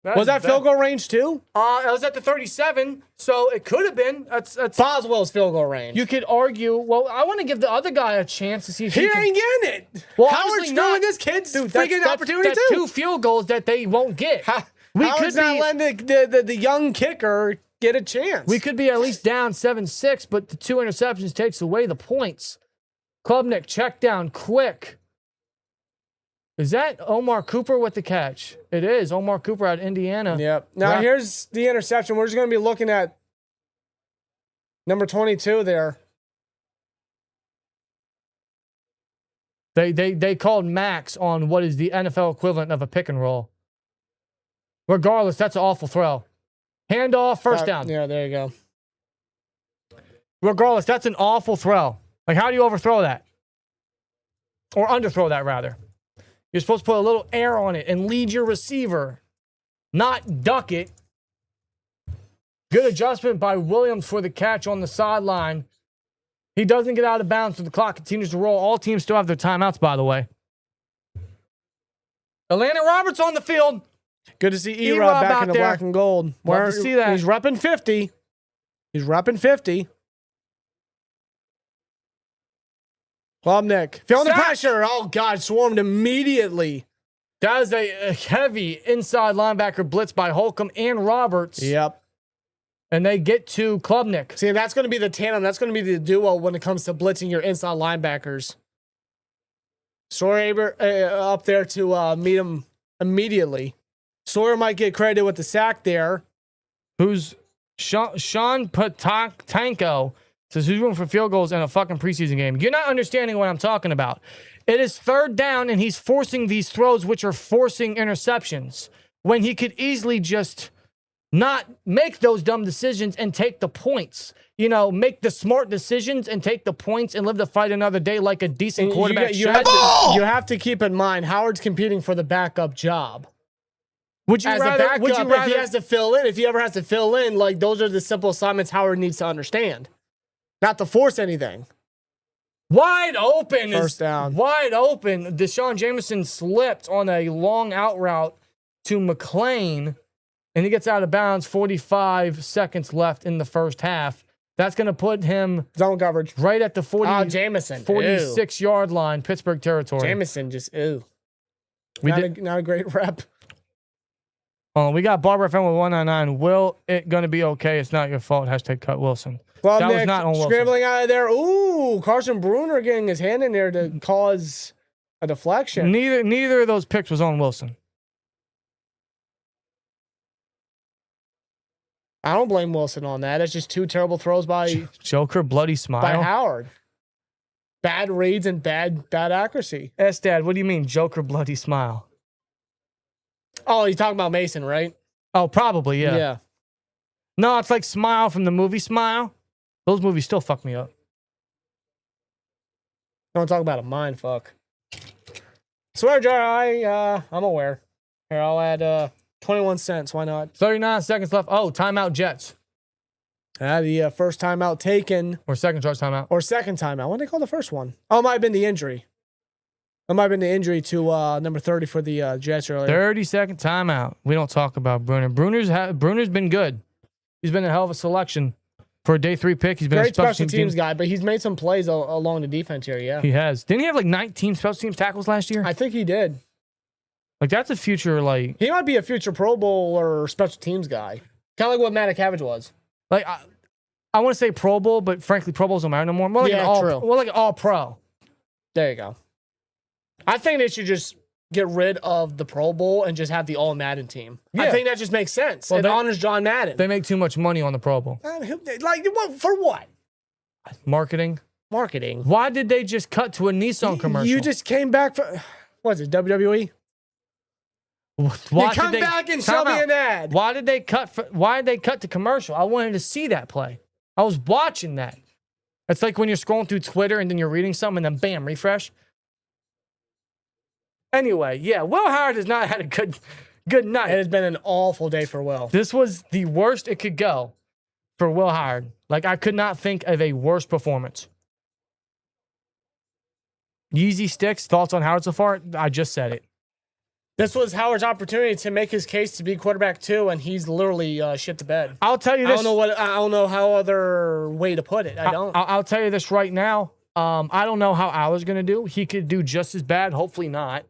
Was that field goal range too? It was at the 37, so it could have been. That's Boswell's field goal range. you could argue. Well, I want to give the other guy a chance to see if he he can. ain't getting it. Well, Howard's obviously screwing not. this kid's Dude, freaking opportunity that's too. 2 field goals that they won't get. Howard's not letting the young kicker get a chance. We could be at least down 7-6, but the 2 interceptions takes away the points. Klubnik check down quick. Is that Omar Cooper with the catch? It is. Omar Cooper out of Indiana. Yep. Now here's the interception. We're just going to be looking at number 22 there. They called Max on what is the NFL equivalent of a pick and roll. Regardless, that's an awful throw. Handoff, first down. Yeah, there you go. Regardless, that's an awful throw. Like, how do you overthrow that? Or underthrow that, rather. You're supposed to put a little air on it and lead your receiver, not duck it. Good adjustment by Williams for the catch on the sideline. He doesn't get out of bounds, so the clock continues to roll. All teams still have their timeouts, by the way. Elandon Roberts on the field. Good to see E-Rob back out in the there. black and gold. Love to see that. He's repping 50. He's repping 50. Klubnik feeling the Sack. pressure. Oh, God, swarmed immediately. That is a heavy inside linebacker blitz by Holcomb and Roberts. Yep. And they get to Klubnik. See, that's going to be the tandem. That's going to be the duo when it comes to blitzing your inside linebackers. Sawyer up there to meet him immediately. Sawyer might get credited with the sack there. Who's Sean Patanko says who's room for field goals in a fucking preseason game. You're not understanding what I'm talking about. It is third down, and he's forcing these throws, which are forcing interceptions, when he could easily just not make those dumb decisions and take the points. You know, make the smart decisions and take the points and live the fight another day like a decent quarterback should. You have to keep in mind, Howard's competing for the backup job. Would you As rather, a backup, would you if rather, he has to fill in, if he ever has to fill in, like, those are the simple assignments Howard needs to understand. Not to force anything. wide open. First down. Wide open. DeShon Jameson slipped on a long out route to McLean, and he gets out of bounds. 45 seconds left in the first half. That's going to put him Zone coverage. right at the 46-yard line, Pittsburgh territory. Jameson just, ew. We Not a great rep. We got Barber FM with 199. Will it going to be okay? It's not your fault. Hashtag cut Wilson. Well, That Nick, was not on Wilson. Scribbling out of there. Ooh, Carson Bruner getting his hand in there to cause a deflection. Neither of those picks was on Wilson. I don't blame Wilson on that. It's just two terrible throws by Joker, bloody smile. Howard. Bad reads and bad accuracy. Dad, what do you mean, Joker, bloody smile? Oh, you're talking about Mason, right? Oh, probably, yeah. Yeah. No, it's like Smile from the movie Smile. Those movies still fuck me up. Don't talk about a mind fuck. Swear jar, I'm aware. Here, I'll add 21 cents. Why not? 39 seconds left. Oh, timeout Jets. The first timeout taken. Or second charge timeout. Or second timeout. What did they call the first one? Oh, it might have been the injury. It might have been the injury to number 30 for the Jets earlier. 30-second timeout. We don't talk about Bruner. Bruner's been good. He's been a hell of a selection. For a day 3 pick, he's been Great a special teams guy, but he's made some plays along the defense here, yeah. He has. Didn't he have like 19 special teams tackles last year? I think he did. Like, that's a future, like... He might be a future Pro Bowl or special teams guy. Kind of like what Matakavage was. Like, I want to say Pro Bowl, but frankly, Pro Bowls don't matter no more. More like an all-pro. There you go. I think they should just get rid of the Pro Bowl and just have the All-Madden team. Yeah. I think that just makes sense. Well, it honors John Madden. They make too much money on the Pro Bowl. Like, for what? Marketing. Marketing. Why did they just cut to a Nissan commercial? You just came back for... What is it, WWE? Why come did they- back and time show me out. an ad. Why did they cut? Why did they cut to commercial? I wanted to see that play. I was watching that. It's like when you're scrolling through Twitter and then you're reading something and then bam, refresh. Anyway, yeah, Will Howard has not had a good night. It has been an awful day for Will. This was the worst it could go for Will Howard. Like, I could not think of a worse performance. Yeezy Sticks, thoughts on Howard so far? I just said it. This was Howard's opportunity to make his case to be quarterback 2, and he's literally shit the bed. I'll tell you this. I don't know how other way to put it. I'll tell you this right now. I don't know how Allar's going to do. He could do just as bad. Hopefully not.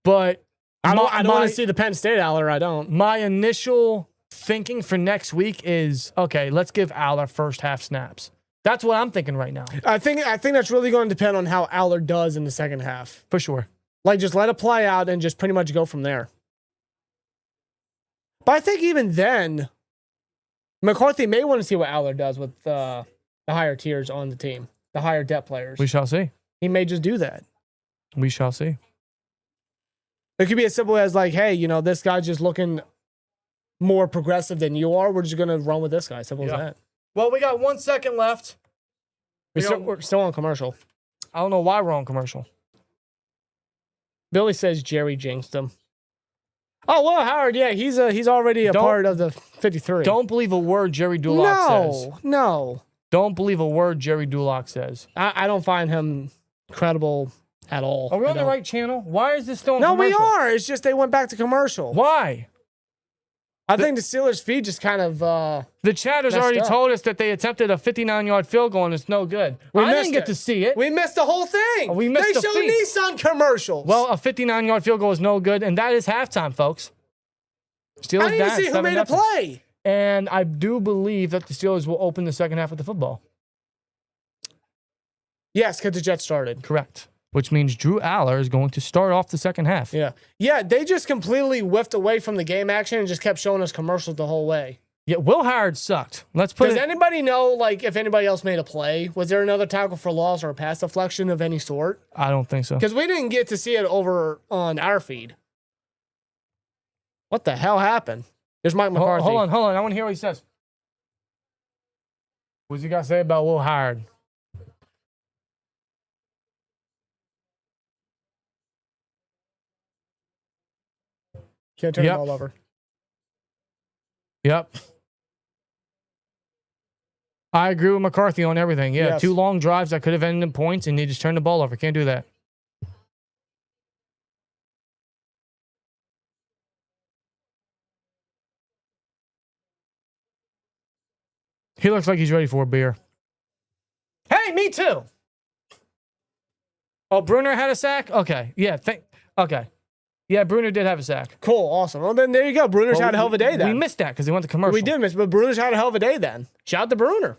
But I don't want to see the Penn State Allar. I don't. My initial thinking for next week is, okay, let's give Allar first half snaps. That's what I'm thinking right now. I think that's really going to depend on how Allar does in the second half. For sure. Like, just let it play out and just pretty much go from there. But I think even then, McCarthy may want to see what Allar does with the higher tiers on the team, the higher depth players. We shall see. He may just do that. We shall see. It could be as simple as like, hey, this guy's just looking more progressive than you are. We're just going to run with this guy. Simple as that. Well, we got 1 second left. We're still on commercial. I don't know why we're on commercial. Billy says Jerry jinxed him. Oh, well, Howard, yeah, he's already a part of the 53. Don't believe a word Jerry Dulac says. No. Don't believe a word Jerry Dulac says. I don't find him credible at all. Are we on the right channel? Why is this still on No, commercial? we are. It's just they went back to commercial. Why? I think the Steelers' feed just kind of the chat has already told us that they attempted a 59-yard field goal and it's no good. I didn't get to see it. We missed the whole thing. We missed the They feed. show Nissan commercials. Well, a 59-yard field goal is no good, and that is halftime, folks. Steelers I didn't down even see who made a 7-0. play. And I do believe that the Steelers will open the second half with the football. Yes, because the Jets started. Correct. Which means Drew Allar is going to start off the second half. Yeah. Yeah, they just completely whiffed away from the game action and just kept showing us commercials the whole way. Yeah, Will Howard sucked. Let's put Does anybody know, like, if anybody else made a play? Was there another tackle for loss or a pass deflection of any sort? I don't think so. Because we didn't get to see it over on our feed. What the hell happened? There's Mike McCarthy. Hold on. I want to hear what he says. What's he got to say about Will Howard? Can't turn the ball over. Yep. I agree with McCarthy on everything. Yeah, Yes. 2 long drives that could have ended in points, and he just turned the ball over. Can't do that. He looks like he's ready for a beer. Hey, me too. Oh, Bruner had a sack? Okay. Yeah. Okay. Yeah, Bruner did have a sack. Cool, awesome. Well, then there you go. Bruner's had a hell of a day then. We missed that because he went to commercial. We did miss, but Bruner's had a hell of a day then. Shout out to Bruner.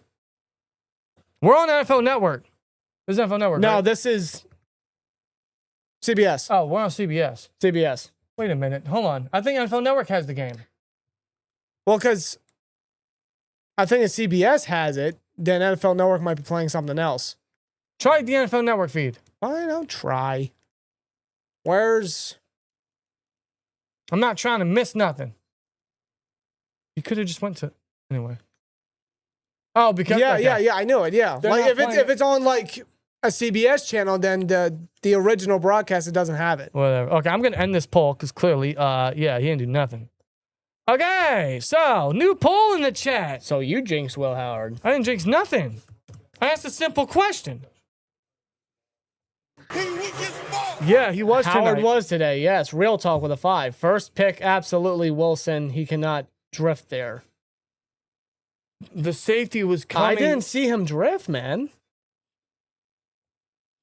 We're on NFL Network. This is NFL Network, No, right? this is CBS. Oh, we're on CBS. CBS. Wait a minute. Hold on. I think NFL Network has the game. Well, because I think if CBS has it, then NFL Network might be playing something else. Try the NFL Network feed. Fine, I'll try. Where's... I'm not trying to miss nothing. You could have just went to... Anyway. Oh, because... Yeah, okay. I knew it, yeah. They're Like, not if playing it's on, like, a CBS channel, then the original broadcast, it doesn't have it. Whatever. Okay, I'm going to end this poll because clearly, yeah, he didn't do nothing. Okay, so, new poll in the chat. So you jinxed Will Howard. I didn't jinx nothing. I asked a simple question. Yeah, he was Howard tonight. was today, yes. Real talk with a 5. First pick, absolutely Wilson. He cannot drift there. The safety was coming. I didn't see him drift, man.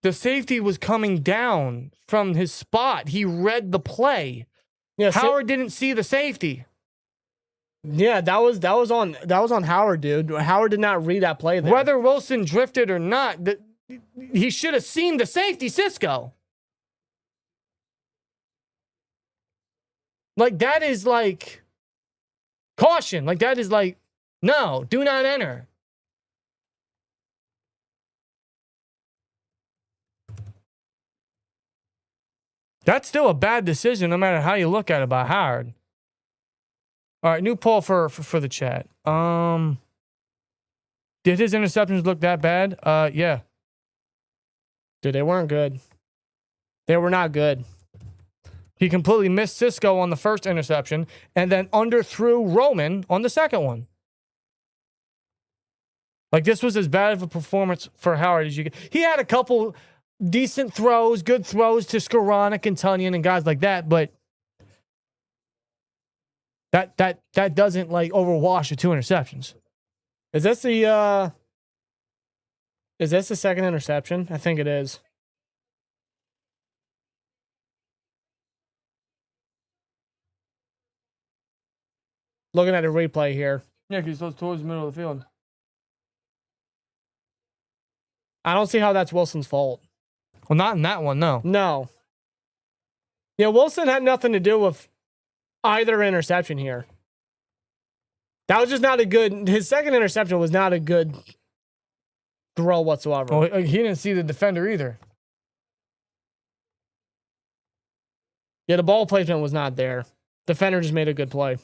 The safety was coming down from his spot. He read the play. Yeah, Howard didn't see the safety. Yeah, that was on Howard, dude. Howard did not read that play there. Whether Wilson drifted or not, he should have seen the safety, Cisco. Like, that is like caution. Like, that is like, no, do not enter. That's still a bad decision, no matter how you look at it, by Howard. All right, new poll for the chat. Did his interceptions look that bad? Yeah. Dude, they weren't good. They were not good. He completely missed Cisco on the first interception and then underthrew Roman on the second one. Like, this was as bad of a performance for Howard as you could. He had a couple decent throws, good throws to Skowronek and Tonyan and guys like that, but that doesn't, like, overwash the 2 interceptions. Is this the second interception? I think it is. Looking at a replay here. Yeah, because he's towards the middle of the field. I don't see how that's Wilson's fault. Well, not in that one, no. No. Yeah, Wilson had nothing to do with either interception here. That was just not a good... His second interception was not a good throw whatsoever. Well, he didn't see the defender either. Yeah, the ball placement was not there. Defender just made a good play.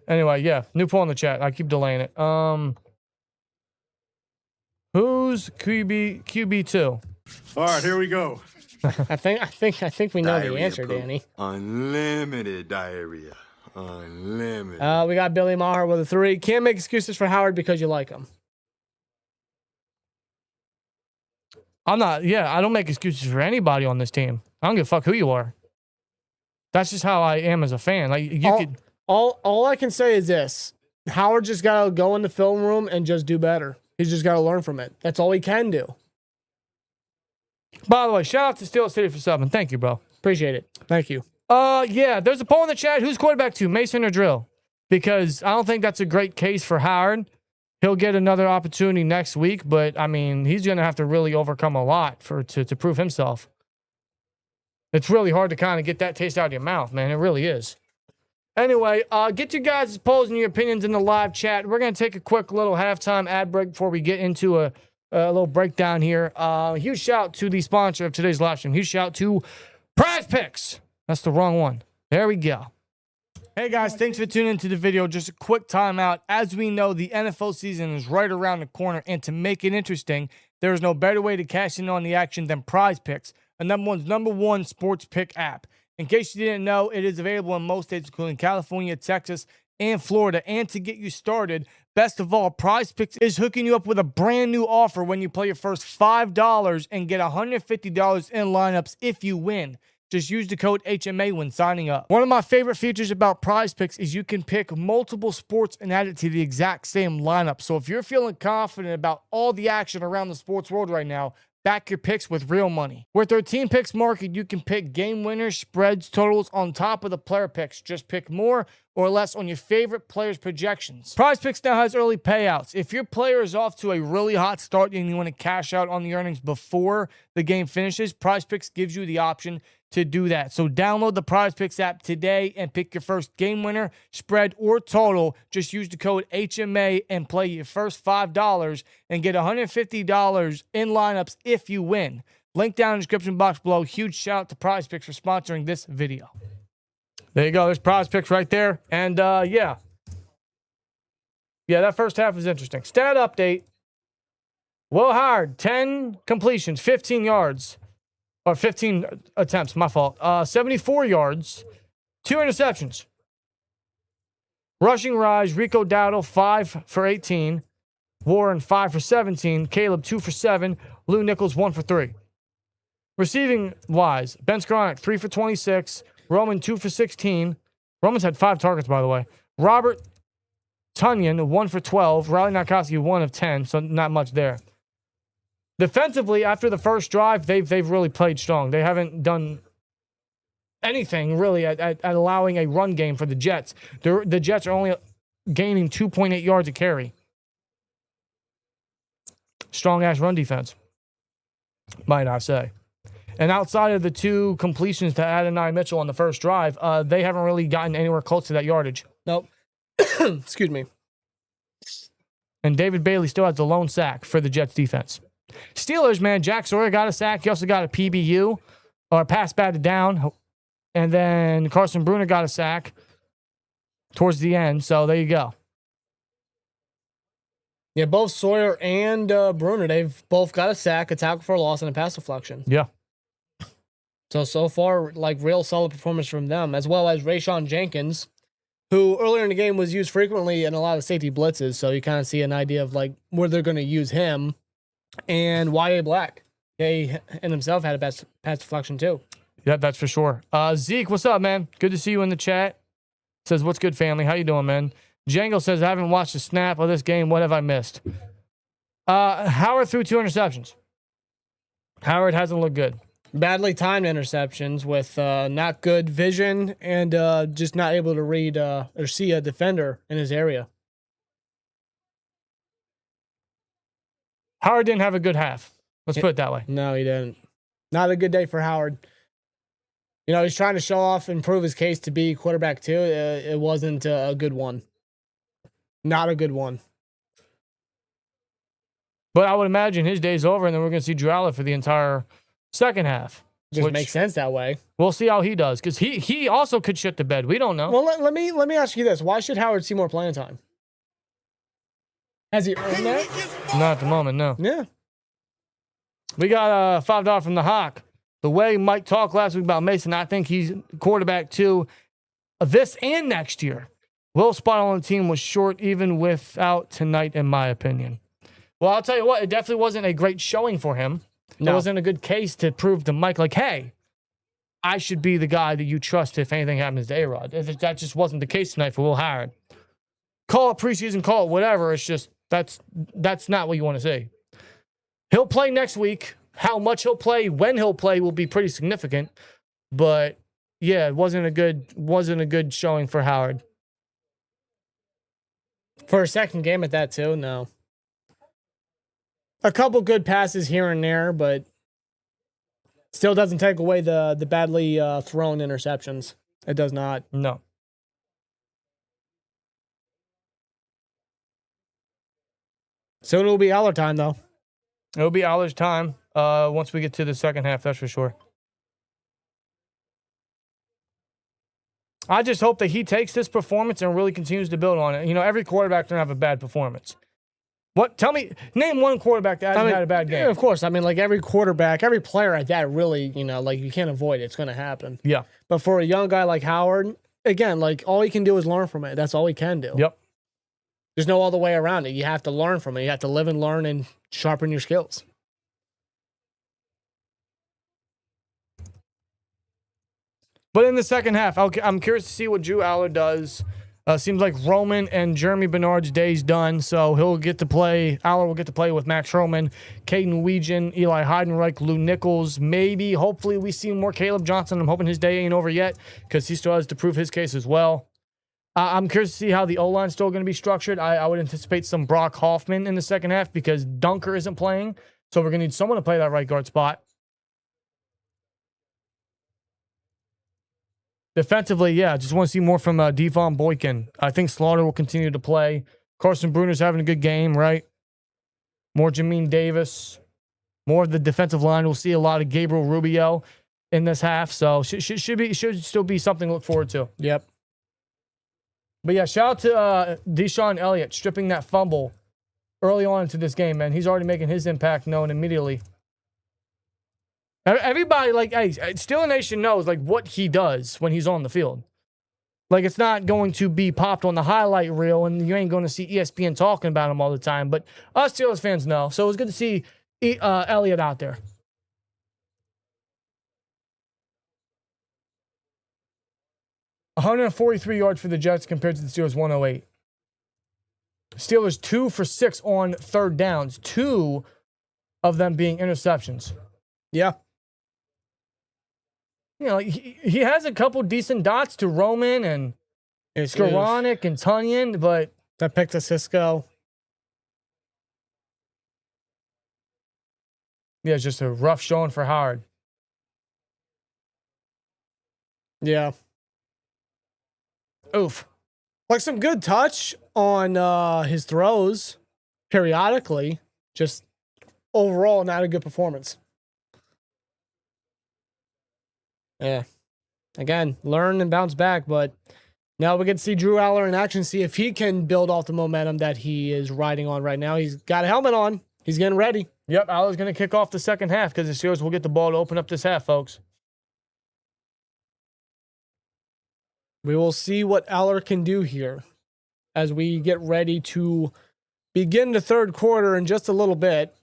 Anyway, yeah, new poll in the chat. I keep delaying it. Who's QB2? All right, here we go. I think we know the Diarrhea answer, poop. Danny. Unlimited diarrhea. Unlimited. We got Billy Maher with a 3. Can't make excuses for Howard because you like him. I don't make excuses for anybody on this team. I don't give a fuck who you are. That's just how I am as a fan. Like, All I can say is this. Howard just got to go in the film room and just do better. He's just got to learn from it. That's all he can do. By the way, shout out to Steel City for subbing. Thank you, bro. Appreciate it. Thank you. Yeah, there's a poll in the chat. Who's quarterback 2, Mason or Drill? Because I don't think that's a great case for Howard. He'll get another opportunity next week, but, I mean, he's going to have to really overcome a lot to prove himself. It's really hard to kind of get that taste out of your mouth, man. It really is. Anyway, get you guys' polls and your opinions in the live chat. We're going to take a quick little halftime ad break before we get into a little breakdown here. Huge shout out to the sponsor of today's live stream. Huge shout out to Prize Picks. That's the wrong one. There we go. Hey guys, thanks for tuning into the video. Just a quick timeout. As we know, the NFL season is right around the corner, and to make it interesting, there is no better way to cash in on the action than Prize Picks, a number one sports pick app. In case you didn't know, it is available in most states, including California, Texas, and Florida. And to get you started, best of all, Prize Picks is hooking you up with a brand new offer when you play your first $5 and get $150 in lineups if you win. Just use the code HMA when signing up. One of my favorite features about Prize Picks is you can pick multiple sports and add it to the exact same lineup. So if you're feeling confident about all the action around the sports world right now, back your picks with real money. With 13 picks market, you can pick game winners, spreads, totals on top of the player picks. Just pick more or less on your favorite players' projections. Prize Picks now has early payouts. If your player is off to a really hot start and you want to cash out on the earnings before the game finishes, Prize Picks gives you the option to do that. So download the Prize Picks app today and pick your first game winner, spread, or total. Just use the code HMA and play your first $5 and get $150 in lineups if you win. Link down in the description box below. Huge shout out to Prize Picks for sponsoring this video. There you go. There's Prize Picks right there. And yeah, that first half is interesting. Stat update. Will Howard, 10 completions, 15 yards. Or 15 attempts, my fault. 74 yards, 2 interceptions. Rushing rise, Rico Dowdle, 5 for 18. Warren, 5 for 17. Caleb, 2 for 7. Lou Nichols, 1 for 3. Receiving wise, Ben Skowronek, 3 for 26. Roman, 2 for 16. Roman's had 5 targets, by the way. Robert Tonyan, 1 for 12. Riley Nakowski, 1 of 10, so not much there. Defensively, after the first drive, they've really played strong. They haven't done anything really at allowing a run game for the Jets. The Jets are only gaining 2.8 yards a carry. Strong-ass run defense, might I say. And outside of the 2 completions to Adonai Mitchell on the first drive, they haven't really gotten anywhere close to that yardage. Nope. Excuse me. And David Bailey still has the lone sack for the Jets defense. Steelers, man, Jack Sawyer got a sack. He also got a PBU, or pass batted down. And then Carson Bruner got a sack towards the end. So there you go. Yeah, both Sawyer and Bruner, they've both got a sack, a tackle for a loss, and a pass deflection. Yeah. So far, like, real solid performance from them, as well as Rayshawn Jenkins, who earlier in the game was used frequently in a lot of safety blitzes. So you kind of see an idea of, like, where they're going to use him. And Y.A. Black, he in himself had a pass deflection too. Yeah, that's for sure. Zeke, what's up, man? Good to see you in the chat. Says, what's good, family? How you doing, man? Django says, I haven't watched a snap of this game. What have I missed? Howard threw 2 interceptions. Howard hasn't looked good. Badly timed interceptions with not good vision and just not able to read or see a defender in his area. Howard didn't have a good half. Let's put it that way. No, he didn't. Not a good day for Howard. You know, he's trying to show off and prove his case to be quarterback too. It wasn't a good one. Not a good one. But I would imagine his day's over, and then we're going to see Drew Allar for the entire second half. Just makes sense that way. We'll see how he does, because he also could shit the bed. We don't know. Well, let me ask you this: why should Howard see more playing time? Has he earned that? Not at the moment, no. Yeah. We got $5 from the Hawk. The way Mike talked last week about Mason, I think he's quarterback too, this and next year. Little spot on the team was short even without tonight, in my opinion. Well, I'll tell you what, it definitely wasn't a great showing for him. No. It wasn't a good case to prove to Mike, like, hey, I should be the guy that you trust if anything happens to A-Rod. That just wasn't the case tonight for Will Howard. Call it preseason, call it whatever. It's just, that's not what you want to see. He'll play next week. How much he'll play, when he'll play will be pretty significant. But yeah, it wasn't a good showing for Howard. For a second game at that too, no. A couple good passes here and there, but still doesn't take away the badly thrown interceptions. It does not. No. So it'll be Allar time, though. It'll be Allar's time once we get to the second half, that's for sure. I just hope that he takes this performance and really continues to build on it. You know, every quarterback can have a bad performance. What? Tell me, name one quarterback that hasn't had a bad game. Yeah, of course. I mean, like, every quarterback, every player at that really, you know, like, you can't avoid it. It's going to happen. Yeah. But for a young guy like Howard, again, like, all he can do is learn from it. That's all he can do. Yep. There's no other way around it. You have to learn from it. You have to live and learn and sharpen your skills. But in the second half, I'm curious to see what Drew Allar does. Seems like Roman and Germie Bernard's day's done, so he'll get to play. Allar will get to play with Max Roman, Kaden Wetjen, Eli Heidenreich, Lou Nichols. Maybe, hopefully, we see more Caleb Johnson. I'm hoping his day ain't over yet because he still has to prove his case as well. I'm curious to see how the O-line's still going to be structured. I would anticipate some Brock Hoffman in the second half because Dunker isn't playing, so we're going to need someone to play that right guard spot. Defensively, yeah, just want to see more from Devon Boykin. I think Slaughter will continue to play. Carson Bruner's having a good game, right? More Jamin Davis. More of the defensive line. We'll see a lot of Gabriel Rubio in this half, so should still be something to look forward to. Yep. But yeah, shout out to DeShon Elliott stripping that fumble early on into this game, man. He's already making his impact known immediately. Everybody, like, hey, Steeler Nation knows, like, what he does when he's on the field. Like, it's not going to be popped on the highlight reel, and you ain't going to see ESPN talking about him all the time. But us Steelers fans know. So it was good to see Elliott out there. $143 yards for the Jets compared to the Steelers' 108. Steelers 2 for 6 on third downs. 2 of them being interceptions. Yeah. You know, he has a couple decent dots to Roman and Skowronek and Tonyan, but that pick to Cisco. Yeah, it's just a rough showing for Howard. Yeah. Oof. Like some good touch on his throws periodically. Just overall, not a good performance. Yeah. again, learn and bounce back. But now we get to see Drew Allar in action, see if he can build off the momentum that he is riding on right now. He's got a helmet on. He's getting ready. Yep, Allar's going to kick off the second half because the Steelers will get the ball to open up this half, folks. We will see what Allar can do here as we get ready to begin the third quarter in just a little bit.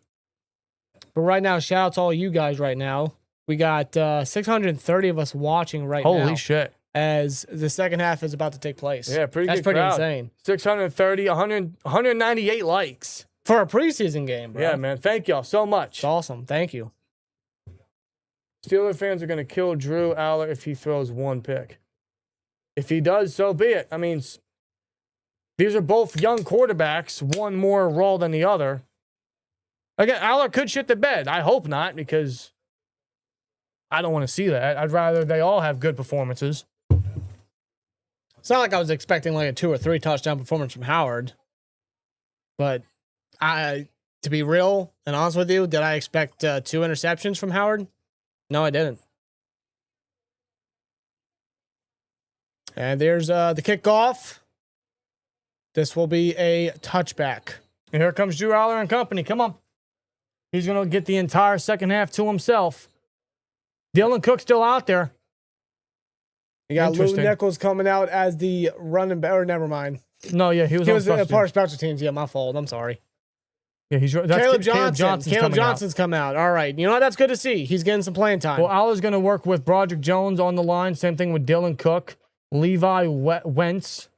But right now, shout out to all you guys right now. We got 630 of us watching right now. Holy shit. As the second half is about to take place. Yeah, pretty That's good pretty crowd. insane. 630, 198 likes. For a preseason game, bro. Yeah, man. Thank y'all so much. It's awesome. Thank you. Steeler fans are going to kill Drew Allar if he throws one pick. If he does, so be it. I mean, these are both young quarterbacks, one more raw than the other. Again, Allar could shit the bed. I hope not, because I don't want to see that. I'd rather they all have good performances. It's not like I was expecting like a 2 or 3 touchdown performance from Howard. But to be real and honest with you, did I expect 2 interceptions from Howard? No, I didn't. And there's the kickoff. This will be a touchback. And here comes Drew Allar and company. Come on. He's going to get the entire second half to himself. Dylan Cook still out there. You got Lou Nichols coming out as the running back. Or never mind. No, yeah, he was a part of special teams. Yeah, my fault. I'm sorry. Yeah, Caleb Johnson's come out. All right. You know what? That's good to see. He's getting some playing time. Well, Allar's going to work with Broderick Jones on the line. Same thing with Dylan Cook. Levi Wentz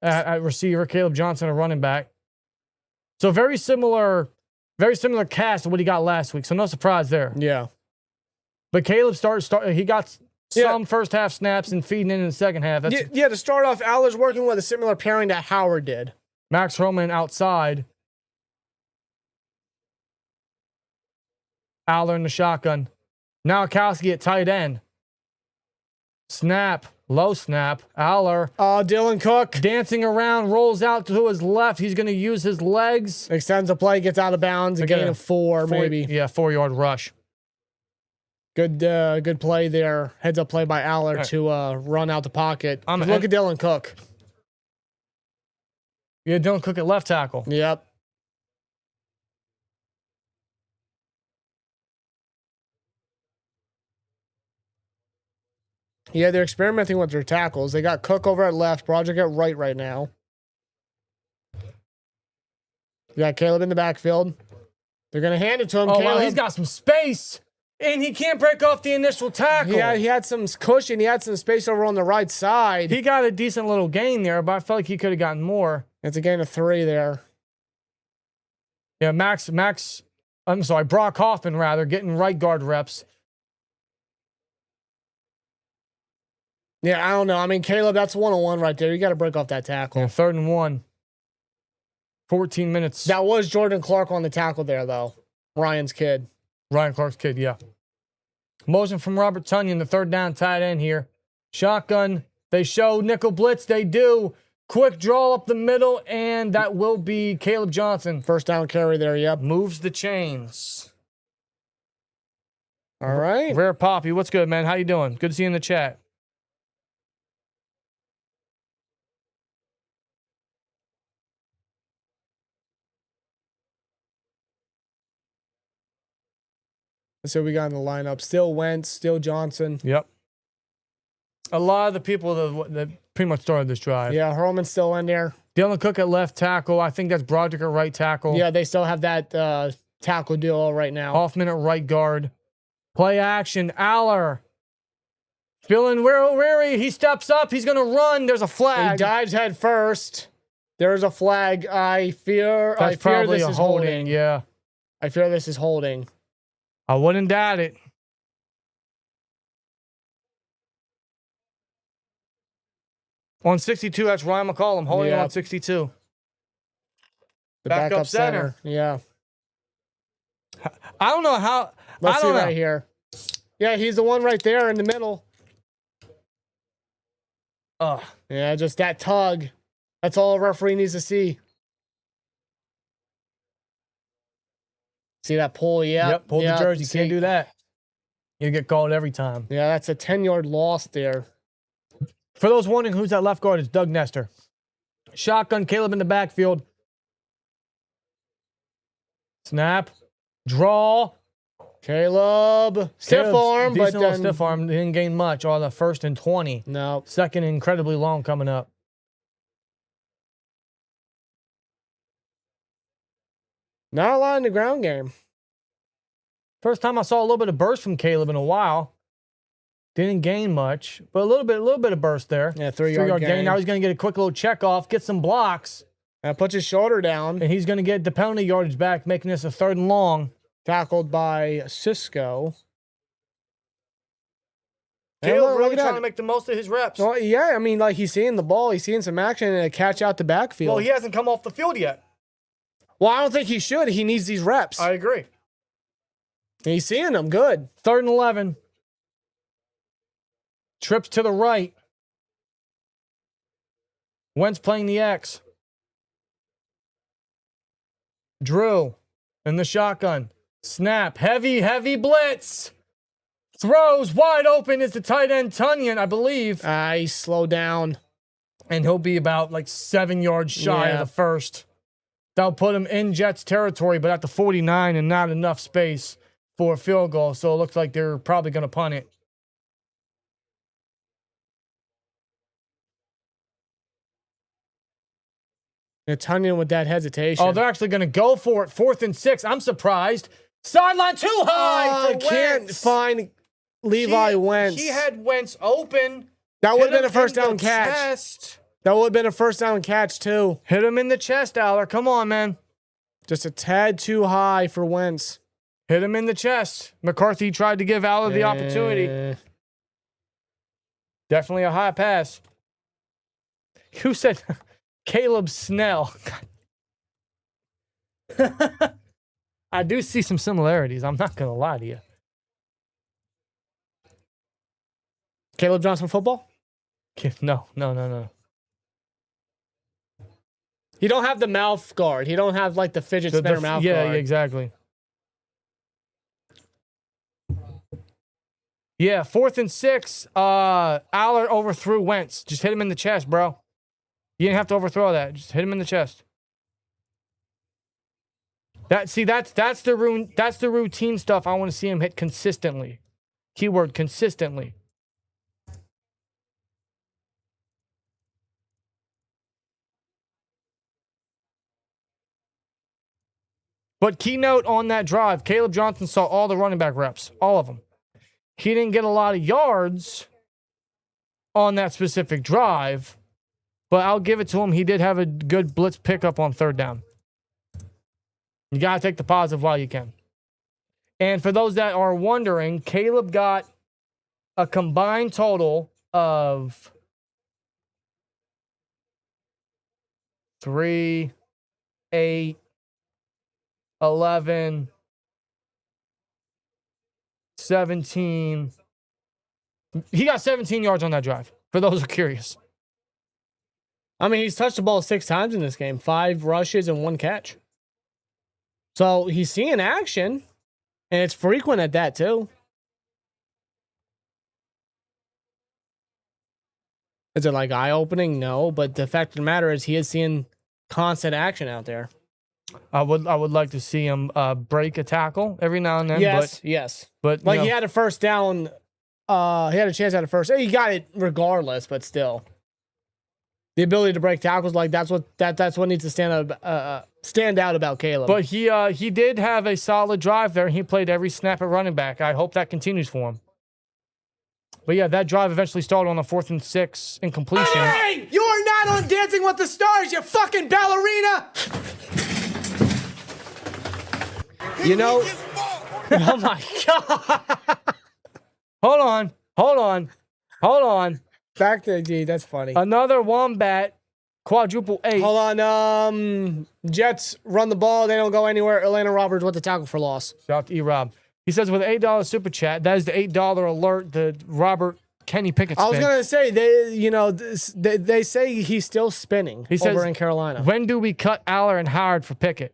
at receiver. Caleb Johnson, a running back. So very similar cast to what he got last week. So no surprise there. Yeah. But Caleb he got some first half snaps and feeding in the second half. To start off, Allar's working with a similar pairing that Howard did. Max Roman outside. Allar in the shotgun. Now Kowski at tight end. Snap. Low snap. Allar. Dylan Cook. Dancing around. Rolls out to his left. He's going to use his legs. Extends the play. Gets out of bounds. A gain of 4 maybe. Yeah, 4-yard rush. Good play there. Heads up play by Allar to run out the pocket. Look at Dylan Cook. Yeah, Dylan Cook at left tackle. Yep. Yeah, they're experimenting with their tackles. They got Cook over at left, Broderick at right now. You got Caleb in the backfield. They're going to hand it to him. Oh, Caleb. wow, he's got some space. And he can't break off the initial tackle. Yeah, he had some cushion. He had some space over on the right side. He got a decent little gain there, but I felt like he could have gotten more. It's a gain of 3 there. Yeah, Brock Hoffman, rather, getting right guard reps. Yeah, I don't know. I mean, Caleb, that's 1-on-1 right there. You got to break off that tackle. Yeah, 3rd and 1. 14 minutes. That was Jordan Clark on the tackle there, though. Ryan Clark's kid, yeah. Motion from Robert Tonyan, the 3rd down tight end here. Shotgun. They show nickel blitz. They do. Quick draw up the middle, and that will be Caleb Johnson. 1st down carry there, yep. Moves the chains. All right. Rare Poppy, what's good, man? How you doing? Good to see you in the chat. So we got in the lineup. Still Wentz, still Johnson. Yep. A lot of the people that pretty much started this drive. Yeah, Herman's still in there. Dylan Cook at left tackle. I think that's Broderick at right tackle. Yeah, they still have that tackle duo right now. Hoffman at right guard. Play action. Allar. Feeling weary. He steps up. He's going to run. There's a flag. He dives head first. There's a flag. I fear this is holding. Yeah. I fear this is holding. I wouldn't doubt it. On 62, that's Ryan McCollum holding on 62. The backup center. Yeah. I don't know how. Let's see right here. Yeah, he's the one right there in the middle. Yeah, just that tug. That's all a referee needs to see. See that pull? Yeah. Yep, pull the jersey. Can't do that. You get called every time. Yeah, that's a 10-yard loss there. For those wondering who's that left guard, it's Doug Nestor. Shotgun, Caleb in the backfield. Snap. Draw. Caleb. Stiff arm, but decent little then... stiff arm. Didn't gain much on the 1st and 20. No. Second, incredibly long coming up. Not a lot in the ground game. First time I saw a little bit of burst from Caleb in a while. Didn't gain much, but a little bit of burst there. Yeah, 3-yard gain. Now he's going to get a cisco little check off, get some blocks. And puts his shoulder down. And he's going to get the penalty yardage back, making this a 3rd and long. Tackled by Cisco. Caleb really trying to make the most of his reps. Well, yeah, I mean, like, he's seeing the ball. He's seeing some action and a catch out the backfield. Well, he hasn't come off the field yet. Well, I don't think he should. He needs these reps. I agree. He's seeing them. Good. 3rd and 11. Trips to the right. Wentz playing the X. Drew in the shotgun. Snap. Heavy blitz. Throws wide open is the tight end Tonyan, I believe. He slowed down. And he'll be about like 7 yards shy of the first. That'll put him in Jets territory, but at the 49 and not enough space for a field goal. So it looks like they're probably going to punt it. It's Tonyan with that hesitation. Oh, they're actually going to go for it. 4th and 6. I'm surprised. Sideline too high. I can't find Levi Wentz. He had Wentz open. That would have been a first down catch. Chest. That would have been a first down catch, too. Hit him in the chest, Allar. Come on, man. Just a tad too high for Wentz. Hit him in the chest. McCarthy tried to give Allar the opportunity. Definitely a high pass. Who said... Caleb Snell. I do see some similarities. I'm not going to lie to you. Caleb Johnson football? No. He don't have the mouth guard. He don't have like the fidget spinner mouth guard. Yeah, exactly. Yeah, 4th and 6. Allar overthrew Wentz. Just hit him in the chest, bro. You didn't have to overthrow that. Just hit him in the chest. That's the routine stuff I want to see him hit consistently. Keyword consistently. But keynote on that drive, Caleb Johnson saw all the running back reps, all of them. He didn't get a lot of yards on that specific drive. But I'll give it to him. He did have a good blitz pickup on 3rd down. You got to take the positive while you can. And for those that are wondering, Caleb got a combined total of 3, 8, 11, 17. He got 17 yards on that drive, for those who are curious. I mean, he's touched the ball 6 times in this game. 5 rushes and 1 catch. So he's seeing action, and it's frequent at that, too. Is it like eye-opening? No, but the fact of the matter is he is seeing constant action out there. I would like to see him break a tackle every now and then. Yes. But like, he had a first down. He had a chance at a first. He got it regardless, but still. The ability to break tackles, like that's what needs to stand out about Caleb. But he did have a solid drive there. He played every snap at running back. I hope that continues for him. But yeah, that drive eventually started on a 4th and 6 incompletion. Hey! You are not on Dancing with the Stars, you fucking ballerina! You know, oh my God. Hold on. Back to G, that's funny. Another Wombat, quadruple 8. Hold on. Jets run the ball. They don't go anywhere. Atlanta Roberts with the tackle for loss. Shout out to E-Rob. He says with $8 super chat, that is the $8 alert, the Robert Kenny Pickett spin. I was going to say, they say he's still spinning over in Carolina. When do we cut Allar and Howard for Pickett?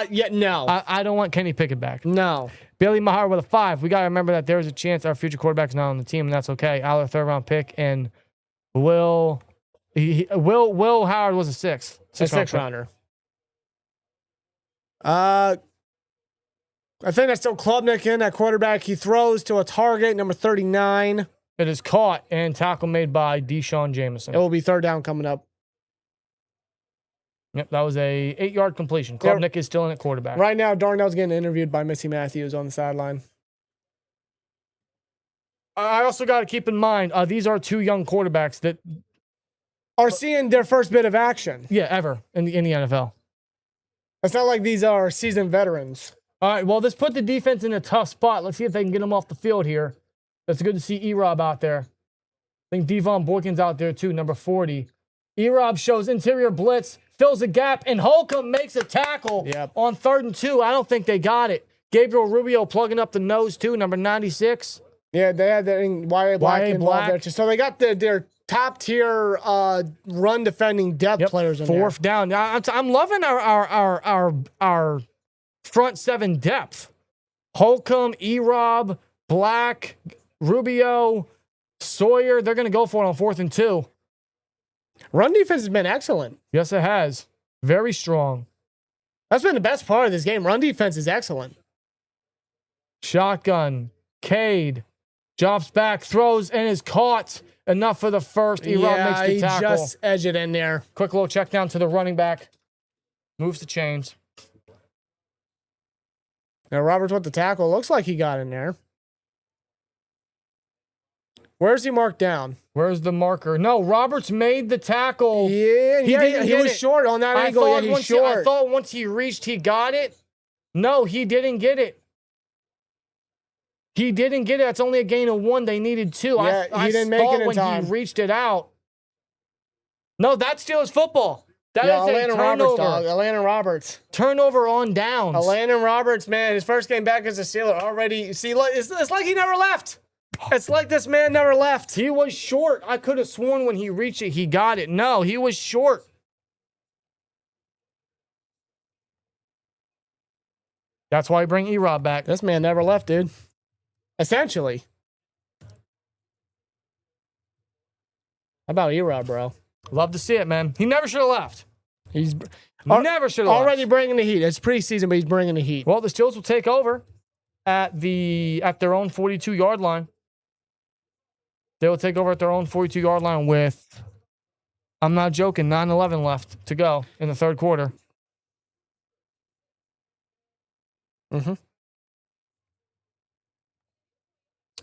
Yeah, no. I don't want Kenny Pickett back. No. Billy Maher with a 5. We got to remember that there's a chance our future quarterback's not on the team, and that's okay. Allar, 3rd-round pick, and Will Howard was a 6th. A 6th-rounder. I think that's still Klubnik in at quarterback. He throws to a target, number 39. It is caught and tackle made by DeShon Jameson. It will be 3rd down coming up. Yep, that was a 8-yard completion. Klubnik is still in at quarterback. Right now, Darnell's getting interviewed by Missy Matthews on the sideline. I also got to keep in mind, these are 2 young quarterbacks that are seeing their first bit of action. Yeah, ever in the NFL. It's not like these are seasoned veterans. All right, well, this put the defense in a tough spot. Let's see if they can get them off the field here. It's good to see E-Rob out there. I think Devon Boykin's out there too, number 40. E-Rob shows interior blitz, fills a gap, and Holcomb makes a tackle on 3rd and 2. I don't think they got it. Gabriel Rubio plugging up the nose too, number 96. Yeah, they had their YA Black involved there too. So they got their top tier run defending depth players in 4th down. I'm loving our front 7 depth. Holcomb, E-Rob, Black, Rubio, Sawyer. They're going to go for it on 4th and 2. Run defense has been excellent. Yes, it has. Very strong. That's been the best part of this game. Run defense is excellent. Shotgun. Cade drops back, throws, and is caught. Enough for the first. E-Rob makes the tackle. He just edged it in there. Quick little check down to the running back. Moves the chains. Now Roberts with the tackle. Looks like he got in there. Where's he marked down? Where's the marker? No, Roberts made the tackle. Yeah, he was short on that angle. Yeah, he's short. I thought once he reached, he got it. No, he didn't get it. He didn't get it. That's only a gain of 1. They needed 2. Yeah, he didn't make it in time. When he reached it out. No, that's Steelers football. That is Elandon a turnover. Elandon Roberts. Turnover on downs. Elandon Roberts, man, his first game back as a Steeler already. See, it's like he never left. It's like this man never left. He was short. I could have sworn when he reached it, he got it. No, he was short. That's why I bring E-Rob back. This man never left, dude. Essentially. How about E-Rob, bro? Love to see it, man. He never should have left. He's never should have already bringing the heat. It's preseason, but he's bringing the heat. Well, the Steelers will take over at their own 42-yard line. They will take over at their own 42-yard line with, I'm not joking, 9:11 left to go in the 3rd quarter.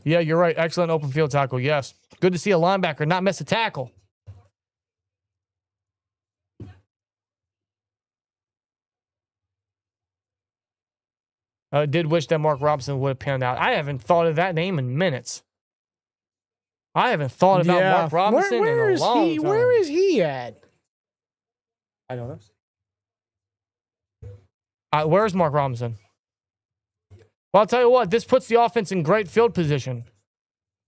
Yeah, you're right. Excellent open field tackle. Yes. Good to see a linebacker not miss a tackle. I did wish that Mark Robinson would have panned out. I haven't thought of that name in minutes. I haven't thought about Mark Robinson in a long time. Where is he at? I don't know. Where's Mark Robinson? Well, I'll tell you what. This puts the offense in great field position.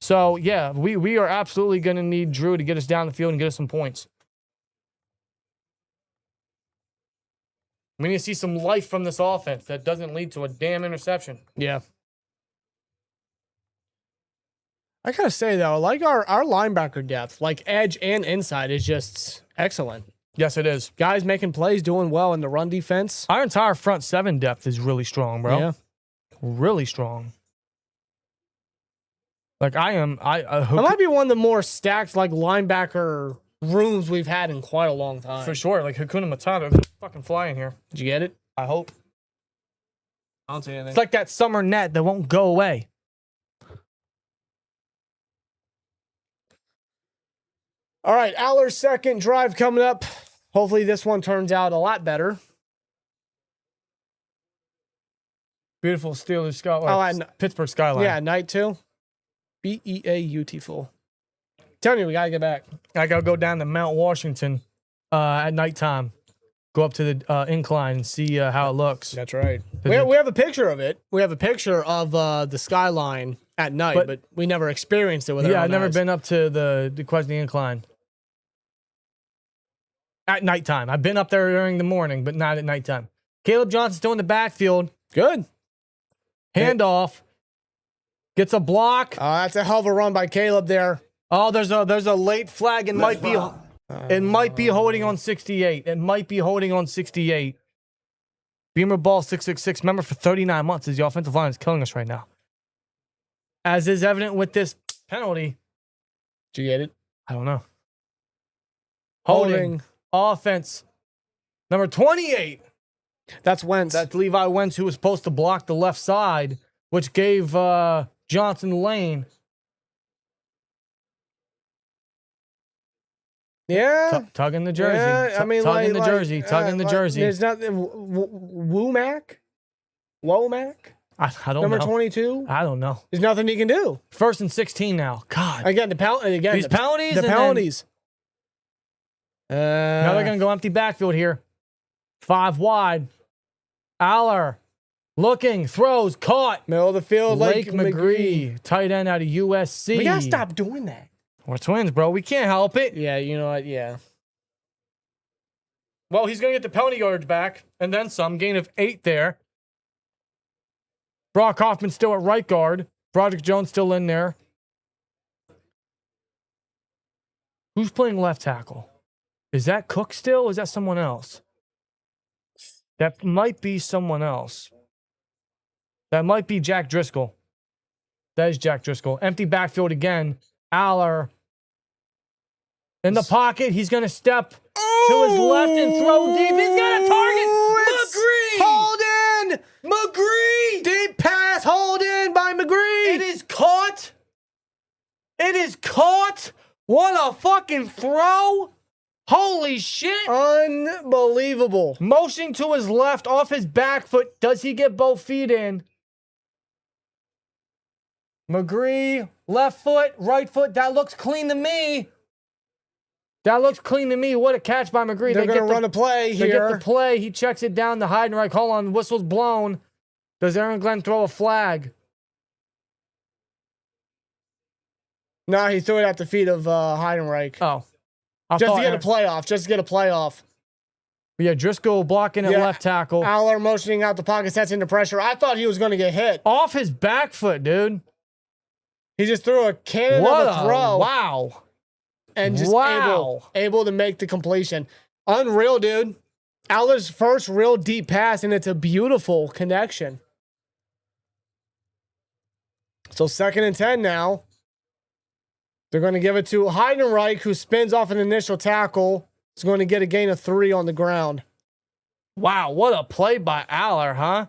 So, yeah, we are absolutely going to need Drew to get us down the field and get us some points. We need to see some life from this offense that doesn't lead to a damn interception. Yeah. I gotta say, though, like our linebacker depth, like edge and inside, is just excellent. Yes, it is. Guys making plays, doing well in the run defense. Our entire front 7 depth is really strong, bro. Yeah. Really strong. Like, it might be one of the more stacked, like, linebacker rooms we've had in quite a long time. For sure. Like, Hakuna Matata fucking flying here. Did you get it? I hope. I don't see anything. It's like that summer net that won't go away. All right, Allar's second drive coming up. Hopefully this one turns out a lot better. Beautiful Steelers skyline. Pittsburgh skyline. Yeah, night 2. Beautiful. Tell me, we got to get back. I got to go down to Mount Washington at nighttime. Go up to the incline and see how it looks. That's right. We have a picture of it. We have a picture of the skyline at night, but we never experienced it with our own I've never eyes. been up to the Quesney incline. At nighttime. I've been up there during the morning, but not at nighttime. Caleb Johnson still in the backfield. Good. Handoff. Gets a block. That's a hell of a run by Caleb there. Oh, there's a late flag. It might be holding on 68. It might be holding on 68. Beamer ball 666. Remember, for 39 months, the offensive line is killing us right now. As is evident with this penalty. Did you get it? I don't know. Holding. Offense. Number 28. That's Wentz. That's Levi Wentz, who was supposed to block the left side, which gave Johnson the lane. Yeah. Tugging the jersey. Yeah, I mean, tugging the jersey. Tugging the jersey. There's nothing. Womack? Womack? I don't know. Number 22? I don't know. There's nothing he can do. 1st and 16 now. God. Again, these penalties. The penalties. Now they're going to go empty backfield here. 5 wide. Allar. Looking. Throws. Caught. Middle of the field. Lake McRee. Tight end out of USC. We got to stop doing that. We're twins, bro. We can't help it. Yeah, you know what? Yeah. Well, he's going to get the penalty yardage back. And then some. Gain of 8 there. Brock Hoffman still at right guard. Broderick Jones still in there. Who's playing left tackle? Is that Cook still? Or is that someone else? That might be someone else. That might be Jack Driscoll. That is Jack Driscoll. Empty backfield again. Allar in the pocket. He's going to step to his left and throw deep. He's got a target. McRee! Hold in! McRee! Deep pass. Hold in by McRee. It is caught. It is caught. What a fucking throw. Holy shit. Unbelievable. Motioning to his left off his back foot. Does he get both feet in? McRee, left foot, right foot. That looks clean to me. That looks clean to me. What a catch by McRee. They're going to run a play here. They get the play. He checks it down to Heidenreich. Hold on. Whistle's blown. Does Aaron Glenn throw a flag? No, he threw it at the feet of Heidenreich. Oh. Just to get a playoff. Just to get a playoff. Yeah, Driscoll blocking at left tackle. Allar motioning out the pocket, sets into pressure. I thought he was going to get hit. Off his back foot, dude. He just threw a cannon of a throw. Wow. And just able to make the completion. Unreal, dude. Allar's first real deep pass, and it's a beautiful connection. So 2nd and 10 now. They're going to give it to Heidenreich, who spins off an initial tackle. He's going to get a gain of 3 on the ground. Wow, what a play by Allar, huh?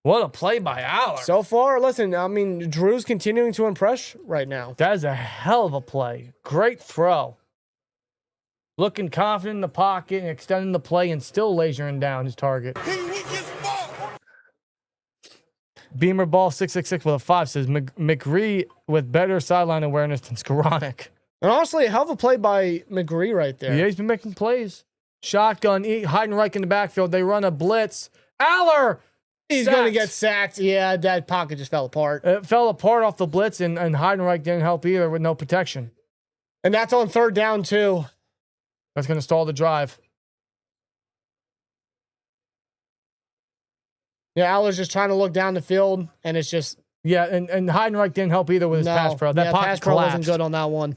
What a play by Allar. So far, listen, I mean, Drew's continuing to impress right now. That is a hell of a play. Great throw. Looking confident in the pocket and extending the play and still lasering down his target. Beamer ball 666 with a 5 says McRee with better sideline awareness than Skowronek. And honestly, a hell of a play by McRee right there. Yeah, he's been making plays. Shotgun, Heidenreich in the backfield. They run a blitz. Allar! He's going to get sacked. Yeah, that pocket just fell apart. It fell apart off the blitz, and Heidenreich didn't help either with no protection. And that's on 3rd down, too. That's going to stall the drive. Yeah, Allar's just trying to look down the field, and it's just... Yeah, and Heidenreich didn't help either with his pass pro. That pocket pass pro collapsed. wasn't good on that one.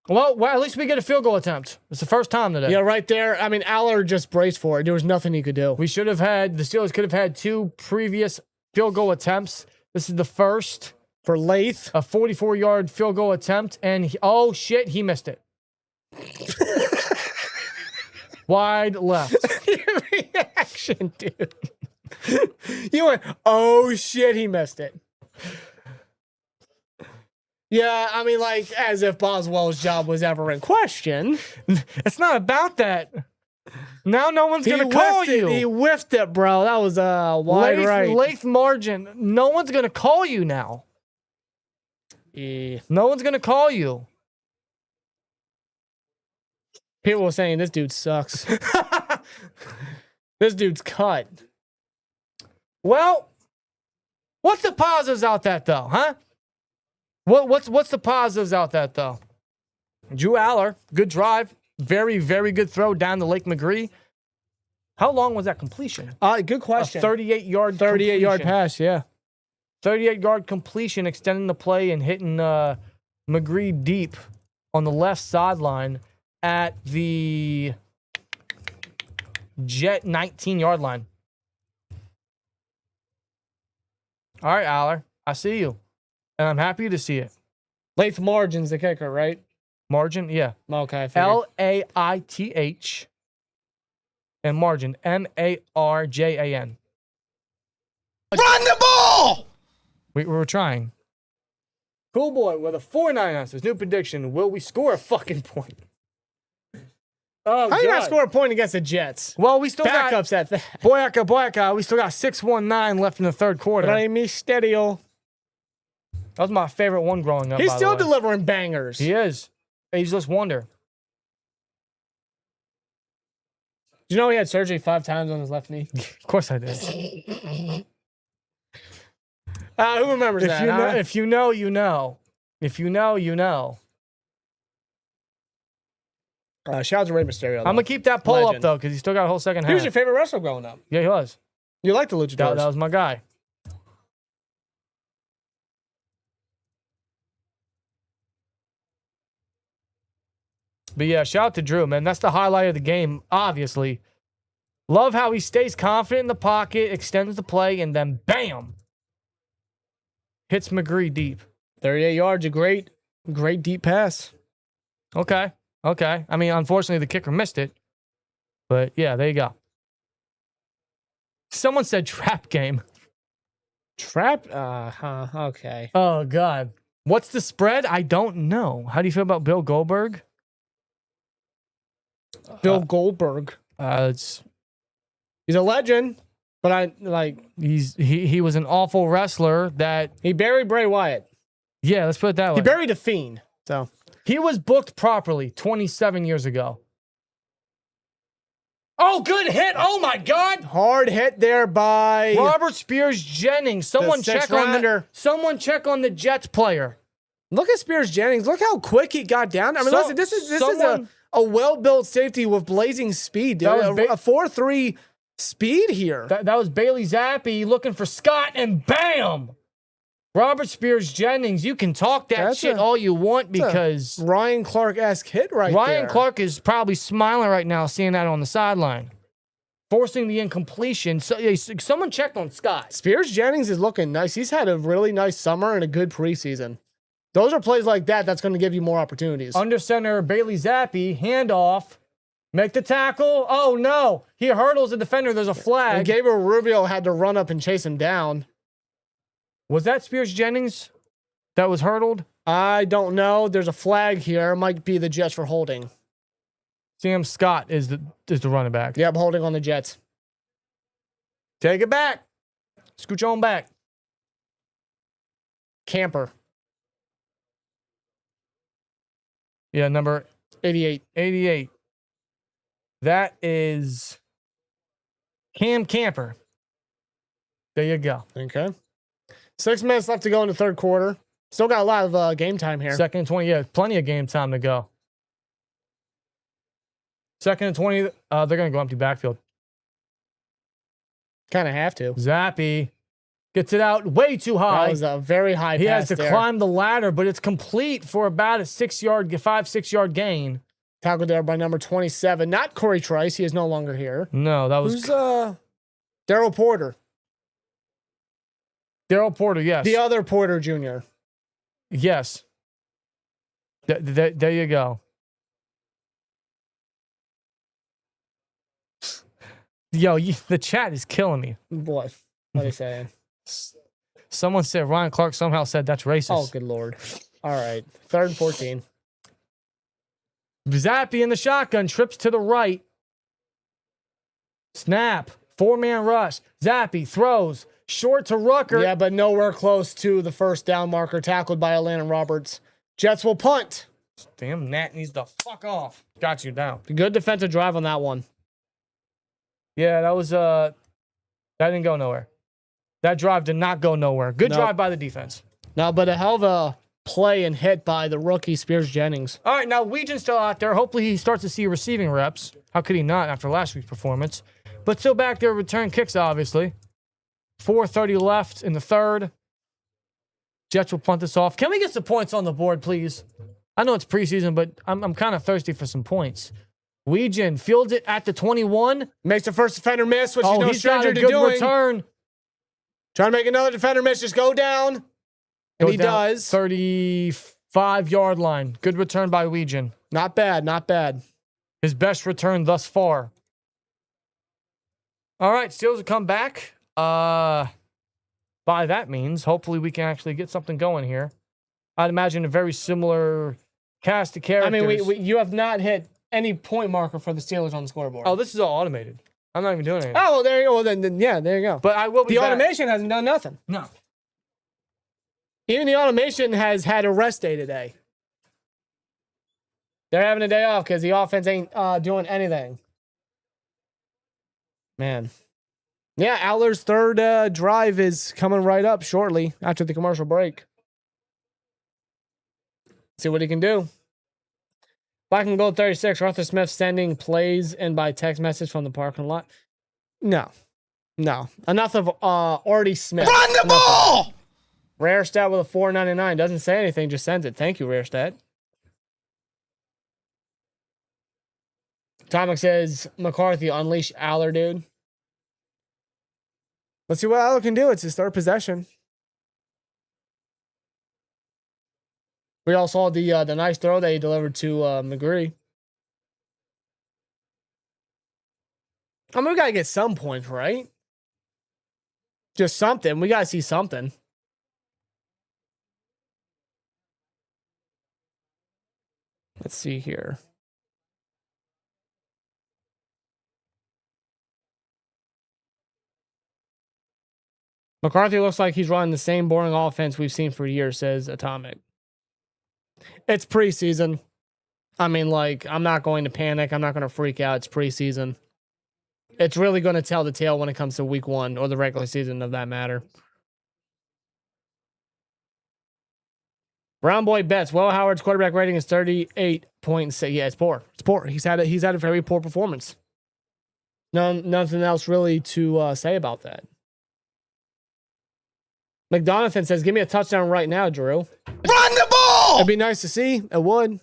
Well, at least we get a field goal attempt. It's the first time today. Yeah, right there. I mean, Allar just braced for it. There was nothing he could do. We should have had... The Steelers could have had 2 previous field goal attempts. This is the first. For Lath. A 44-yard field goal attempt, and oh, shit, he missed it. Wide left. Your reaction, dude. You went, oh shit, he missed it. Yeah, I mean, like, as if Boswell's job was ever in question. It's not about that. Now no one's going to call you. He whiffed it, bro. That was wide right. Length margin. No one's going to call you now. Yeah. No one's going to call you. People were saying this dude sucks. This dude's cut. Well, what's the positives out that though, huh? What's the positives out that though? Drew Allar, good drive, very very good throw down to Lake McRee. How long was that completion? Good question. 38-yard pass, yeah. 38-yard completion, extending the play and hitting McRee deep on the left sideline at the Jet 19-yard line. All right, Allar, I see you, and I'm happy to see it. Laith Margin's the kicker, right? Margin, yeah. Okay, I figured. Laith and margin, Marjan. Run the ball! We were trying. Cool boy with a 4.9 ounces. New prediction: will we score a fucking point? Oh, How do you not God. score a point against the Jets? Well, we still got Backups at that. Boyaka. We still got 6-1-9 left in the third quarter. Rey Mysterio. That was my favorite one growing up. He's by still the way. delivering bangers. He is. Ageless wonder. Did you know he had surgery 5 times on his left knee? Of course I did. Who remembers that? Huh? If you know, you know. If you know, you know. Shout out to Rey Mysterio. I'm going to keep that poll Legend. up, though, because he still got a whole second half. He was your favorite wrestler growing up. Yeah, he was. You like the luchadors. That was my guy. But yeah, shout out to Drew, man. That's the highlight of the game, obviously. Love how he stays confident in the pocket, extends the play, and then bam! Hits McRee deep. 38 yards, a great deep pass. Okay. I mean, unfortunately, the kicker missed it. But yeah, there you go. Someone said trap game. Trap? Okay. Oh, God. What's the spread? I don't know. How do you feel about Bill Goldberg? Bill Goldberg. He's a legend, but he was an awful wrestler that he buried Bray Wyatt. Yeah, let's put it that way. He buried a Fiend. So he was booked properly 27 years ago. Oh, good hit! Oh my God! Hard hit there by Robert Spears-Jennings. Someone check on the Jets player. Look at Spears-Jennings. Look how quick he got down. I mean, listen, this is a well-built safety with blazing speed, dude. A 4.3 speed here. That was Bailey Zappi looking for Scott, and bam! Robert Spears-Jennings. You can talk that shit all you want because Ryan Clark-esque hit right there. Ryan Clark is probably smiling right now seeing that on the sideline. Forcing the incompletion. So, someone checked on Scott. Spears-Jennings is looking nice. He's had a really nice summer and a good preseason. Those are plays like that that's going to give you more opportunities. Under center, Bailey Zappi, handoff, make the tackle. Oh, no. He hurdles the defender. There's a flag. And Gabriel Rubio had to run up and chase him down. Was that Spears-Jennings that was hurdled? I don't know. There's a flag here. It might be the Jets for holding. Sam Scott is the running back. Yep, holding on the Jets. Take it back. Scooch on back. Camper. Yeah, number 88. 88. That is Cam Camper. There you go. Okay. 6 minutes left to go in the third quarter. Still got a lot of game time here. Second and 20. Yeah, plenty of game time to go. Second and 20. They're going to go empty backfield. Kind of have to. Zappi gets it out way too high. That was a very high pass. He has to there. climb the ladder, but it's complete for about a 5-6 yard gain. Tackled there by number 27. Not Corey Trice. He is no longer here. No, that was... Who's Daryl Porter. Daryl Porter, yes. The other Porter Jr. Yes. There you go. Yo, the chat is killing me. What? What are they saying? Someone said Ryan Clark somehow said that's racist. Oh, good Lord. All right. 3rd and 14. Zappi in the shotgun, trips to the right. Snap. 4-man rush. Zappi throws. Short to Rucker. Yeah, but nowhere close to the first down marker. Tackled by Elandon Roberts. Jets will punt. Damn, Nat needs to fuck off. Got you down. Good defensive drive on that one. Yeah, that was that didn't go nowhere. That drive did not go nowhere. Good drive by the defense. No, but a hell of a play and hit by the rookie Spears-Jennings. All right, now Wetjen's still out there. Hopefully he starts to see receiving reps. How could he not after last week's performance? but still back there return kicks, obviously. 4:30 left in the third. Jets will punt this off. Can we get some points on the board, please? I know it's preseason, but I'm kind of thirsty for some points. Wetjen fields it at the 21. Makes the first defender miss, which Oh, he's no he's got stranger a to good doing. return. Trying to make another defender miss. Just go down. And Goes he down does. 35-yard line. Good return by Wetjen. Not bad, not bad. His best return thus far. All right, Steelers will come back. By that means, hopefully we can actually get something going here. I'd imagine a very similar cast of characters. I mean, you have not hit any point marker for the Steelers on the scoreboard. Oh, this is all automated. I'm not even doing anything. Oh, well, there you go. Well, then yeah, there you go. But I will be The back. automation hasn't done nothing. No. Even the automation has had a rest day today. They're having a day off because the offense ain't doing anything. Man. Yeah, Allar's third drive is coming right up shortly after the commercial break. See what he can do. Black and Gold 36, Arthur Smith sending plays in by text message from the parking lot. No. Enough of Artie Smith. Run the ball! Rare stat with a $4.99. Doesn't say anything, just sends it. Thank you, Rare stat. Tomic says, McCarthy, unleash Allar, dude. Let's see what Allar can do. It's his third possession. We all saw the nice throw that he delivered to McRee. I mean, we got to get some points, right? Just something. We got to see something. Let's see here. McCarthy looks like he's running the same boring offense we've seen for years, says Atomic. It's preseason. I mean, like, I'm not going to panic. I'm not going to freak out. It's preseason. It's really going to tell the tale when it comes to week one or the regular season of that matter. Brown Boy bets. Well, Howard's quarterback rating is 38.6. Yeah, it's poor. It's poor. He's had a very poor performance. Nothing else really to say about that. McDonathan says, give me a touchdown right now, Drew. Run the ball! It'd be nice to see. It would.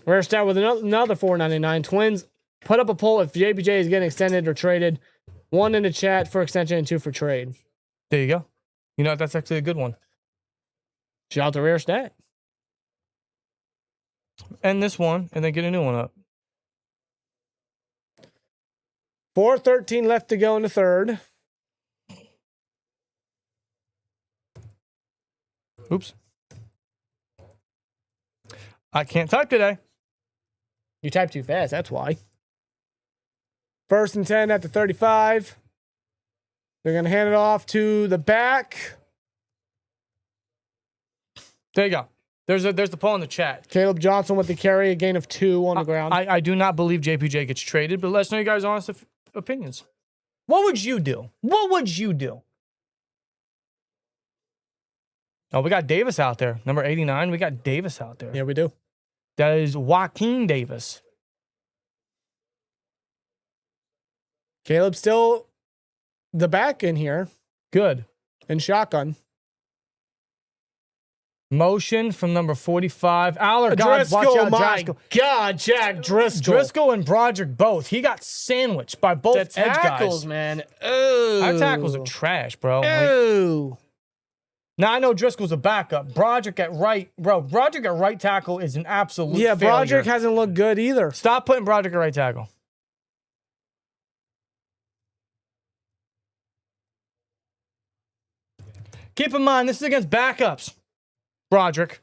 Rare stat with another $4.99. Twins put up a poll if JPJ is getting extended or traded. 1 in the chat for extension and 2 for trade. There you go. You know, that's actually a good one. Shout out to Rare stat. End this one and then get a new one up. 4:13 left to go in the third. Oops. I can't type today. You typed too fast, that's why. 1st and 10 at the 35. They're going to hand it off to the back. There you go. There's the poll in the chat. Caleb Johnson with the carry, a gain of 2 on the ground. I do not believe JPJ gets traded, but let us know you guys' honest opinions. What would you do? What would you do? Oh, we got Davis out there. Number 89, we got Davis out there. Yeah, we do. That is Joaquin Davis. Caleb still the back in here. Good. And shotgun. Motion from number 45. Allar, God, Driscoll, watch out, my Driscoll. God, Jack Driscoll. Driscoll and Broderick both. He got sandwiched by both The edge tackles, guys. man. Ooh. Our tackles are trash, bro. Like, Ooh. now I know Driscoll's a backup. Broderick at right, bro. Broderick at right tackle is an absolute Yeah, failure. Broderick hasn't looked good either. Stop putting Broderick at right tackle. Keep in mind, this is against backups. Broderick.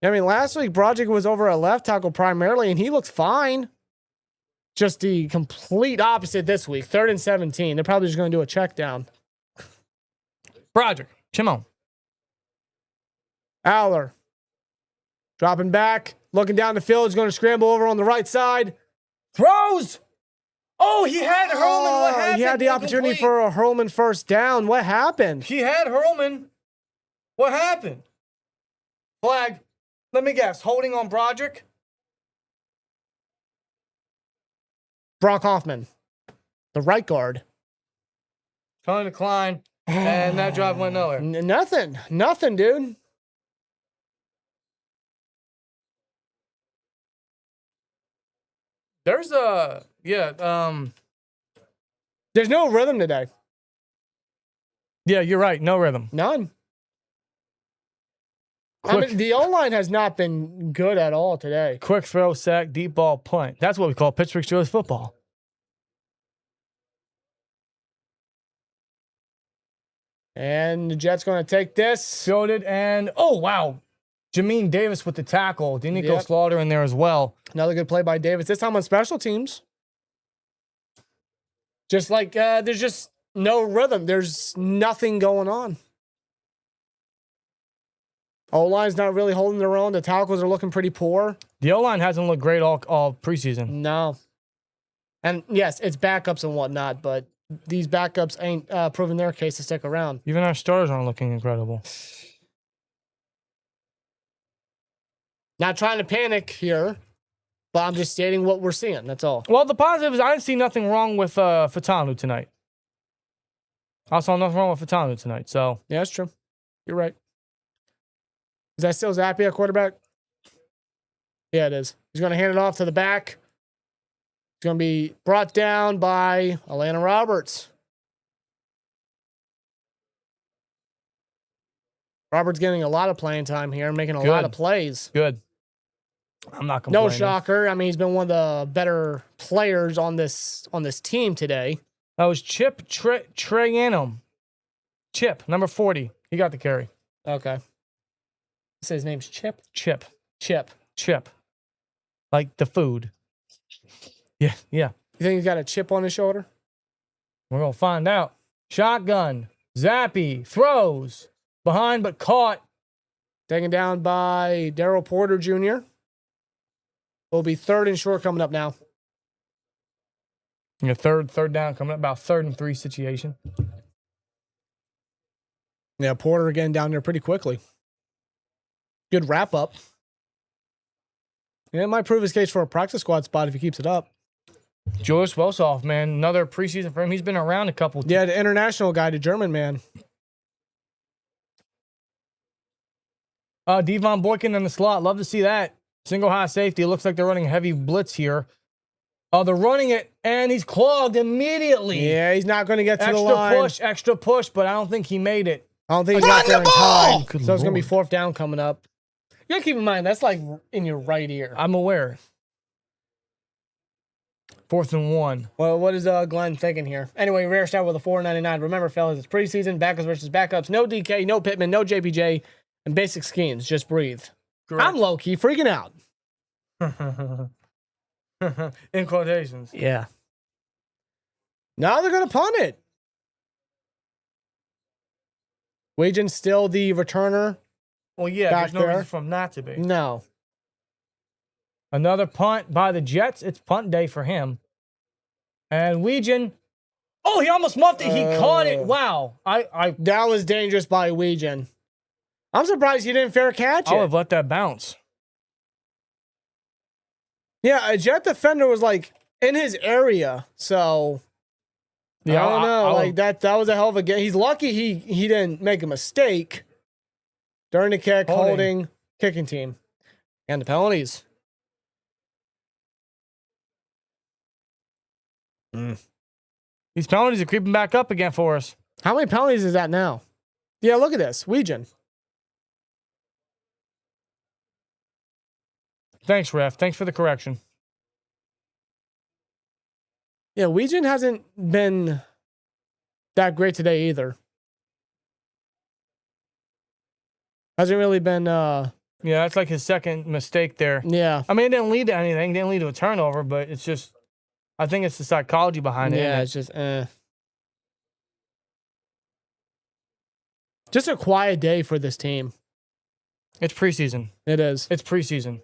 I mean, last week, Broderick was over at left tackle primarily, and he looks fine. Just the complete opposite this week. 3rd and 17. They're probably just going to do a check down. Broderick. Come on. Allar. Dropping back. Looking down the field. He's going to scramble over on the right side. Throws. Oh, he had Hurlman. What happened? He had the opportunity Incomplete. for a Hurlman first down. What happened? He had Hurlman. What happened? Flag. Let me guess. Holding on Broderick. Brock Hoffman. The right guard. Trying to decline, and that drive went nowhere. Nothing, dude. There's a There's no rhythm today. yeah, you're right. No rhythm. None. Quick, I mean, the O-line has not been good at all today. quick throw, sack, deep ball, punt. That's what we call Pittsburgh Steelers football. And the Jets going to take this. Fielded and oh wow, Jamin Davis with the tackle. Donekio Yep. Slaughter in there as well. Another good play by Davis. This time on special teams. Just like there's just no rhythm. There's nothing going on. O-line's not really holding their own. The tackles are looking pretty poor. The O-line hasn't looked great all preseason. No. And yes, it's backups and whatnot, but these backups ain't proving their case to stick around. Even our starters aren't looking incredible. Not trying to panic here, but I'm just stating what we're seeing. That's all. Well, the positive is I didn't see nothing wrong with Fatanu tonight. I saw nothing wrong with Fatanu tonight. So Yeah, that's true. You're right. Is that still Zappy at quarterback? Yeah, it is. He's going to hand it off to the back. It's going to be brought down by Atlanta Roberts. Roberts getting a lot of playing time here, making a lot of plays. good. I'm not complaining. No shocker. I mean, he's been one of the better players on this team today. That was Chip Trayanum. Chip, number 40. He got the carry. Okay. Say his name's Chip? Chip. Chip. Like the food. Yeah. You think he's got a chip on his shoulder? We're going to find out. Shotgun. Zappy. Throws. Behind but caught. Taken down by Darryl Porter Jr. Will be 3rd and short coming up now. Your third down coming up, about 3rd and 3 situation. Yeah, Porter getting down there pretty quickly. Good wrap up. Yeah, it might prove his case for a practice squad spot if he keeps it up. Julius Welsoff, man, another preseason for him. He's been around a couple. Yeah, the international guy, the German man. Devon Boykin in the slot. Love to see that. Single high safety. It looks like they're running a heavy blitz here. They're running it, and he's clogged immediately. Yeah, he's not going to get to the line. Extra push, but I don't think he made it. I don't think he got there in time. Good So it's going to be Lord. 4th down coming up. You got to keep in mind, that's like in your right ear. I'm aware. 4th and 1. Well, what is Glenn thinking here? Anyway, rare start with a 4.99. Remember, fellas, it's preseason. Backups versus backups. No DK, no Pittman, no JPJ, and basic schemes. Just breathe. Correct. I'm low-key freaking out. In quotations. Yeah. Now they're going to punt it. Wetjen's still the returner. Well, yeah, Back there's no there. reason for him not to be. No. Another punt by the Jets. It's punt day for him. And Wetjen. Oh, he almost muffed it. He caught it. Wow. That was dangerous by Wetjen. I'm surprised he didn't fair catch I would it. have let that bounce. Yeah, a Jet defender was like in his area. So Yeah, I don't know. I that was a hell of a game. He's lucky he didn't make a mistake during the kick, holding, kicking team. And the penalties. These penalties are creeping back up again for us. How many penalties is that now? Yeah, look at this. Wetjen. Thanks, ref. Thanks for the correction. Yeah, Wetjen hasn't been that great today either. Hasn't really been Yeah, that's like his second mistake there. yeah. I mean, it didn't lead to anything. It didn't lead to a turnover, but it's just, I think it's the psychology behind it. Yeah, it's just a quiet day for this team. It's preseason. It is. It's preseason.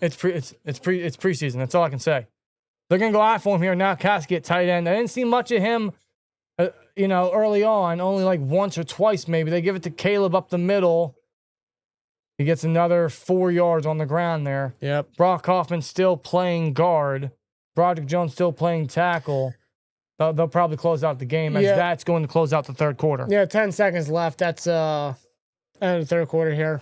It's preseason. That's all I can say. They're gonna go out for him here now. Casket tight end. I didn't see much of him, early on. Only like once or twice maybe. They give it to Caleb up the middle. He gets another 4 yards on the ground there. Yep. Brock Hoffman still playing guard. Broderick Jones still playing tackle. They'll probably close out the game as that's going to close out the third quarter. Yeah, 10 seconds left. That's end of the third quarter here.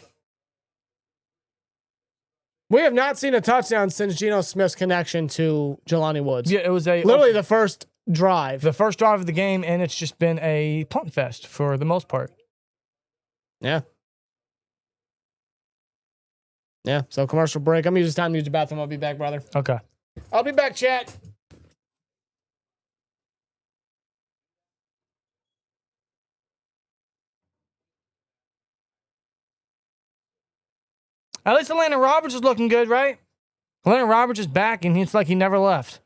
We have not seen a touchdown since Geno Smith's connection to Jelani Woods. Yeah, it was literally the first drive. The first drive of the game, and it's just been a punt fest for the most part. Yeah. Yeah, so commercial break. I'm using time to use the bathroom. I'll be back, brother. Okay. I'll be back, chat. At least Elandon Roberts is looking good, right? Elandon Roberts is back, and it's like he never left.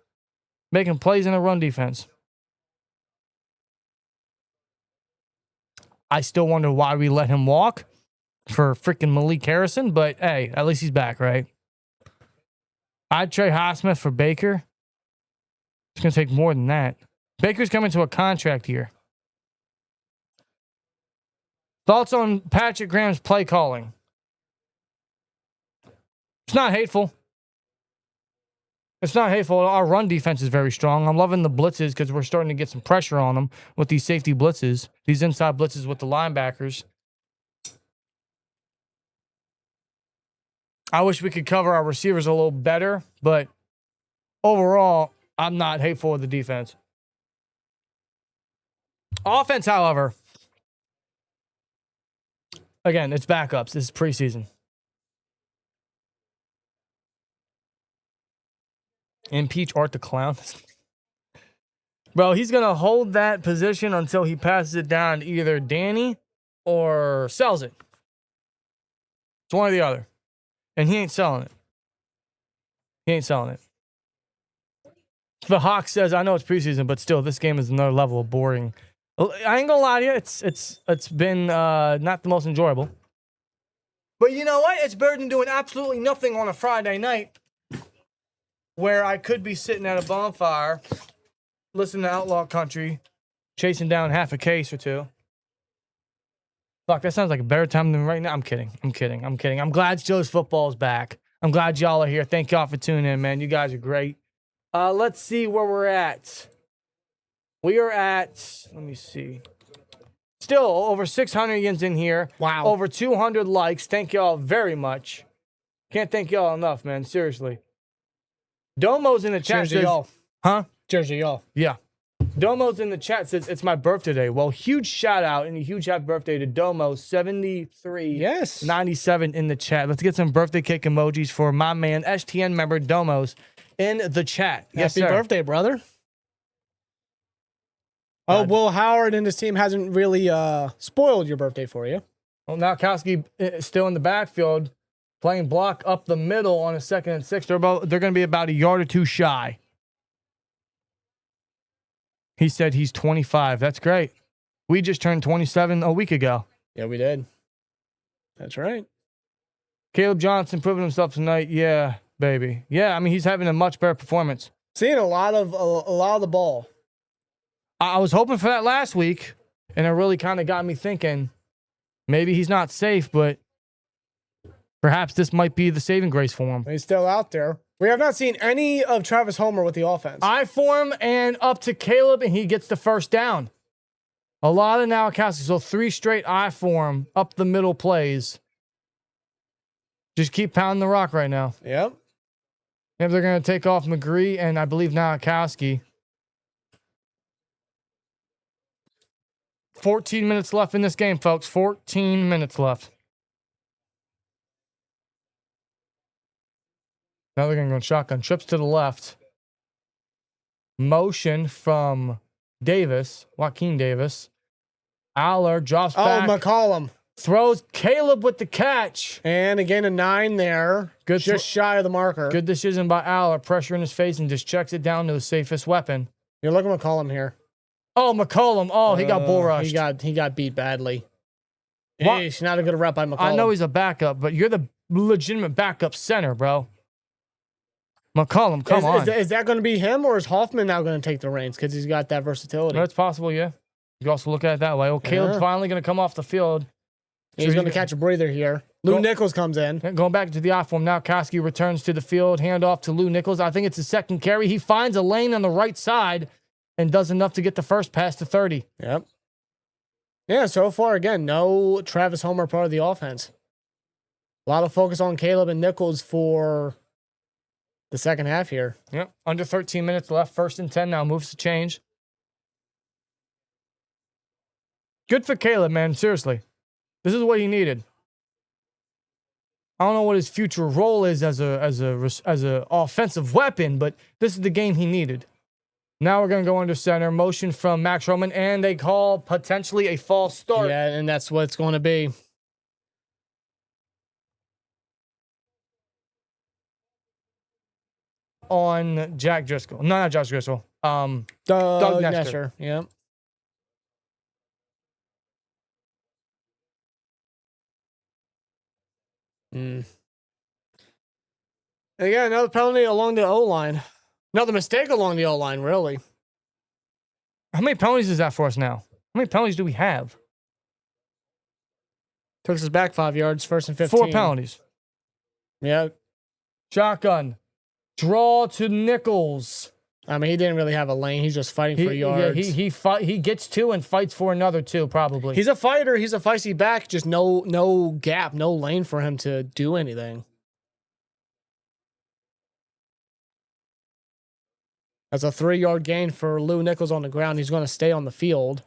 Making plays in the run defense. I still wonder why we let him walk for freaking Malik Harrison, but hey, at least he's back, right? I'd trade Highsmith for Baker. It's going to take more than that. Baker's coming to a contract here. Thoughts on Patrick Graham's play calling? It's not hateful. It's not hateful. Our run defense is very strong. I'm loving the blitzes because we're starting to get some pressure on them with these safety blitzes, these inside blitzes with the linebackers. I wish we could cover our receivers a little better, but overall, I'm not hateful of the defense. Offense, however, again, it's backups. This is preseason. Impeach Art the Clown. Bro, he's going to hold that position until he passes it down to either Danny or sells it. It's one or the other. And he ain't selling it. He ain't selling it. The Hawk says, I know it's preseason, but still, this game is another level of boring. I ain't gonna lie to you, it's been not the most enjoyable. But you know what? It's better than doing absolutely nothing on a Friday night where I could be sitting at a bonfire, listening to Outlaw Country, chasing down half a case or two. Fuck, that sounds like a better time than right now. I'm kidding. I'm glad Steelers football is back. I'm glad y'all are here. Thank y'all for tuning in, man. You guys are great. Let's see where we're at. We are at, let me see. Still over 600 yins in here. Wow. Over 200 likes. Thank y'all very much. Can't thank y'all enough, man. Seriously. Domo's in the chat. Cheers to y'all. Huh? Cheers to y'all. Yeah. Domo's in the chat says, it's my birthday today. Well, huge shout out and a huge happy birthday to Domo 73. Yes. 97 in the chat. Let's get some birthday cake emojis for my man, STN member Domo's in the chat. Yes, Happy sir. birthday, brother. Oh, well, Howard and his team hasn't really spoiled your birthday for you. Well, now Kowski is still in the backfield, playing block up the middle on a 2nd and 6. They're going to be about a yard or two shy. He said he's 25. That's great. We just turned 27 a week ago. Yeah, we did. That's right. Caleb Johnson proving himself tonight. Yeah, baby. Yeah, I mean, he's having a much better performance. Seeing a lot of the ball. I was hoping for that last week, and it really kind of got me thinking maybe he's not safe, but perhaps this might be the saving grace for him. He's still out there. We have not seen any of Travis Homer with the offense. I form and up to Caleb, and he gets the first down. A lot of Nowakowski. So 3 straight I form up the middle plays. Just keep pounding the rock right now. Yep. If they're going to take off McRee and I believe Nowakowski. 14 minutes left in this game, folks. 14 minutes left. Now they're going to go shotgun. Trips to the left. Motion from Davis. Joaquin Davis. Allar drops back. Oh, McCollum. Throws Caleb with the catch. And again, a 9 there. Good, just shy of the marker. Good decision by Allar. Pressure in his face and just checks it down to the safest weapon. You're looking at McCollum here. Oh, McCollum. Oh, he got bull rushed. He got beat badly. Eesh, not a good rep by McCollum. I know he's a backup, but you're the legitimate backup center, bro. McCollum, come on. Is that going to be him, or is Hoffman now going to take the reins because he's got that versatility? That's possible, yeah. You can also look at it that way. Oh, Caleb's finally going to come off the field. He's going to catch a breather here. Lou Nichols comes in. Going back to the I form now. Koski returns to the field. Handoff to Lou Nichols. I think it's his second carry. He finds a lane on the right side. and does enough to get the first pass to 30. Yep. Yeah, so far, again, no Travis Homer part of the offense. A lot of focus on Caleb and Nichols for the second half here. Yep. Under 13 minutes left. 1st and 10 now. Moves to change. Good for Caleb, man. Seriously. This is what he needed. I don't know what his future role is as a offensive weapon, but this is the game he needed. Now we're going to go under center. Motion from Max Roman, and they call potentially a false start. Yeah, and that's what it's going to be. On Jack Driscoll. No, not Josh Driscoll. Doug Nestor. Yep. Again, another penalty along the O-line. Another mistake along the O-line, really. How many penalties is that for us now? How many penalties do we have? Took us back 5 yards, 1st and 15. 4 penalties. Yeah. Shotgun. Draw to Nichols. I mean, he didn't really have a lane. He's just fighting for yards. Yeah, he gets 2 and fights for another 2, probably. He's a fighter. He's a feisty back. Just no gap, no lane for him to do anything. That's a 3-yard gain for Lou Nichols on the ground. He's going to stay on the field.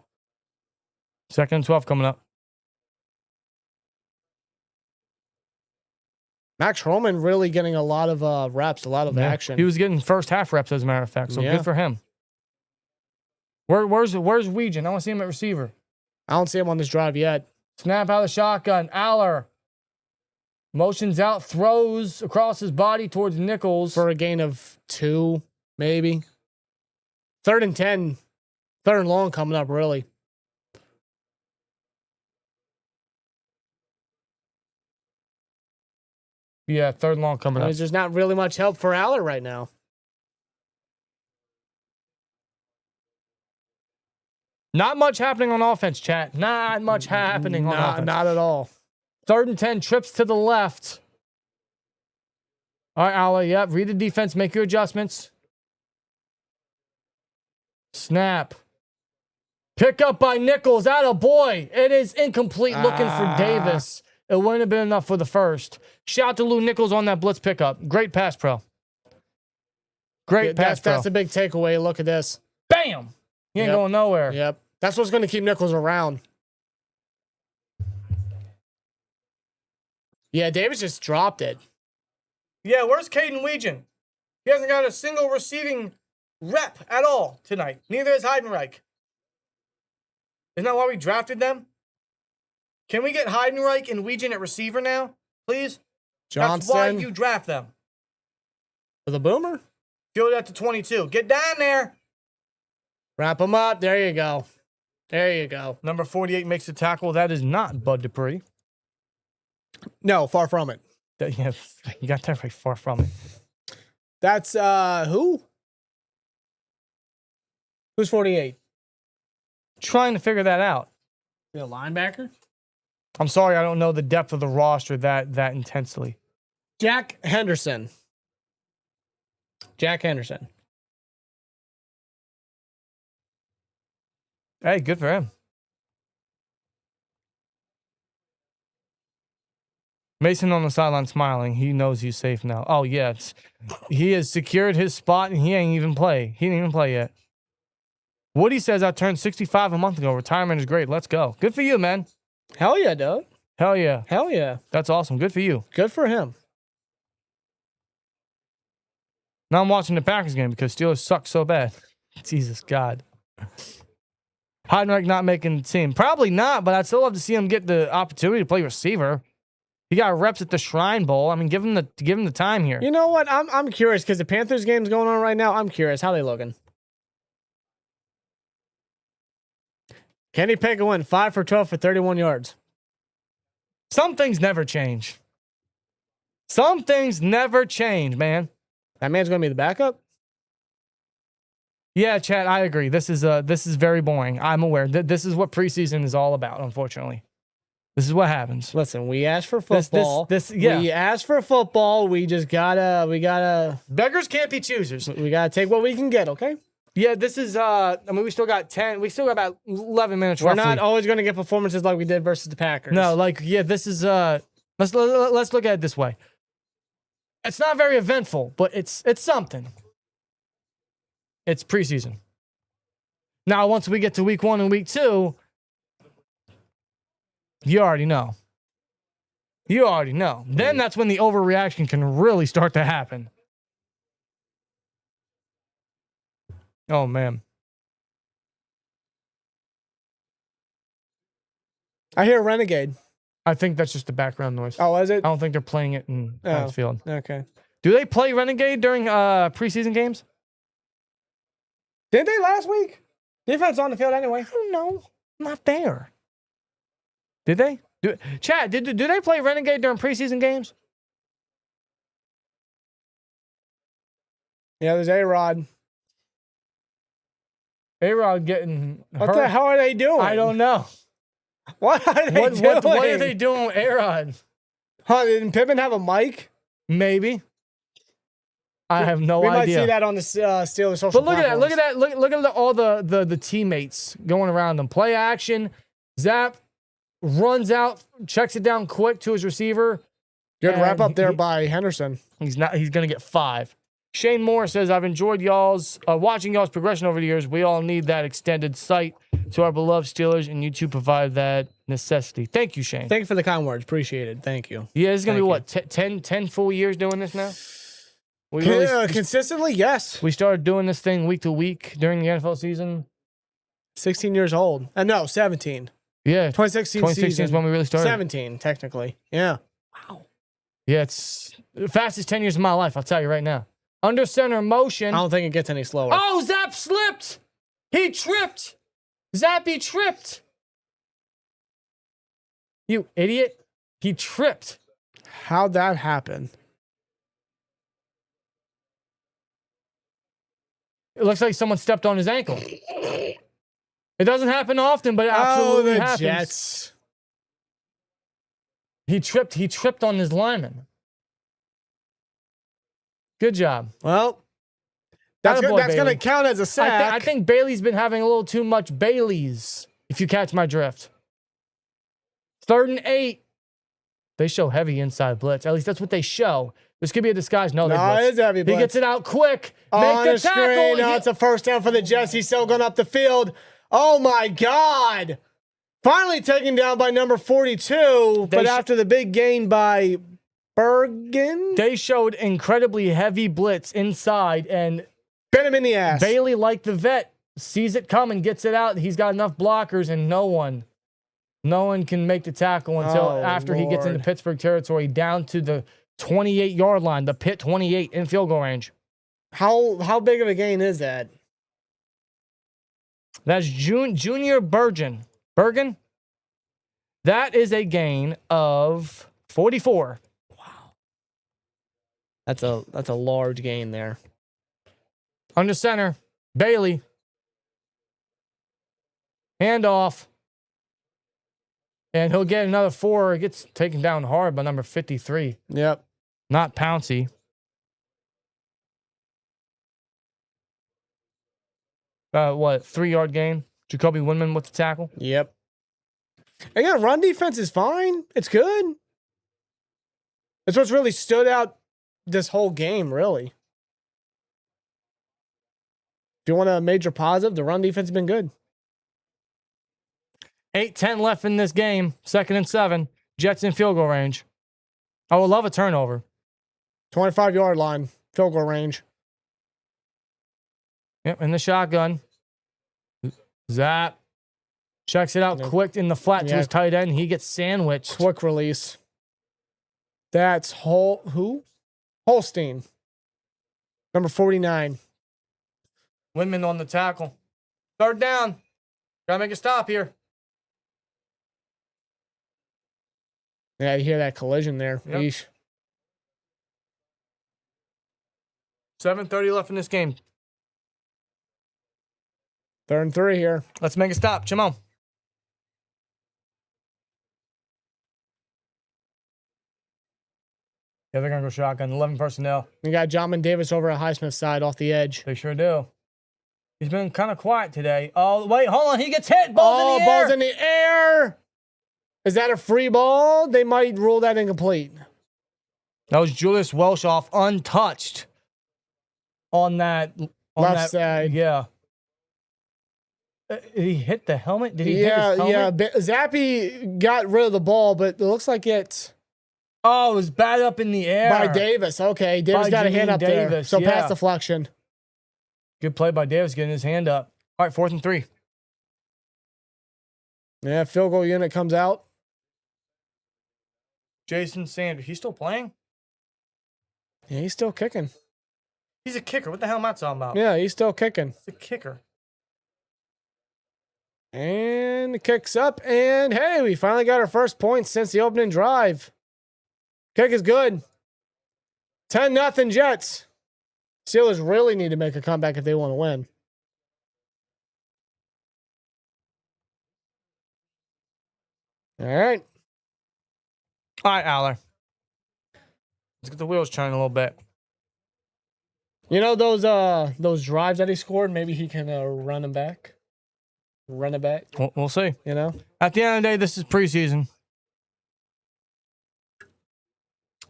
2nd and 12 coming up. Max Roman really getting a lot of reps, a lot of action. He was getting first half reps, as a matter of fact, so good for him. Where's Wetjen? I want to see him at receiver. I don't see him on this drive yet. Snap out of the shotgun. Allar motions out, throws across his body towards Nichols. For a gain of 2, maybe. 3rd and 10. 3rd and long coming up, really. Yeah, 3rd and long coming up. There's not really much help for Allar right now. Not much happening on offense, chat. Not much happening on offense. Not at all. 3rd and 10, trips to the left. All right, Allar, yep. Read the defense, make your adjustments. Snap. Pick up by Nichols. Atta boy. It is incomplete looking for Davis. It wouldn't have been enough for the first. Shout out to Lou Nichols on that blitz pickup. Great pass pro. Great pass pro. That's a big takeaway. Look at this. Bam! He ain't going nowhere. Yep. That's what's going to keep Nichols around. Yeah, Davis just dropped it. Yeah, where's Kaden Wetjen? He hasn't got a single receiving rep at all tonight. Neither has Heidenreich. Isn't that why we drafted them? Can we get Heidenreich and Wetjen at receiver now, please? Johnson. That's why you draft them. For the boomer? Field at the 22. Get down there. Wrap him up. There you go. There you go. Number 48 makes the tackle. That is not Bud Dupree. No, far from it. Yeah, you got that right. Far from it. That's who? Who's 48? Trying to figure that out. A linebacker? I'm sorry, I don't know the depth of the roster that intensely. Jack Henderson. Jack Henderson. Hey, good for him. Mason on the sideline smiling. He knows he's safe now. Oh, yes. He has secured his spot, and he ain't even play. He didn't even play yet. Woody says, I turned 65 a month ago. Retirement is great. Let's go. Good for you, man. Hell yeah, Doug. Hell yeah. Hell yeah. That's awesome. Good for you. Good for him. Now I'm watching the Packers game because Steelers suck so bad. Jesus God. Heidenreich not making the team. Probably not, but I'd still love to see him get the opportunity to play receiver. He got reps at the Shrine Bowl. I mean, give him the time here. You know what? I'm curious because the Panthers game's going on right now. I'm curious. How they looking? Kenny Pickett went 5 for 12 for 31 yards. Some things never change. Some things never change, man. That man's going to be the backup? Yeah, Chad, I agree. This is very boring. I'm aware. This is what preseason is all about, unfortunately. This is what happens. Listen, we asked for football. Yeah. We asked for football. We just gotta. Beggars can't be choosers. We gotta take what we can get. Okay. Yeah, this is, I mean, we still got 10. We still got about 11 minutes We're roughly. not always going to get performances like we did versus the Packers. No, like, yeah, this is, let's look at it this way. It's not very eventful, but it's something. It's preseason. Now, once we get to week 1 and week 2, you already know. You already know. Then that's when the overreaction can really start to happen. Oh, man. I hear Renegade. I think that's just the background noise. Oh, is it? I don't think they're playing it in Heinz Field. Okay. Do they play Renegade during preseason games? Didn't they last week? Defense on the field anyway. I don't know. Not there. Did they? Chad, do they play Renegade during preseason games? Yeah, there's A-Rod. A-Rod getting What hurt. the hell are they doing? I don't know. What are they doing? What are they doing with A-Rod? Huh, didn't Pippen have a mic? Maybe. I have no we idea. might see that on the Steelers social But look at that. Look at that. Look at all the teammates going around them. Play action. Zap runs out, checks it down quick to his receiver. Good wrap up there he- by Henderson. He's gonna get 5. Shane Moore says, I've enjoyed watching y'all's progression over the years. We all need that extended sight to our beloved Steelers, and you two provide that necessity. Thank you, Shane. Thank you for the kind words. Appreciate it. Thank you. Yeah, this is gonna Thank be what, 10 full years doing this now? Consistently, yes. We started doing this thing week to week during the NFL season. 16 years old. No, 17. Yeah, 2016 2016 season. is when we really started. 17, technically. Yeah. Yeah, it's the fastest 10 years of my life, I'll tell you right now. Under center motion. I don't think it gets any slower. Oh, Zap slipped. He tripped. Zappy tripped. You idiot. He tripped. How'd that happen? It looks like someone stepped on his ankle. It doesn't happen often, but it absolutely the happens. Jets. He tripped on his lineman. Good job. Well, that's Attaboy, going Bailey. to count as a sack. I think Bailey's been having a little too much Baileys, if you catch my drift. 3rd and 8. They show heavy inside blitz. At least that's what they show. This could be a disguise. No, they No, blitz. it is heavy blitz. He gets it out quick. On Make the the tackle. screen. No, it's a first down for the Jets. He's still going up the field. Oh, my God. Finally taken down by number 42. But after the big gain by Bergen, They showed incredibly heavy blitz inside, and bit him in the ass. Bailey, like the vet, sees it coming, gets it out. He's got enough blockers, and no one can make the tackle until after he gets into Lord. Pittsburgh territory, down to the 28-yard line, the pit 28 in field goal range. How big of a gain is that? That's Junior Bergen. That is a gain of 44. That's a large gain there. Under center, Bailey. Handoff. And he'll get another 4. It gets taken down hard by number 53. Yep. Not Pouncey. What, 3-yard gain? Jacoby Windman with the tackle. Yep. Again, run defense is fine. It's good. That's what's really stood out this whole game, really. If you want a major positive, the run defense has been good. 8:10 left in this game. 2nd and 7. Jets in field goal range. I would love a turnover. 25-yard line, field goal range. Yep, in the shotgun. Zap. Checks it out quick in the flat to his tight end. He gets sandwiched. Quick release. That's who? Holstein. Number 49. Windman on the tackle. 3rd down. Gotta make a stop here. Yeah, you hear that collision there. Yep. Yeesh. 7:30 left in this game. 3rd and 3 here. Let's make a stop. Come on. Yeah, they're going to go shotgun. 11 personnel. We got John Davis over at Highsmith's side off the edge. They sure do. He's been kind of quiet today. Oh, wait, hold on. He gets hit. Ball's in the air. Ball's in the air. Is that a free ball? They might rule that incomplete. That was Julius Welsh off untouched on that. Left side. Yeah. Did he hit the helmet? Did he hit his helmet? Yeah. Zappy got rid of the ball, but it looks like it's... Oh, it was bad up in the air. By Davis. Okay, Davis got a hand up there. So pass deflection. Good play by Davis getting his hand up. All right, 4th and 3. Yeah, field goal unit comes out. Jason Sanders. He's still playing? Yeah, he's still kicking. He's a kicker. What the hell am I talking about? Yeah, he's still kicking. He's a kicker. And kicks up. And hey, we finally got our first point since the opening drive. Kick is good. 10-0 Jets. Steelers really need to make a comeback if they want to win. All right. All right, Allar. Let's get the wheels turning a little bit. You know those drives that he scored? Maybe he can run them back. Run it back. We'll see. You know? At the end of the day, this is preseason.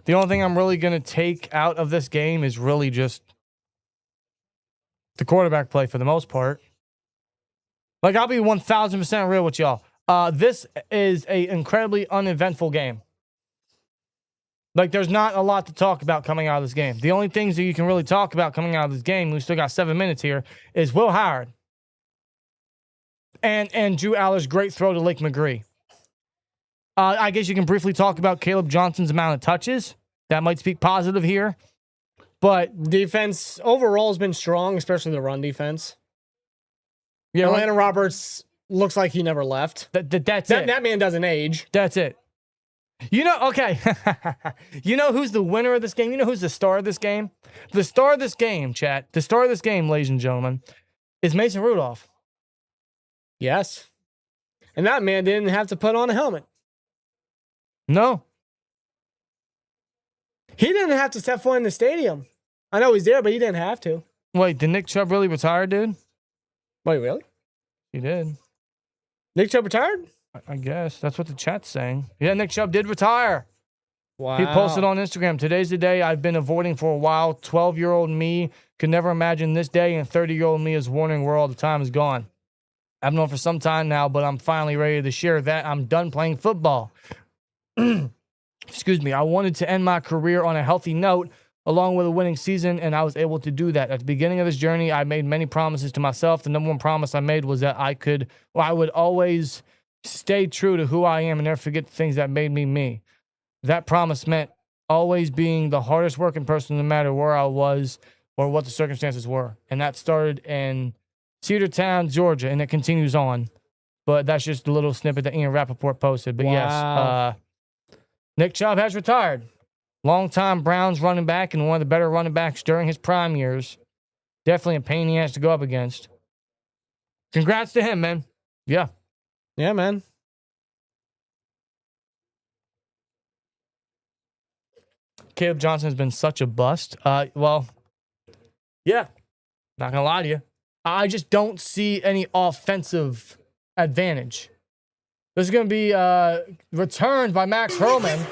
The only thing I'm really going to take out of this game is really just the quarterback play for the most part. Like, I'll be 1,000% real with y'all. This is an incredibly uneventful game. Like, there's not a lot to talk about coming out of this game. The only things that you can really talk about coming out of this game, we still got 7 minutes here, is Will Howard and Drew Allar's great throw to Lake McRee. I guess you can briefly talk about Caleb Johnson's amount of touches. That might speak positive here. But defense overall has been strong, especially the run defense. Yeah, Atlanta Roberts looks like he never left. That's it. That man doesn't age. That's it. You know, okay. You know who's the winner of this game? You know who's the star of this game? The star of this game, chat. The star of this game, ladies and gentlemen, is Mason Rudolph. Yes. And that man didn't have to put on a helmet. No. He didn't have to step foot in the stadium. I know he's there, but he didn't have to. Wait, did Nick Chubb really retire, dude? Wait, really? He did. Nick Chubb retired? I guess. That's what the chat's saying. Yeah, Nick Chubb did retire. Wow. He posted on Instagram, "Today's the day I've been avoiding for a while. 12-year-old me could never imagine this day, and 30-year-old me is wondering where all the time is gone. I've known for some time now, but I'm finally ready to share that I'm done playing football. Excuse me. I wanted to end my career on a healthy note, along with a winning season, and I was able to do that. At the beginning of this journey, I made many promises to myself. The number one promise I made was that I would always stay true to who I am and never forget the things that made me me. That promise meant always being the hardest working person, no matter where I was or what the circumstances were. And that started in Cedartown, Georgia, and it continues on. But that's just a little snippet that Ian Rappaport posted. But yes, Nick Chubb has retired. Longtime Browns running back and one of the better running backs during his prime years. Definitely a pain in the ass to go up against. Congrats to him, man. Yeah. Yeah, man. Caleb Johnson has been such a bust. Well, yeah. Not going to lie to you. I just don't see any offensive advantage. This is going to be returned by Max Hurlman.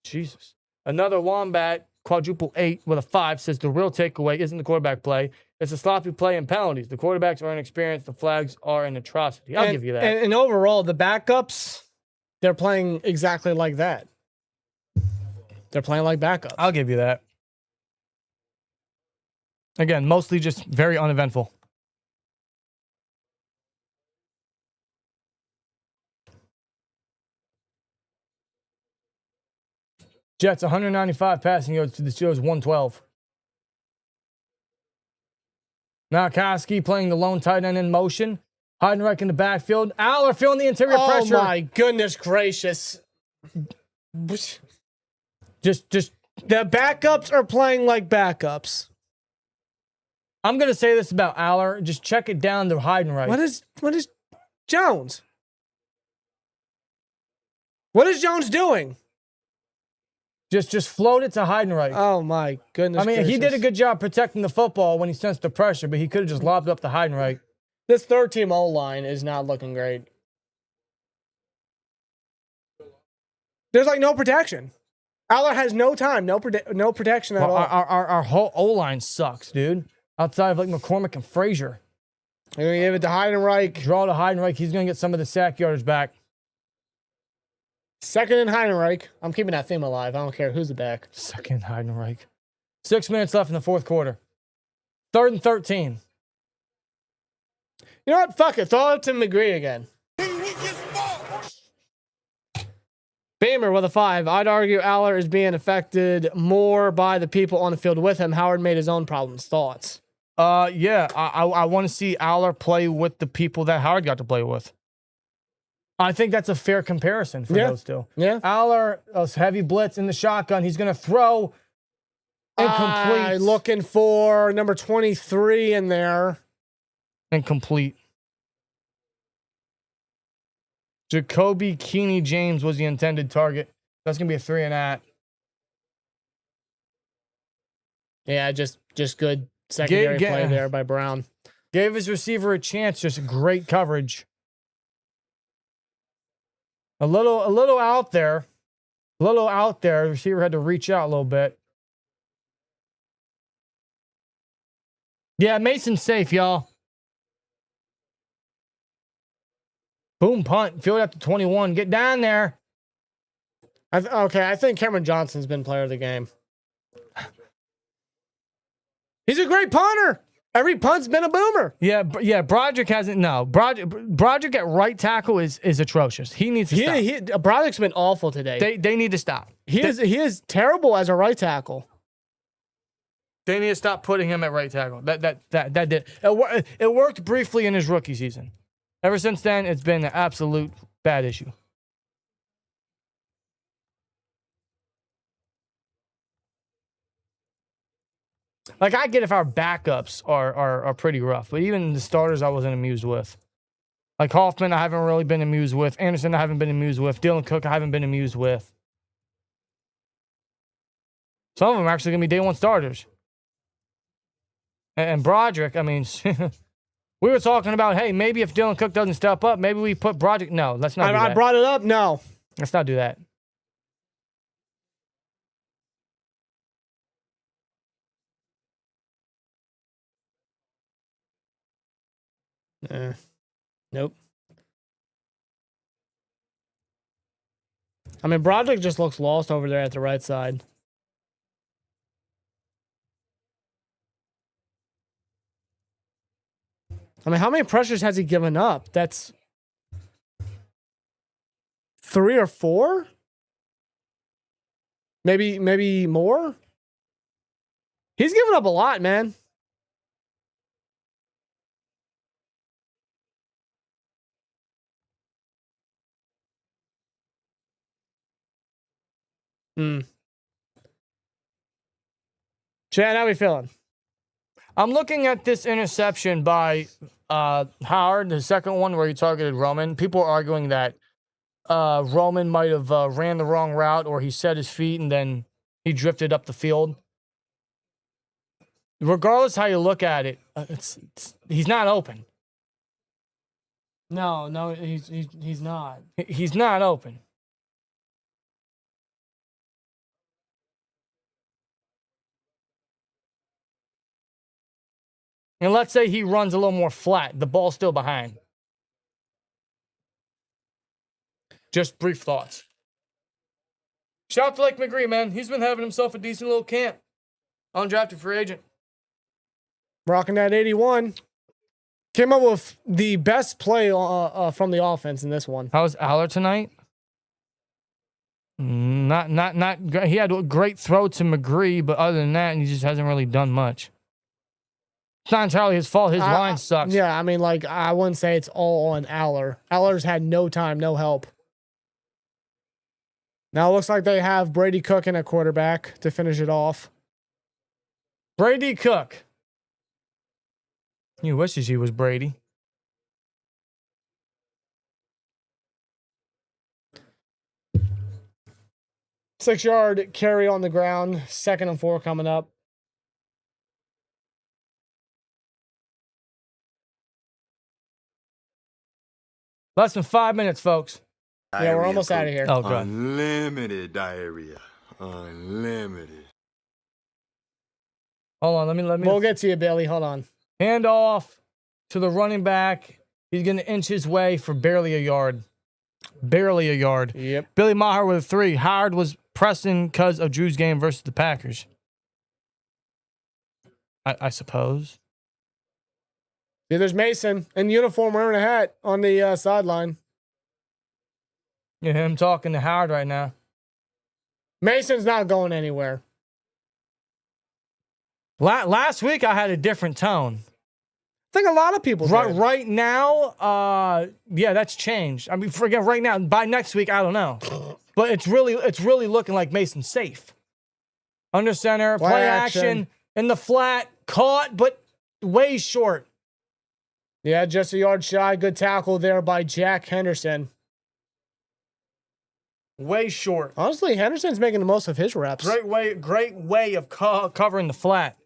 Jesus. Another Wombat, quadruple 8 with a 5, says the real takeaway isn't the quarterback play. It's a sloppy play and penalties. The quarterbacks are inexperienced. The flags are an atrocity. I'll give you that. And overall, the backups, they're playing exactly like that. They're playing like backups. I'll give you that. Again, mostly just very uneventful. Jets 195 passing yards to the Steelers 112. Malkowski playing the lone tight end in motion. Heidenreich in the backfield. Allar feeling the interior pressure. Oh my goodness gracious. Just the backups are playing like backups. I'm going to say this about Allar. Just check it down to Heidenreich. What is Jones? What is Jones doing? Just float it to Heidenreich. Oh my goodness. I mean, he did a good job protecting the football when he sensed the pressure, but he could have just lobbed up to Heidenreich. This third team O-line is not looking great. There's like no protection. Allar has no time, no protection at all. Our whole O-line sucks, dude. Outside of like McCormick and Frazier. They're going to give it to Heidenreich. Draw to Heidenreich. He's going to get some of the sack yardage back. Second and Heidenreich. I'm keeping that theme alive. I don't care who's the back. Second Heidenreich. 6 minutes left in the fourth quarter. 3rd and 13. You know what? Fuck it. Throw it to McRee again. Beamer with a 5. I'd argue Allar is being affected more by the people on the field with him. Howard made his own problems. Thoughts? Yeah, I want to see Allar play with the people that Howard got to play with. I think that's a fair comparison for those two. Yeah. Allar, heavy blitz in the shotgun. He's going to throw incomplete. Looking for number 23 in there. Incomplete. Jacoby Keeney James was the intended target. That's going to be a 3 and out. Yeah, just good secondary play there by Brown. Gave his receiver a chance. Just great coverage. A little out there. A little out there. The receiver had to reach out a little bit. Yeah, Mason's safe, y'all. Boom, punt. Field up to 21. Get down there. Okay, I think Cameron Johnson's been player of the game. He's a great punter. Every punt's been a boomer. Yeah, Broderick hasn't. No, Broderick at right tackle is atrocious. He needs to stop. Broderick's been awful today. They need to stop. He is terrible as a right tackle. They need to stop putting him at right tackle. That did. It worked briefly in his rookie season. Ever since then, it's been an absolute bad issue. Like, I get if our backups are pretty rough, but even the starters I wasn't amused with. Like Hoffman, I haven't really been amused with. Anderson, I haven't been amused with. Dylan Cook, I haven't been amused with. Some of them are actually going to be day one starters. And Broderick, I mean, we were talking about, hey, maybe if Dylan Cook doesn't step up, maybe we put Broderick. No, let's not do that. I brought it up. No. Let's not do that. Nope. I mean, Broderick just looks lost over there at the right side. I mean, how many pressures has he given up? That's 3 or 4? Maybe more? He's given up a lot, man. Chad, how we feeling? I'm looking at this interception by Howard, the second one where he targeted Roman. People are arguing that Roman might have ran the wrong route, or he set his feet and then he drifted up the field. Regardless how you look at it, he's not open. No, he's not. He's not open. And let's say he runs a little more flat. The ball's still behind. Just brief thoughts. Shout out to Lake McRee, man. He's been having himself a decent little camp. Undrafted free agent. Rocking that 81. Came up with the best play from the offense in this one. How was Allar tonight? Not great. He had a great throw to McRee, but other than that, he just hasn't really done much. It's not entirely his fault. His line sucks. Yeah, I mean, like, I wouldn't say it's all on Allar. Allar's had no time, no help. Now it looks like they have Brady Cook in a quarterback to finish it off. Brady Cook. He wishes he was Brady. 6-yard carry on the ground. 2nd and 4 coming up. Less than 5 minutes, folks. Yeah, we're almost out of here. Oh, good. Unlimited diarrhea. Unlimited. Hold on, let me. We'll get to you, Billy. Hold on. Hand off to the running back. He's going to inch his way for barely a yard. Barely a yard. Yep. Billy Maher with a 3. Howard was pressing because of Drew's game versus the Packers. I suppose. Yeah, there's Mason in uniform wearing a hat on the sideline. Yeah, him talking to Howard right now. Mason's not going anywhere. Last week, I had a different tone. I think a lot of people did. Right now, yeah, that's changed. I mean, forget right now. By next week, I don't know. But it's really looking like Mason's safe. Under center, play action in the flat, caught, but way short. Yeah, just a yard shy. Good tackle there by Jack Henderson. Way short. Honestly, Henderson's making the most of his reps. Great way of covering the flat.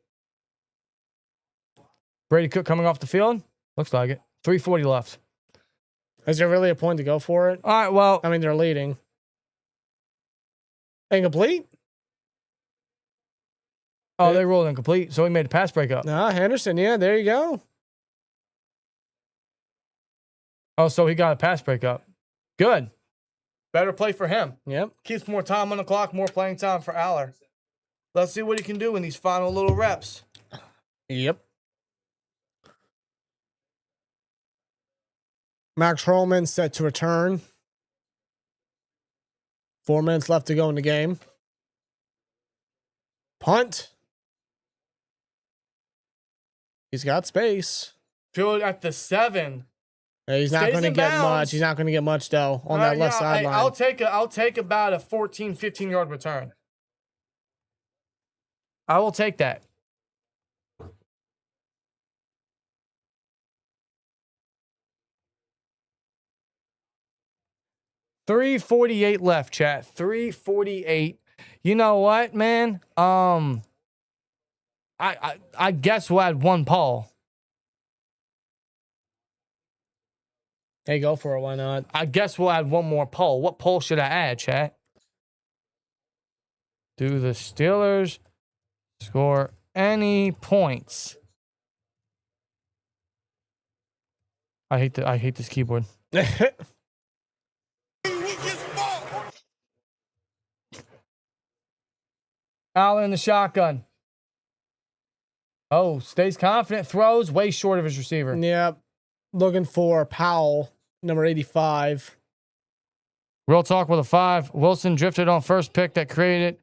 Brady Cook coming off the field. Looks like it. 3:40 left. Is there really a point to go for it? All right, well. I mean, they're leading. Incomplete? Oh, they rolled incomplete, so he made a pass breakup. No, Henderson, yeah, there you go. Oh, so he got a pass breakup. Good. Better play for him. Yep. Keeps more time on the clock, more playing time for Allar. Let's see what he can do in these final little reps. Yep. Max Hroman set to return. 4 minutes left to go in the game. Punt. He's got space. Field at the 7. Yeah, he's not going to get much. He's not going to get much, though, on that left sideline. I'll take about a 14, 15-yard return. I will take that. $3:48 left, chat. $3:48. You know what, man? I guess we'll add one Paul. Hey, go for it. Why not? I guess we'll add one more poll. What poll should I add, chat? Do the Steelers score any points? I hate this keyboard. Allar in the shotgun. Oh, stays confident. Throws way short of his receiver. Yep. Looking for Powell, number 85. Real talk with a 5. Wilson drifted on first pick that created.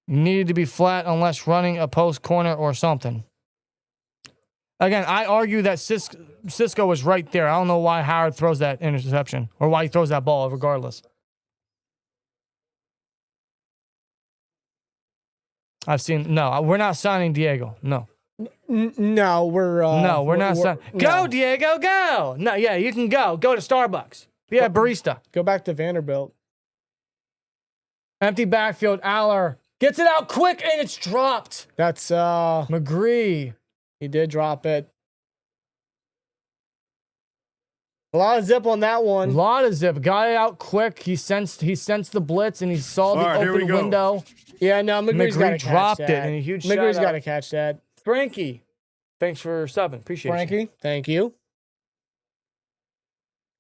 Needed to be flat unless running a post corner or something. Again, I argue that Cisco was right there. I don't know why Howard throws that interception or why he throws that ball regardless. No, we're not signing Diego. No. No, we're not signing. Go, Diego, go. No, yeah, you can go. Go to Starbucks. Be a barista. Go back to Vanderbilt. Empty backfield. Allar gets it out quick and it's dropped. That's McRee. He did drop it. A lot of zip on that one. A lot of zip. Got it out quick. He sensed the blitz and he saw the open window. Yeah, no, McRee's got to dropped catch it that. and a huge McRee's got to catch that. Frankie, thanks for subbing. Appreciate it. Frankie, thank you.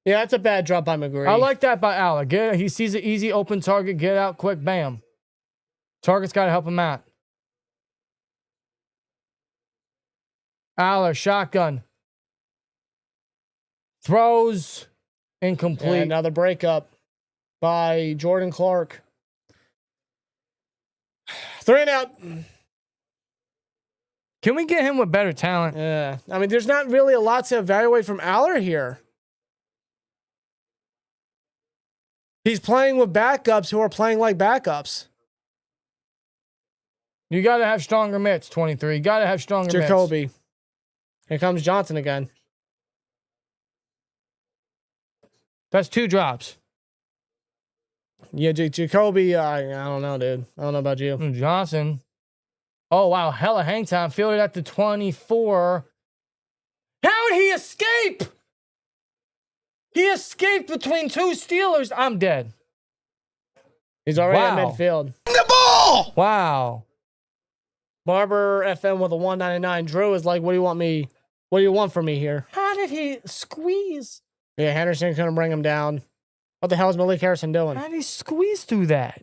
Yeah, that's a bad drop by McRee. I like that by Allar. He sees an easy open target. Get out quick. Bam. Target's got to help him out. Allar, shotgun. Throws. Incomplete. And another breakup by Jordan Clark. 3 and out. Can we get him with better talent? Yeah. I mean, there's not really a lot to evaluate from Allar here. He's playing with backups who are playing like backups. You got to have stronger mitts, 23. You got to have stronger mitts. Jacoby. Here comes Johnson again. That's 2 drops. Yeah, Jacoby, I don't know, dude. I don't know about you. Johnson. Oh, wow. Hella hang time. Fielded at the 24. How did he escape? He escaped between two Steelers. I'm dead. He's already at Wow. midfield. The ball! Wow. Barber FM with a 199. Drew is like, what do you want from me here? How did he squeeze? Yeah, Henderson's going to bring him down. What the hell is Malik Harrison doing? How did he squeeze through that?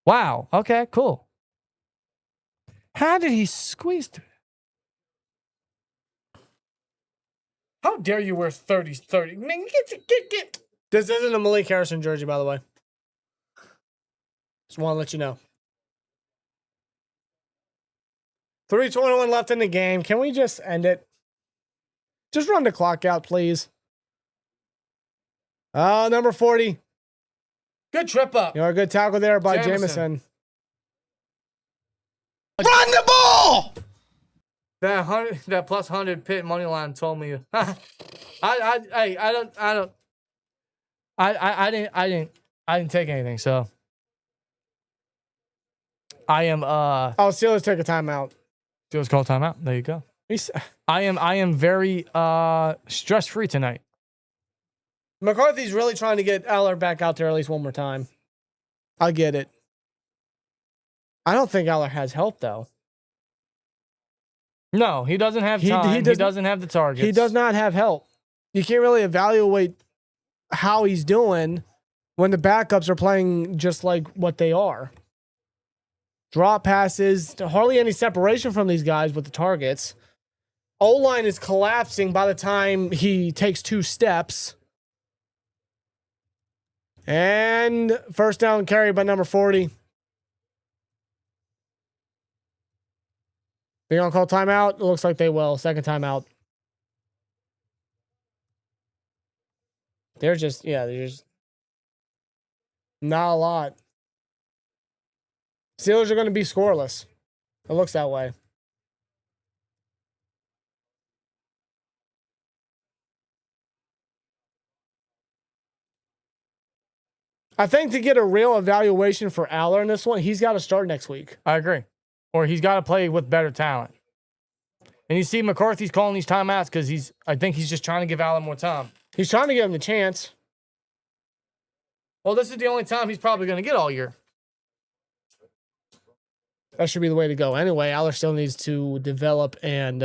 Wow. Okay, cool. How did he squeeze through that? How dare you wear 30. Man, get. This isn't a Malik Harrison jersey, by the way. Just want to let you know. 3:21 left in the game. Can we just end it? Just run the clock out, please. Number 40. Good trip up. You know, a good tackle there by Jamison. Jamison. Run the ball! That plus 100 pit money line told me. I didn't take anything, so I am Oh, Steelers take a timeout. Steelers call timeout. There you go. I am very stress free tonight. McCarthy's really trying to get Allar back out there at least one more time. I get it. I don't think Allar has help though. No, he doesn't have time. He doesn't have the targets. He does not have help. You can't really evaluate how he's doing when the backups are playing just like what they are. Drop passes, hardly any separation from these guys with the targets. O-line is collapsing by the time he takes 2 steps. And first down carry by number 40. They're going to call timeout? It looks like they will. Second timeout. They're just not a lot. Steelers are going to be scoreless. It looks that way. I think to get a real evaluation for Allar in this one, he's got to start next week. I agree. Or he's got to play with better talent. And you see McCarthy's calling these timeouts because I think he's just trying to give Allar more time. He's trying to give him the chance. Well, this is the only time he's probably going to get all year. That should be the way to go. Anyway, Allar still needs to develop and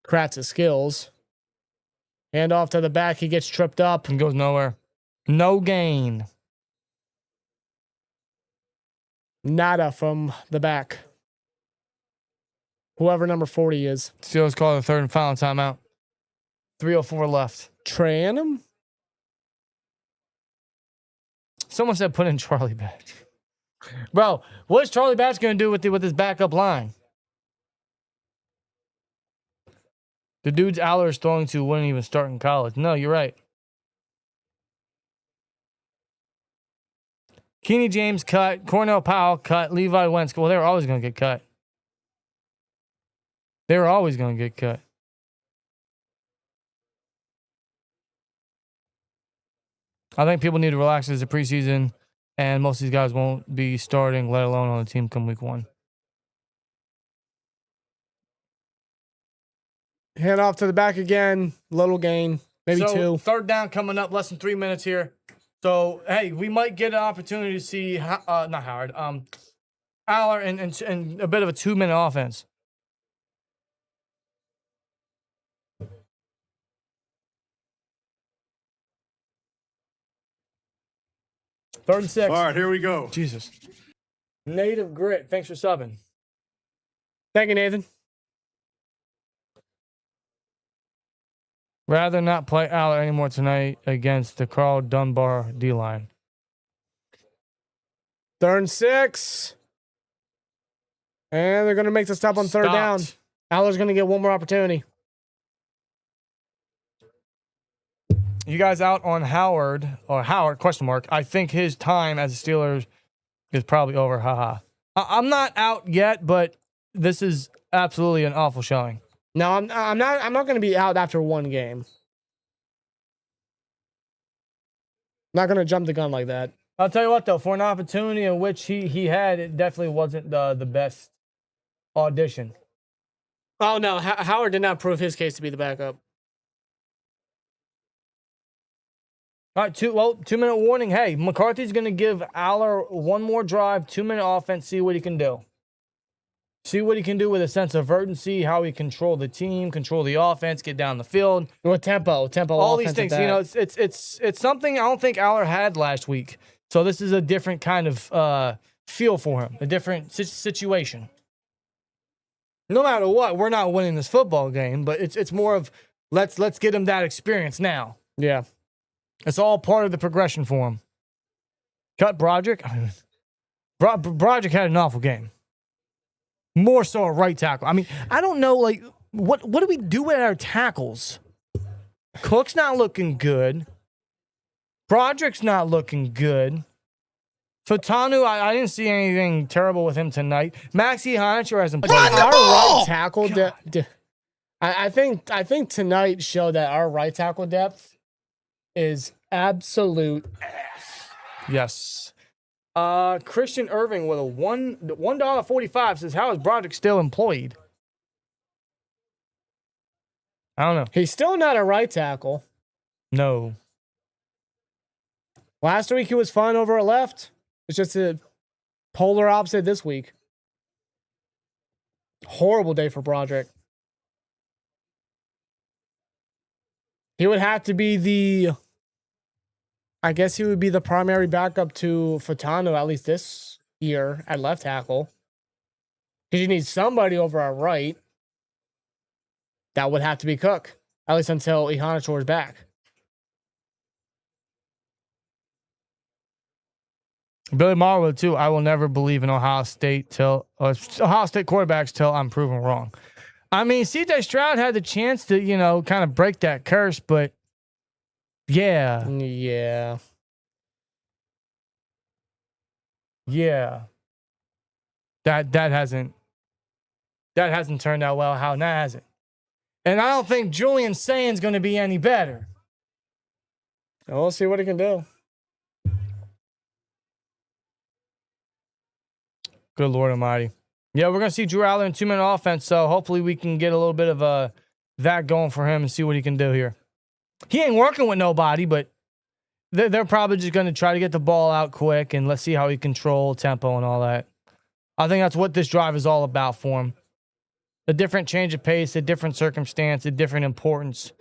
craft his skills. Hand off to the back. He gets tripped up. And goes nowhere. No gain. Nada from the back. Whoever number 40 is. Steelers call the third and final timeout. 3:04 left. Tranum? Someone said put in Charlie Batch. Bro, what is Charlie Batch going to do with his backup line? The dudes Allar is throwing to wouldn't even start in college. No, you're right. Kenny James cut. Cornell Powell cut. Levi Wentz. Well, they were always going to get cut. They were always going to get cut. I think people need to relax as a preseason, and most of these guys won't be starting, let alone on the team come week 1. Hand off to the back again. Little gain. Maybe So, 2. Third down coming up, less than 3 minutes here. So, hey, we might get an opportunity to see, not Howard, Allar and a bit of a 2-minute offense. Third and 6. All right, here we go. Jesus. Native Grit, thanks for subbing. Thank you, Nathan. Rather not play Allar anymore tonight against the Carl Dunbar D-line. Third and 6. And they're going to make the stop on third down. Allar's going to get one more opportunity. You guys out on Howard, question mark. I think his time as a Steelers is probably over. Haha. I'm not out yet, but this is absolutely an awful showing. No, I'm not going to be out after one game. Not going to jump the gun like that. I'll tell you what, though, for an opportunity in which he had, it definitely wasn't the best audition. Oh, no. Howard did not prove his case to be the backup. All right, 2-minute warning. Hey, McCarthy's going to give Allar one more drive, 2-minute offense, see what he can do. See what he can do with a sense of urgency, how he control the team, control the offense, get down the field. With tempo. All these things, you know, it's something I don't think Allar had last week. So this is a different kind of feel for him, a different situation. No matter what, we're not winning this football game, but it's more of let's get him that experience now. Yeah. It's all part of the progression for him. Cut Broderick. Broderick had an awful game. More so a right tackle. I mean, I don't know, like, what do we do with our tackles? Cook's not looking good. Broderick's not looking good. Fatanu, I didn't see anything terrible with him tonight. Maxie Heinz hasn't played. Our right tackle I think tonight showed that our right tackle depth is absolute ass. Yes. Christian Irving with a $1.45 says, how is Broderick still employed? I don't know. He's still not a right tackle. No. Last week he was fine over at left. It's just a polar opposite this week. Horrible day for Broderick. He would have to be I guess he would be the primary backup to Fatanu, at least this year, at left tackle. Because you need somebody over at right. That would have to be Cook, at least until Ihanator is back. Billy Marlowe, too. I will never believe in Ohio State quarterbacks till I'm proven wrong. I mean, CJ Stroud had the chance to, you know, kind of break that curse, but yeah. Yeah. Yeah. That hasn't turned out well. How now has it? And I don't think Julian Sain's going to be any better. We'll see what he can do. Good Lord Almighty. Yeah, we're going to see Drew Allar in 2-minute offense, so hopefully we can get a little bit of that going for him and see what he can do here. He ain't working with nobody, but they're probably just going to try to get the ball out quick and let's see how he control tempo and all that. I think that's what this drive is all about for him. A different change of pace, a different circumstance, a different importance.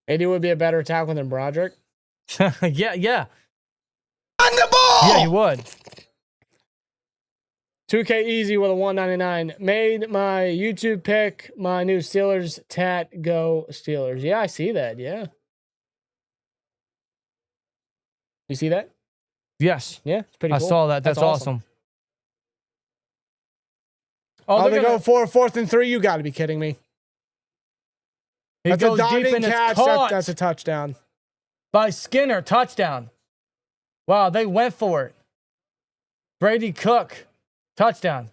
AD would be a better tackle than Broderick. Yeah. On the ball! Yeah, he would. 2K Easy with a 199. Made my YouTube pick, my new Steelers tat, go Steelers. Yeah, I see that. Yeah. You see that? Yes. Yeah, it's pretty cool. I saw that. That's awesome. Oh, they go for 4th and 3. You got to be kidding me. He That's goes a deep diving and it's catch. caught That's a touchdown. by Skinner. Touchdown. Wow, they went for it. Brady Cook. Touchdown.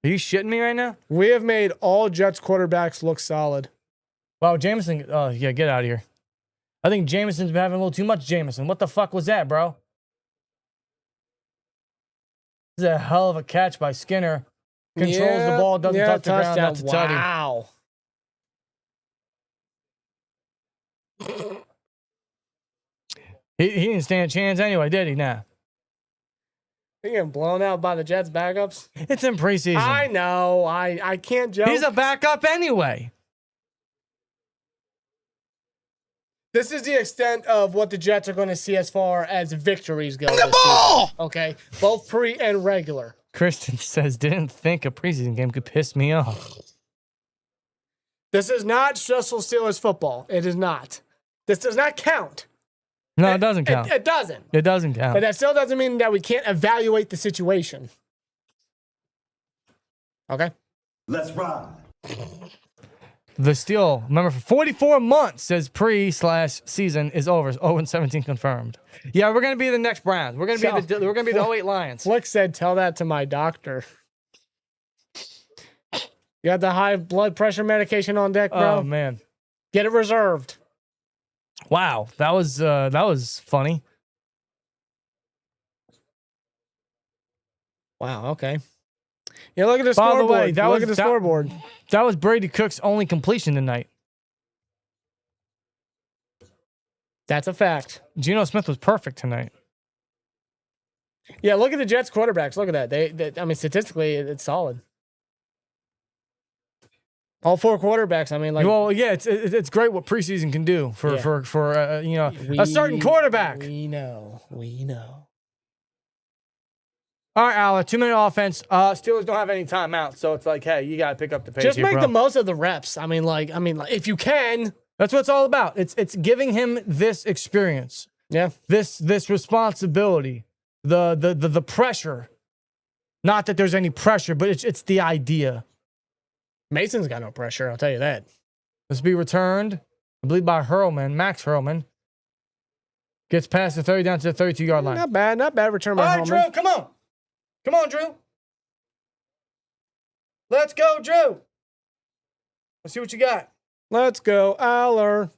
Are you shitting me right now? We have made all Jets quarterbacks look solid. Wow, Jameson. Oh, yeah, get out of here. I think Jameson's been having a little too much Jameson. What the fuck was that, bro? This is a hell of a catch by Skinner. Controls the ball, doesn't touch the ground. That's a tutty. Wow. He didn't stand a chance anyway, did he? Nah. He getting blown out by the Jets backups. It's in preseason. I know. I can't joke. He's a backup anyway. This is the extent of what the Jets are going to see as far as victories go this ball! season. Okay? Both pre and regular. Christian says, didn't think a preseason game could piss me off. This is not stressful Steelers football. It is not. This does not count. No, it doesn't count. It doesn't. It doesn't count. But that still doesn't mean that we can't evaluate the situation. Okay? Let's ride. The Steel, remember, for 44 months says pre/season is over. 0-17 confirmed. Yeah, we're gonna be the next Browns. We're gonna be the 08 Lions. Flick said, "Tell that to my doctor." You got the high blood pressure medication on deck, bro? Oh man, Get it reserved. Wow, that was funny. Wow. Okay. Yeah, look at the By the scoreboard. way, Look at the scoreboard. That was Brady Cook's only completion tonight. That's a fact. Geno Smith was perfect tonight. Yeah, look at the Jets quarterbacks. Look at that. They I mean, statistically, it's solid. All 4 quarterbacks. I mean, like, Well, yeah, it's great what preseason can do for you know, a certain quarterback. We know. All right, Allar, 2-minute offense. Steelers don't have any timeouts, so it's like, hey, you got to pick up the pace. Just here, make bro. the most of the reps. I mean, like, if you can. That's what it's all about. It's giving him this experience. Yeah. This responsibility. The pressure. Not that there's any pressure, but it's the idea. Mason's got no pressure, I'll tell you that. This will be returned, I believe, by Hurlman, Max Hurlman. Gets past the 30 down to the 32-yard line. Not bad return All by right, Hellman. Drew, come on. Come on, Drew. Let's go, Drew. Let's see what you got. Let's go, Allar.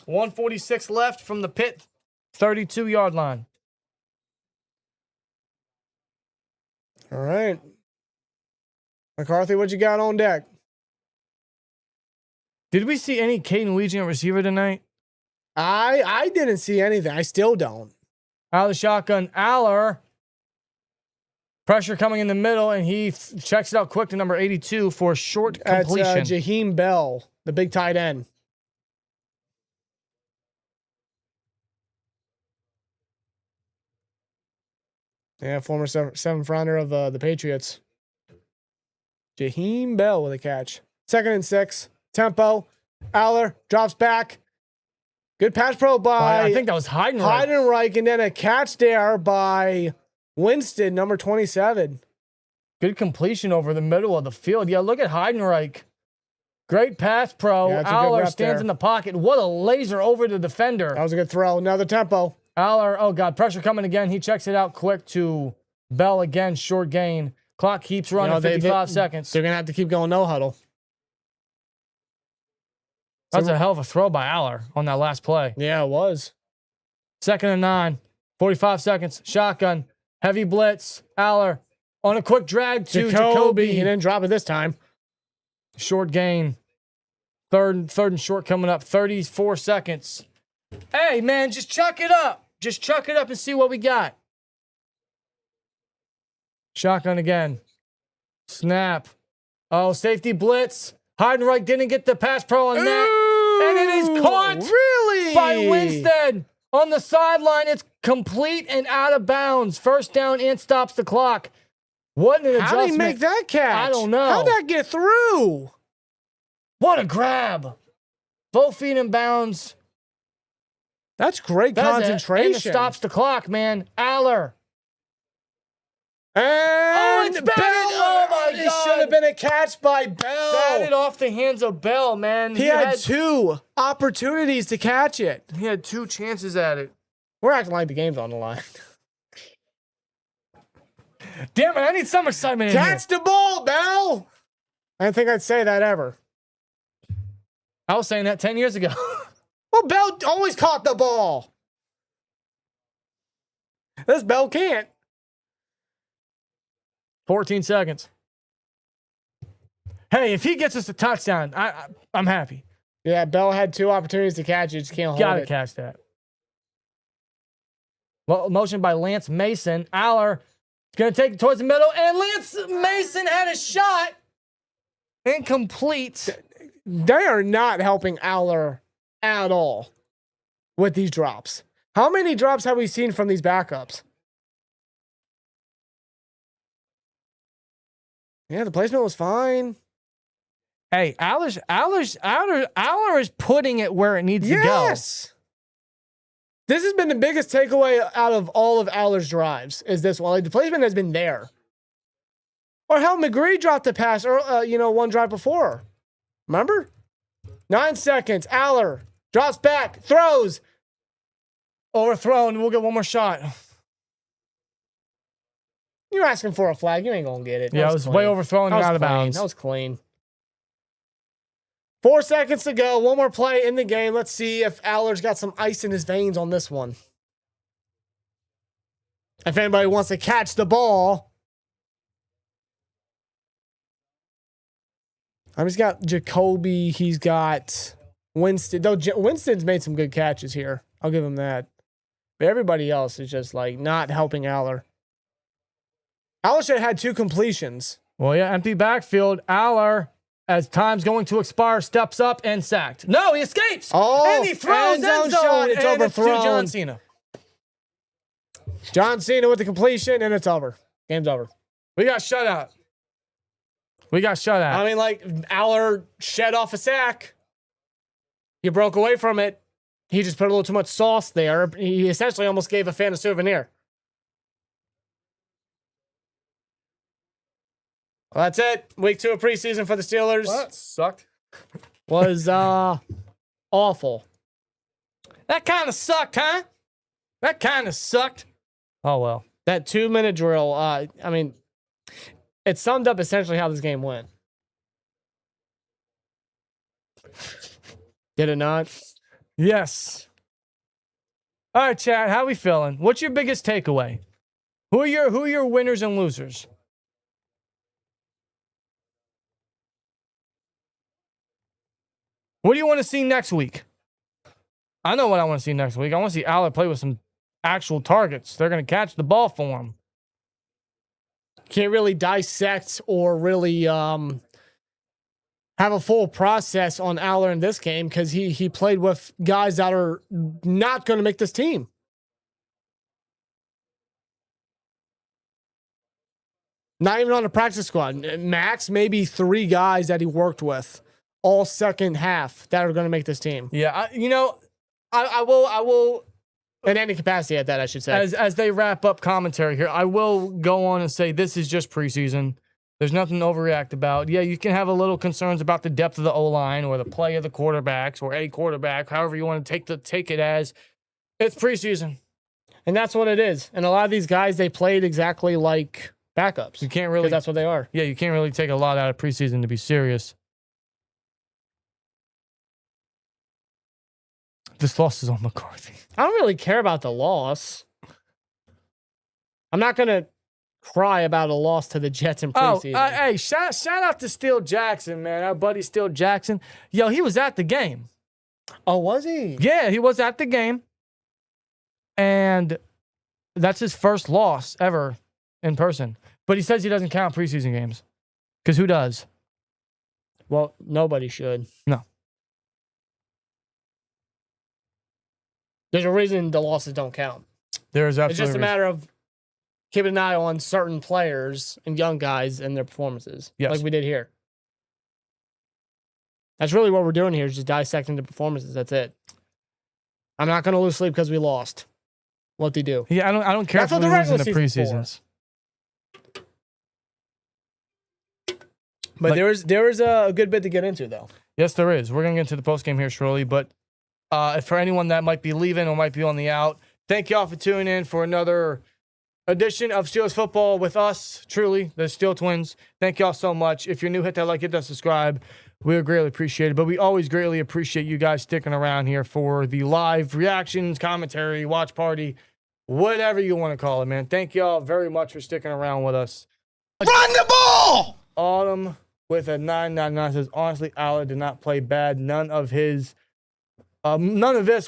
146 left from the pit, 32-yard line. All right. McCarthy, what you got on deck? Did we see any Kaden Weegie receiver tonight? I didn't see anything. I still don't. Out of the shotgun, Allar. Pressure coming in the middle, and he checks it out quick to number 82 for a short completion. That's Jaheim Bell, the big tight end. Yeah, former seventh rounder of the Patriots. Jaheim Bell with a catch. 2nd and 6. Tempo. Allar drops back. Good pass pro by I think that was Heidenreich. Heidenreich, and then a catch there by Winston, number 27. Good completion over the middle of the field. Yeah, look at Heidenreich. Great pass pro. Yeah, that's a good Allar rep stands there. in the pocket. What a laser over the defender. That was a good throw. Another tempo. Allar, oh God, pressure coming again. He checks it out quick to Bell again, short gain. Clock keeps running, 55 seconds. They're going to have to keep going no huddle. That's a hell of a throw by Allar on that last play. Yeah, it was. 2nd and 9, 45 seconds. Shotgun, heavy blitz. Allar on a quick drag to Jacoby. He didn't drop it this time. Short gain. Third and short coming up. 34 seconds. Hey, man, just chuck it up. Just chuck it up and see what we got. Shotgun again. Snap. Oh, safety blitz. Heidenreich didn't get the pass pro on that. And it is caught Really? by Winstead on the sideline. It's complete and out of bounds. First down and stops the clock. What an adjustment. How did he make that catch? I don't know. How'd that get through? What a grab. Both feet in bounds. That's great concentration. And it stops the clock, man. Allar. And it's batted. Oh, my It God. should have been a catch by Bell. Batted off the hands of Bell, man. He had 2 opportunities to catch it. He had 2 chances at it. We're acting like the game's on the line. Damn it, I need some excitement in here. Catch the ball, Bell. I didn't think I'd say that ever. I was saying that 10 years ago. Well, Bell always caught the ball. This Bell can't. 14 seconds. Hey, if he gets us a touchdown, I'm happy. Yeah, Bell had 2 opportunities to catch it. Just can't hold Gotta it. catch that. Well, motion by Lance Mason. Allar is going to take it towards the middle, and Lance Mason had a shot. Incomplete. They are not helping Allar at all with these drops. How many drops have we seen from these backups? Yeah, the placement was fine. Hey, Allar is putting it where it needs to go. Yes. This has been the biggest takeaway out of all of Allar's drives. Is this one? Like, the placement has been there. Or hell, McRee dropped the pass, or one drive before. Remember? 9 seconds. Allar drops back, throws. Overthrown. We'll get one more shot. You're asking for a flag. You ain't gonna get it. Yeah, it was way overthrown and out of bounds. That was clean. 4 seconds to go. One more play in the game. Let's see if Allar's got some ice in his veins on this one. If anybody wants to catch the ball. He's got Jacoby. He's got Winston. Though Winston's made some good catches here. I'll give him that. But everybody else is just like not helping Allar. Allar should have had 2 completions. Well, yeah, empty backfield. Allar, as time's going to expire, steps up and sacked. No, he escapes. Oh, and he throws end zone. shot. It's and overthrown. It's to John Cena. John Cena with the completion, and it's over. Game's over. We got shut out. I mean, like, Allar shed off a sack. You broke away from it. He just put a little too much sauce there. He essentially almost gave a fan a souvenir. Well, that's it. Week 2 of preseason for the Steelers. Well, that sucked. Was awful. That kind of sucked, huh? That kind of sucked. Oh, well. That 2-minute drill, I mean, it summed up essentially how this game went. Did it not? Yes. All right, Chad, how we feeling? What's your biggest takeaway? Who are your winners and losers? What do you want to see next week? I know what I want to see next week. I want to see Allar play with some actual targets. They're going to catch the ball for him. Can't really dissect or really have a full process on Allar in this game because he played with guys that are not going to make this team. Not even on the practice squad. Max, maybe 3 guys that he worked with all second half that are going to make this team. Yeah, I will. In any capacity at that, I should say. As they wrap up commentary here, I will go on and say this is just preseason. There's nothing to overreact about. Yeah, you can have a little concerns about the depth of the O-line or the play of the quarterbacks or a quarterback, however you want to take it as. It's preseason. And that's what it is. And a lot of these guys, they played exactly like backups. You can't really. That's what they are. Yeah, you can't really take a lot out of preseason to be serious. This loss is on McCarthy. I don't really care about the loss. I'm not going to cry about a loss to the Jets in preseason. Hey, shout out to Steele Jackson, man. Our buddy Steele Jackson. Yo, he was at the game. Oh, was he? Yeah, he was at the game. And that's his first loss ever in person. But he says he doesn't count preseason games. Because who does? Well, nobody should. No. There's a reason the losses don't count. There's absolutely. It's just a matter of keeping an eye on certain players and young guys and their performances. Yes. Like we did here. That's really what we're doing here, is just dissecting the performances. That's it. I'm not going to lose sleep because we lost. What they do. Yeah, I don't care That's if what we the lose in the regular season's preseasons. But there is a good bit to get into, though. Yes, there is. We're going to get into the postgame here shortly, but for anyone that might be leaving or might be on the out, thank y'all for tuning in for another edition of Steelers Football with us, truly, the Steel Twins. Thank y'all so much. If you're new, hit that like, hit that subscribe. We would greatly appreciate it, but we always greatly appreciate you guys sticking around here for the live reactions, commentary, watch party, whatever you want to call it, man. Thank y'all very much for sticking around with us. Run the ball! Autumn with a 999 says, honestly, Allar did not play bad. None of this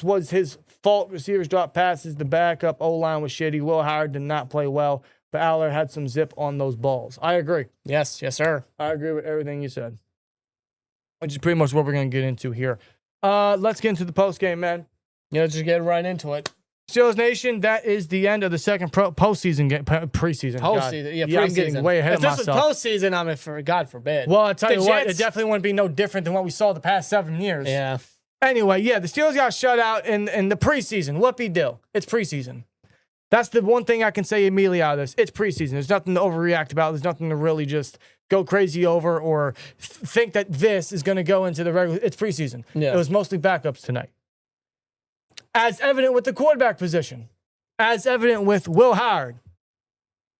was his fault. Receivers dropped passes. The backup O-line was shitty. Will Howard did not play well, but Allar had some zip on those balls. I agree. Yes, sir. I agree with everything you said, which is pretty much what we're going to get into here. Let's get into the post game, man. Yeah, let's just get right into it. Steelers Nation, that is the end of the second postseason game. Preseason. Postseason. Yeah, preseason. I'm getting way ahead of myself. If this was postseason, I mean, for God forbid. Well, I tell you what, Jets, it definitely wouldn't be no different than what we saw the past 7 years. Yeah. Anyway, yeah, the Steelers got shut out in the preseason. Whoopie-do. It's preseason. That's the one thing I can say immediately out of this. It's preseason. There's nothing to overreact about. There's nothing to really just go crazy over or think that this is going to go into the regular. It's preseason. Yeah. It was mostly backups tonight. As evident with the quarterback position. As evident with Will Howard.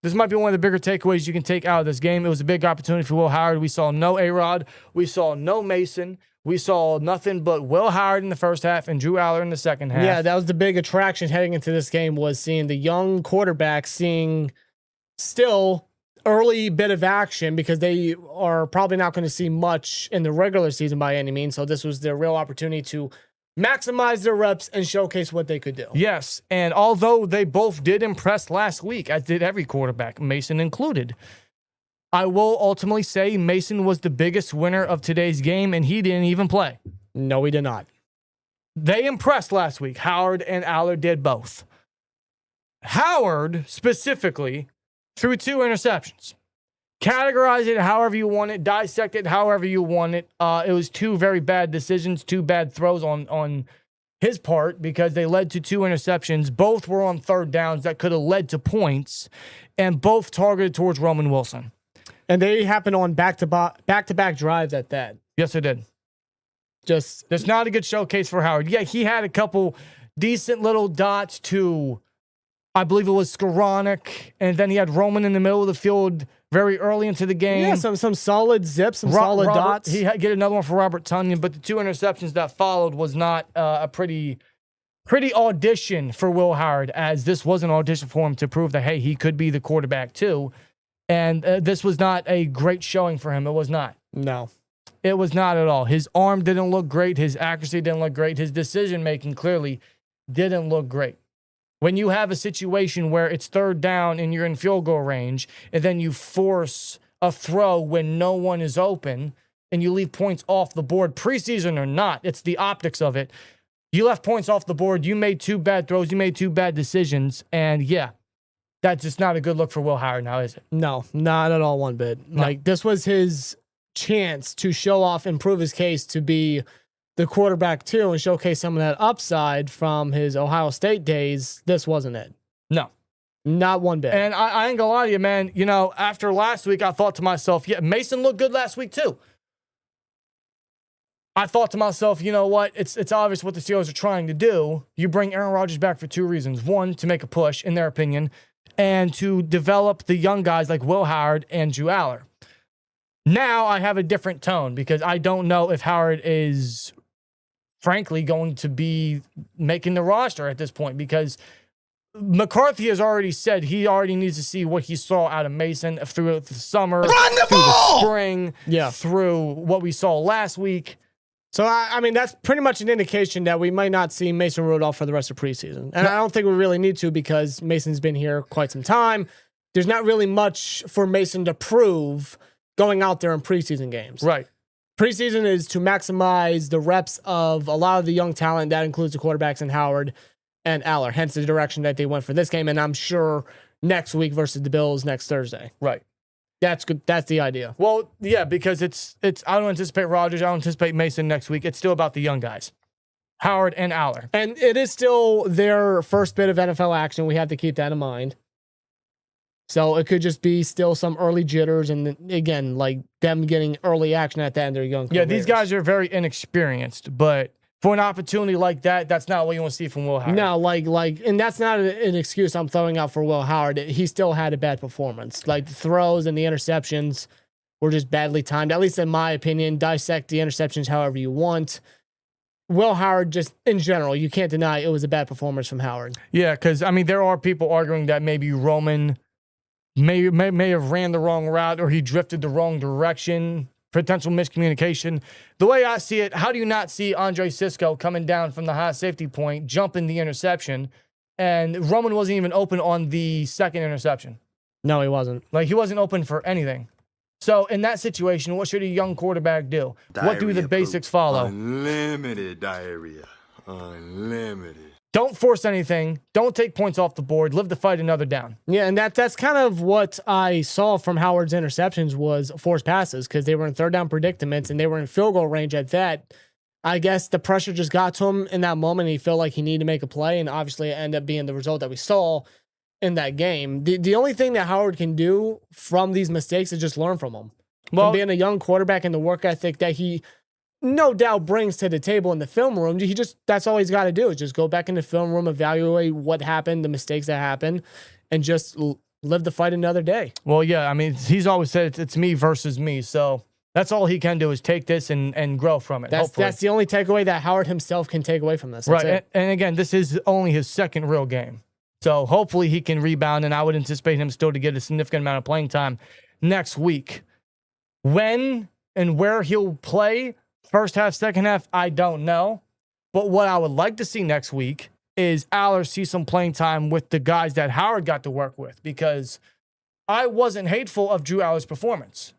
This might be one of the bigger takeaways you can take out of this game. It was a big opportunity for Will Howard. We saw no A-Rod. We saw no Mason. We saw nothing but Will Howard in the first half and Drew Allar in the second half. Yeah, that was the big attraction heading into this game, was seeing the young quarterback, seeing still early bit of action, because they are probably not going to see much in the regular season by any means. So this was their real opportunity to maximize their reps and showcase what they could do. Yes, and although they both did impress last week, as did every quarterback, Mason included, I will ultimately say Mason was the biggest winner of today's game, and he didn't even play. No, he did not. They impressed last week. Howard and Allar did both. Howard, specifically, threw 2 interceptions. Categorize it however you want it. Dissect it however you want it. It was 2 very bad decisions, 2 bad throws on his part, because they led to 2 interceptions. Both were on third downs that could have led to points, and both targeted towards Roman Wilson. And they happened on back-to-back drives at that. Yes, it did. Just That's not a good showcase for Howard. Yeah, he had a couple decent little dots to, I believe it was Skowronek, and then he had Roman in the middle of the field very early into the game. yeah, some solid zips, some solid dots. He had get another one for Robert Tonyan, but the 2 interceptions that followed was not a pretty audition for Will Howard, as this was an audition for him to prove that, hey, he could be the quarterback too. And this was not a great showing for him. It was not. No. It was not at all. His arm didn't look great. His accuracy didn't look great. His decision-making clearly didn't look great. When you have a situation where it's third down and you're in field goal range, and then you force a throw when no one is open, and you leave points off the board, preseason or not, it's the optics of it. You left points off the board. You made 2 bad throws. You made 2 bad decisions. And yeah, that's just not a good look for Will Howard now, is it? No, not at all one bit. No. Like, this was his chance to show off and prove his case to be the quarterback too, and showcase some of that upside from his Ohio State days. This wasn't it. No. Not one bit. And I ain't gonna lie to you, man. You know, after last week, I thought to myself, yeah, Mason looked good last week too. I thought to myself, you know what? It's obvious what the Steelers are trying to do. You bring Aaron Rodgers back for 2 reasons. 1, to make a push, in their opinion, and to develop the young guys like Will Howard and Drew Allar. Now I have a different tone, because I don't know if Howard is, frankly, going to be making the roster at this point, because McCarthy has already said he already needs to see what he saw out of Mason through the summer, Run the through ball! the spring, Yeah. through what we saw last week. So, I mean, that's pretty much an indication that we might not see Mason Rudolph for the rest of preseason. And I don't think we really need to, because Mason's been here quite some time. There's not really much for Mason to prove going out there in preseason games. Right. Preseason is to maximize the reps of a lot of the young talent. That includes the quarterbacks in Howard and Allar, hence the direction that they went for this game. And I'm sure next week versus the Bills next Thursday. Right. That's good. That's the idea. Well, yeah, because it's I don't anticipate Rodgers. I don't anticipate Mason next week. It's still about the young guys, Howard and Allar. And it is still their first bit of NFL action. We have to keep that in mind. So it could just be still some early jitters, and again, like them getting early action at the end of their young Yeah, these careers. guys are very inexperienced, but for an opportunity like that, that's not what you want to see from Will Howard. No, and that's not an excuse I'm throwing out for Will Howard. He still had a bad performance. Like, the throws and the interceptions were just badly timed, at least in my opinion. Dissect the interceptions however you want. Will Howard, just in general, you can't deny it was a bad performance from Howard. Yeah, because, I mean, there are people arguing that maybe Roman may have ran the wrong route, or he drifted the wrong direction, potential miscommunication. The way I see it, how do you not see Andre Sisco coming down from the high safety point, jumping the interception, and Roman wasn't even open on the second interception? No, he wasn't. Like, he wasn't open for anything. So in that situation, what should a young quarterback do? What do the Diarrhea basics poop. follow? Unlimited diarrhea. Unlimited. Don't force anything. Don't take points off the board. Live to fight another down. Yeah, and that's kind of what I saw from Howard's interceptions was forced passes, because they were in third down predicaments and they were in field goal range at that. I guess the pressure just got to him in that moment, and he felt like he needed to make a play, and obviously it ended up being the result that we saw in that game. The only thing that Howard can do from these mistakes is just learn from them. Well, From being a young quarterback and the work ethic that he no doubt brings to the table in the film room, that's all he's got to do, is just go back in the film room, evaluate what happened, the mistakes that happened, and just live the fight another day. Well, yeah, I mean, he's always said it's me versus me, so that's all he can do is take this and grow from it. That's the only takeaway that Howard himself can take away from this. That's right, it. and again, this is only his second real game. So hopefully he can rebound, and I would anticipate him still to get a significant amount of playing time next week. When and where he'll play, first half, second half, I don't know. But what I would like to see next week is Allar see some playing time with the guys that Howard got to work with, because I wasn't hateful of Drew Allar's performance.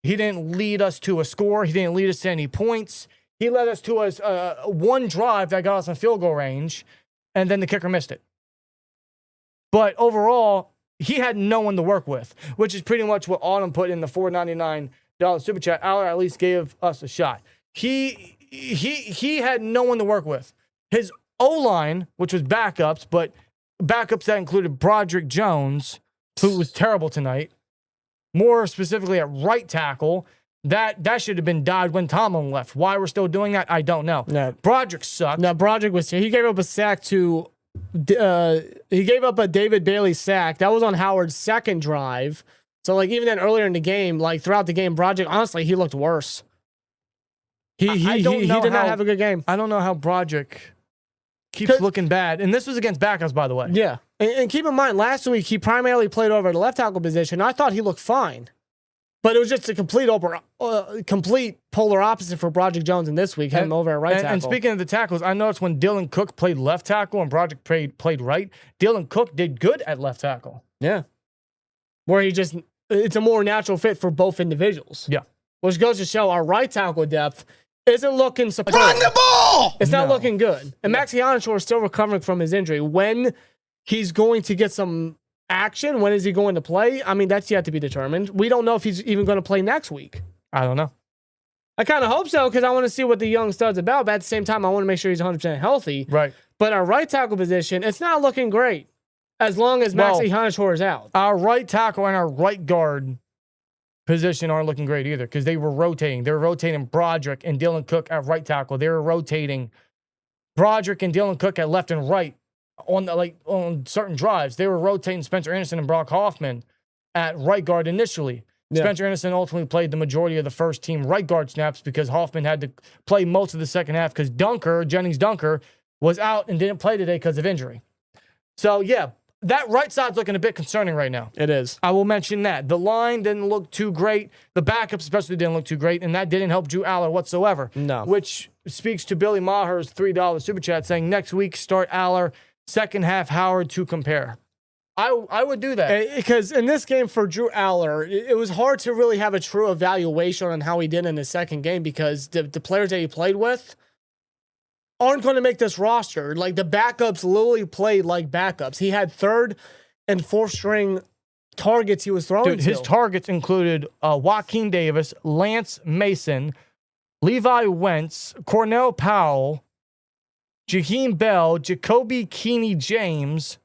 He didn't lead us to a score. He didn't lead us to any points. He led us to one drive that got us in field goal range, and then the kicker missed it. But overall, he had no one to work with, which is pretty much what Autumn put in the $4.99 super chat. Allar at least gave us a shot. He had no one to work with. His O-line, which was backups, but backups that included Broderick Jones, who was terrible tonight. More specifically at right tackle, that should have been died when Tomlin left. Why we're still doing that, I don't know. No. Broderick sucked. No, Broderick was here. He gave up a sack to... he gave up a David Bailey sack. That was on Howard's second drive. So, like, even then earlier in the game, like, throughout the game, Broderick, honestly, he looked worse. He did not have a good game. I don't know how Broderick keeps looking bad. And this was against backups, by the way. Yeah. And keep in mind, last week, he primarily played over at the left tackle position. I thought he looked fine. But it was just a complete polar opposite for Broderick Jones in this week, him over at right tackle. And speaking of the tackles, I noticed when Dylan Cook played left tackle and Broderick played right, Dylan Cook did good at left tackle. Yeah. Where it's a more natural fit for both individuals. Yeah. Which goes to show our right tackle depth isn't looking superb. Run the ball! It's not looking good. And Maxi Onshore is still recovering from his injury. When he's going to get some action, when is he going to play? I mean, that's yet to be determined. We don't know if he's even going to play next week. I don't know. I kind of hope so, because I want to see what the young stud's about. But at the same time, I want to make sure he's 100% healthy. Right. But our right tackle position, it's not looking great as long as Maxi Onshore is out. Our right tackle and our right guard position aren't looking great either, because they were rotating. They were rotating Broderick and Dylan Cook at right tackle. They were rotating Broderick and Dylan Cook at left and right on certain drives. They were rotating Spencer Anderson and Brock Hoffman at right guard initially. Yeah. Spencer Anderson ultimately played the majority of the first team right guard snaps because Hoffman had to play most of the second half because Jennings Dunker was out and didn't play today because of injury. So, yeah, that right side's looking a bit concerning right now. It is. I will mention that. The line didn't look too great. The backups especially didn't look too great, and that didn't help Drew Allar whatsoever. No. Which speaks to Billy Maher's $3 super chat saying next week start Allar, second half Howard to compare. I would do that. Because in this game for Drew Allar, it was hard to really have a true evaluation on how he did in his second game because the players that he played with aren't going to make this roster. Like, the backups literally played like backups. He had third and fourth string targets he was throwing to. His targets included Joaquin Davis, Lance Mason, Levi Wentz, Cornell Powell, Jaheim Bell, Jacoby Keeney James.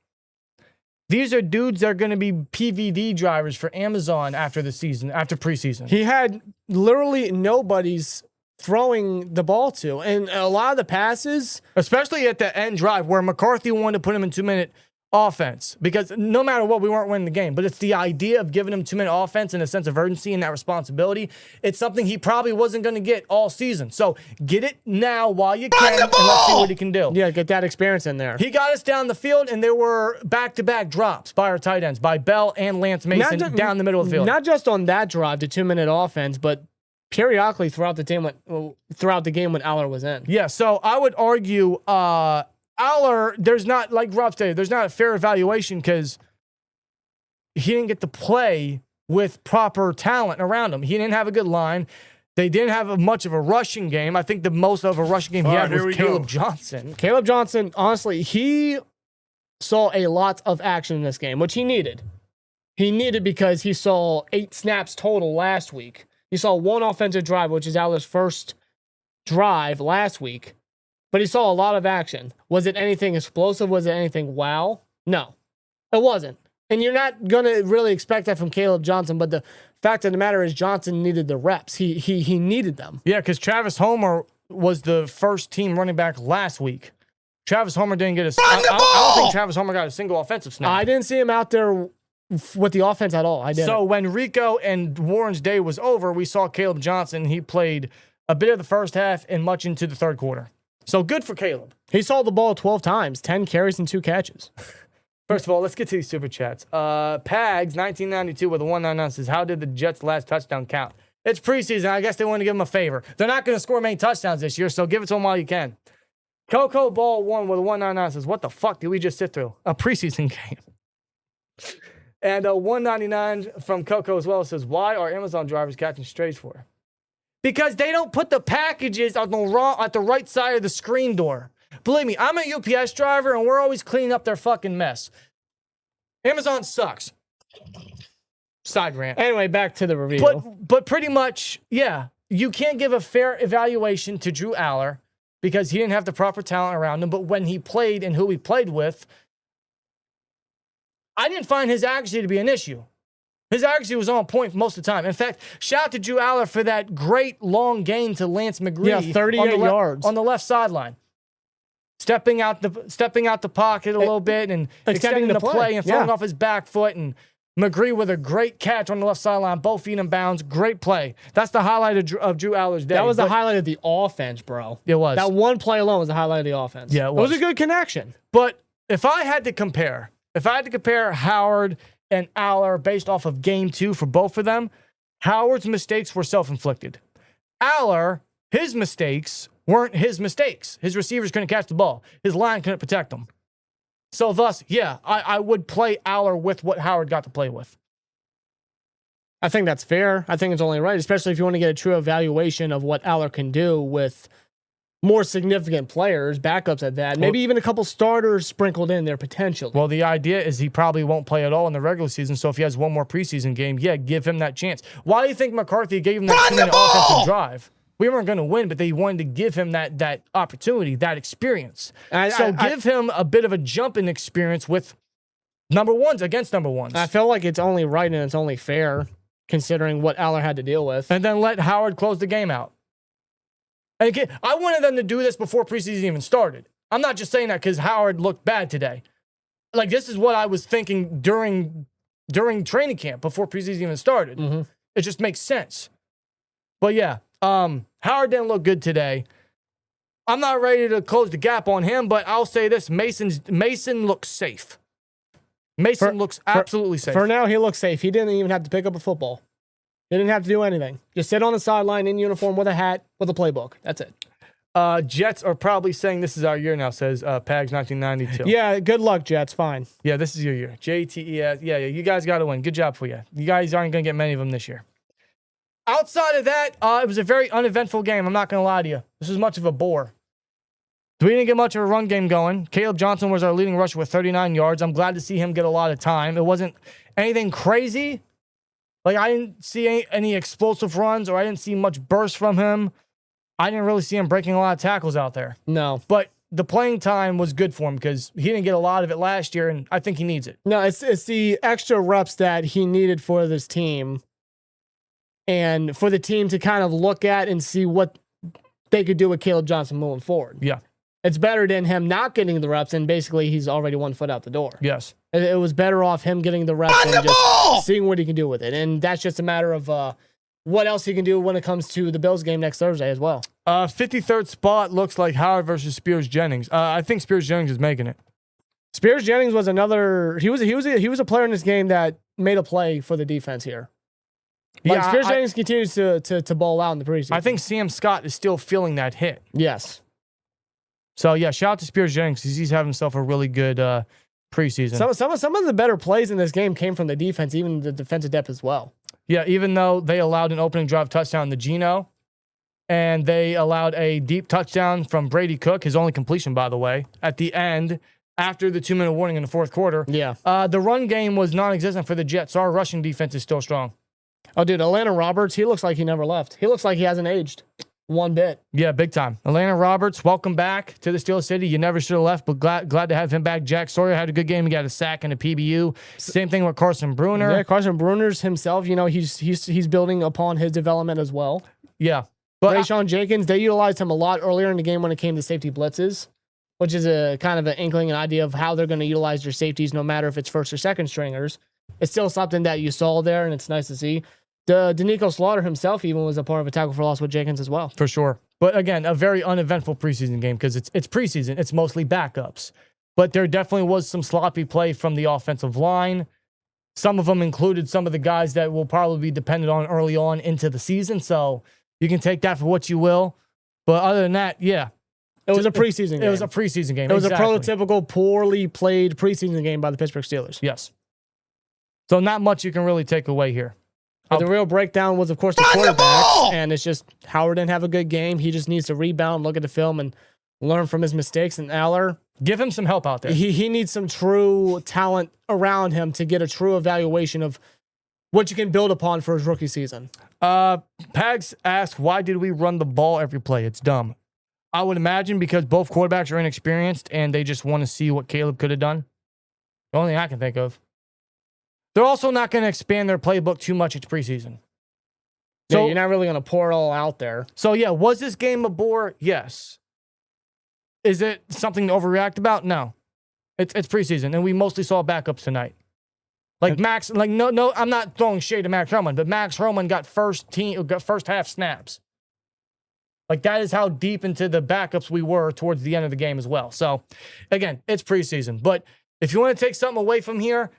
These are dudes that are going to be PVD drivers for Amazon after the season, after preseason. He had literally nobody's throwing the ball to. And a lot of the passes, especially at the end drive where McCarthy wanted to put him in 2-minute offense, because no matter what, we weren't winning the game. But it's the idea of giving him 2-minute offense and a sense of urgency and that responsibility. It's something he probably wasn't going to get all season. So get it now while you can, and let's see what he can do. Yeah, get that experience in there. He got us down the field, and there were back-to-back drops by our tight ends, by Bell and Lance Mason down the middle of the field. Not just on that drive, the 2-minute offense, but periodically throughout the game when Allar was in. Yeah, so I would argue Allar, there's not, like Rob stated, there's not a fair evaluation because he didn't get to play with proper talent around him. He didn't have a good line. They didn't have much of a rushing game. I think the most of a rushing game he had was Caleb Johnson. Caleb Johnson, honestly, he saw a lot of action in this game, which he needed. He needed because he saw 8 snaps total last week. He saw 1 offensive drive, which is Allar's first drive last week. But he saw a lot of action. Was it anything explosive? Was it anything wow? No, it wasn't. And you're not going to really expect that from Caleb Johnson. But the fact of the matter is Johnson needed the reps. He needed them. Yeah, because Travis Homer was the first team running back last week. Travis Homer didn't get a... I don't think Travis Homer got a single offensive snap. I didn't see him out there with the offense at all. I didn't. So when Rico and Warren's day was over, we saw Caleb Johnson. He played a bit of the first half and much into the third quarter. So good for Caleb. He saw the ball 12 times, 10 carries and 2 catches. First of all, let's get to these super chats. Pags 1992 with a 199 says, "How did the Jets' last touchdown count?" It's preseason. I guess they want to give them a favor. They're not going to score many touchdowns this year, so give it to them while you can. Coco Ball 1 with a 199 says, "What the fuck did we just sit through? A preseason game." And a 199 from Coco as well says, "Why are Amazon drivers catching strays for?" Because they don't put the packages on at the right side of the screen door. Believe me, I'm a UPS driver, and we're always cleaning up their fucking mess. Amazon sucks. Side rant. Anyway, back to the review. But pretty much, yeah, you can't give a fair evaluation to Drew Allar because he didn't have the proper talent around him. But when he played and who he played with, I didn't find his accuracy to be an issue. His accuracy was on point most of the time. In fact, shout out to Drew Allar for that great long gain to Lance McRee. Yeah, 38 yards. On the left sideline. Stepping out the pocket a little bit and extending the play and throwing off his back foot, and McRee with a great catch on the left sideline, both feet in bounds. Great play. That's the highlight of Drew Allar's day. That was the highlight of the offense, bro. It was. That one play alone was the highlight of the offense. Yeah, it was. It was a good connection. But if I had to compare Howard and Allar based off of game 2 for both of them, Howard's mistakes were self-inflicted. Allar, his mistakes weren't his mistakes. His receivers couldn't catch the ball. His line couldn't protect them. So thus, yeah, I would play Allar with what Howard got to play with. I think that's fair. I think it's only right, especially if you want to get a true evaluation of what Allar can do with more significant players, backups at that. Maybe even a couple starters sprinkled in there potentially. Well, the idea is he probably won't play at all in the regular season, so if he has one more preseason game, yeah, give him that chance. Why do you think McCarthy gave him that 2-minute offensive drive? We weren't going to win, but they wanted to give him that opportunity, that experience. Give him a bit of a jump in experience with number ones against number ones. I feel like it's only right and it's only fair considering what Allar had to deal with. And then let Howard close the game out. And again, I wanted them to do this before preseason even started. I'm not just saying that because Howard looked bad today. Like, this is what I was thinking during training camp before preseason even started. Mm-hmm. It just makes sense. But yeah, Howard didn't look good today. I'm not ready to close the gap on him, but I'll say this: Mason looks safe. Mason looks absolutely safe. For now, he looks safe. He didn't even have to pick up a football. He didn't have to do anything. Just sit on the sideline in uniform with a hat, with a playbook. That's it. Jets are probably saying this is our year now, says Pags 1992. Yeah, good luck, Jets. Fine. Yeah, this is your year. JTES. Yeah, you guys got to win. Good job for you. You guys aren't going to get many of them this year. Outside of that, it was a very uneventful game. I'm not going to lie to you. This was much of a bore. We didn't get much of a run game going. Caleb Johnson was our leading rusher with 39 yards. I'm glad to see him get a lot of time. It wasn't anything crazy. Like, I didn't see any explosive runs, or I didn't see much burst from him. I didn't really see him breaking a lot of tackles out there. No. But the playing time was good for him because he didn't get a lot of it last year, and I think he needs it. No, it's the extra reps that he needed for this team and for the team to kind of look at and see what they could do with Caleb Johnson moving forward. Yeah. It's better than him not getting the reps, and basically he's already 1 foot out the door. Yes. It was better off him getting the reps and just seeing what he can do with it. And that's just a matter of what else he can do when it comes to the Bills game next Thursday as well. 53rd spot looks like Howard versus Spears-Jennings. I think Spears-Jennings is making it. Spears-Jennings was another. He was a player in this game that made a play for the defense here. Like, Yeah, Spears-Jennings continues to ball out in the preseason. I think Sam Scott is still feeling that hit. Yes. So yeah, shout out to Spears-Jennings because he's having himself a really good preseason. Some of the better plays in this game came from the defense, even the defensive depth as well. Yeah, even though they allowed an opening drive touchdown to Geno, and they allowed a deep touchdown from Brady Cook, his only completion, by the way, at the end after the 2-minute warning in the fourth quarter. Yeah. The run game was non-existent for the Jets, so our rushing defense is still strong. Oh, dude, Elandon Roberts, he looks like he never left. He looks like he hasn't aged one bit. Yeah, big time. Elandon Roberts, welcome back to the Steel City. You never should have left, but glad to have him back. Jack Sawyer had a good game. He got a sack and a PBU. Same thing with Carson Bruner. Yeah, Carson Bruner's himself, you know, he's building upon his development as well. Yeah. But Rayshawn Jenkins, they utilized him a lot earlier in the game when it came to safety blitzes, which is a kind of an inkling, an idea of how they're going to utilize their safeties, no matter if it's first or second stringers. it's still something that you saw there, and it's nice to see. Donekio Slaughter himself even was a part of a tackle for loss with Jenkins as well. For sure. But again, a very uneventful preseason game because it's preseason. It's mostly backups. But there definitely was some sloppy play from the offensive line. Some of them included some of the guys that will probably be dependent on early on into the season. So you can take that for what you will. But other than that, yeah. It was a preseason game. It was a preseason game. It was exactly. a prototypical, poorly played preseason game by the Pittsburgh Steelers. Yes. So not much you can really take away here. But the real breakdown was, of course, the quarterbacks. And it's just Howard didn't have a good game. He just needs to rebound, look at the film, and learn from his mistakes. And Allar, give him some help out there. He needs some true talent around him to get a true evaluation of what you can build upon for his rookie season. Pags asked, why did we run the ball every play? It's dumb. I would imagine because both quarterbacks are inexperienced and they just want to see what Caleb could have done. The only thing I can think of. They're also not going to expand their playbook too much. It's preseason. So you're not really going to pour it all out there. So yeah, was this game a bore? Yes. Is it something to overreact about? No. It's preseason, and we mostly saw backups tonight. Like Max, like no, I'm not throwing shade to Max Roman, but Max Roman got first half snaps. Like that is how deep into the backups we were towards the end of the game as well. So again, it's preseason. But if you want to take something away from here,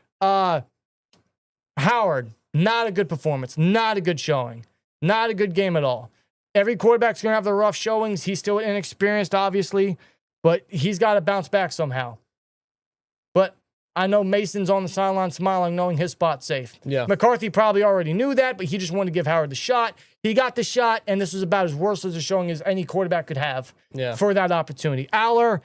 Howard, not a good performance, not a good showing, not a good game at all. Every quarterback's going to have their rough showings. He's still inexperienced, obviously, but he's got to bounce back somehow. But I know Mason's on the sideline smiling, knowing his spot's safe. Yeah. McCarthy probably already knew that, but he just wanted to give Howard the shot. He got the shot, and this was about as worthless a showing as any quarterback could have for that opportunity. Allar,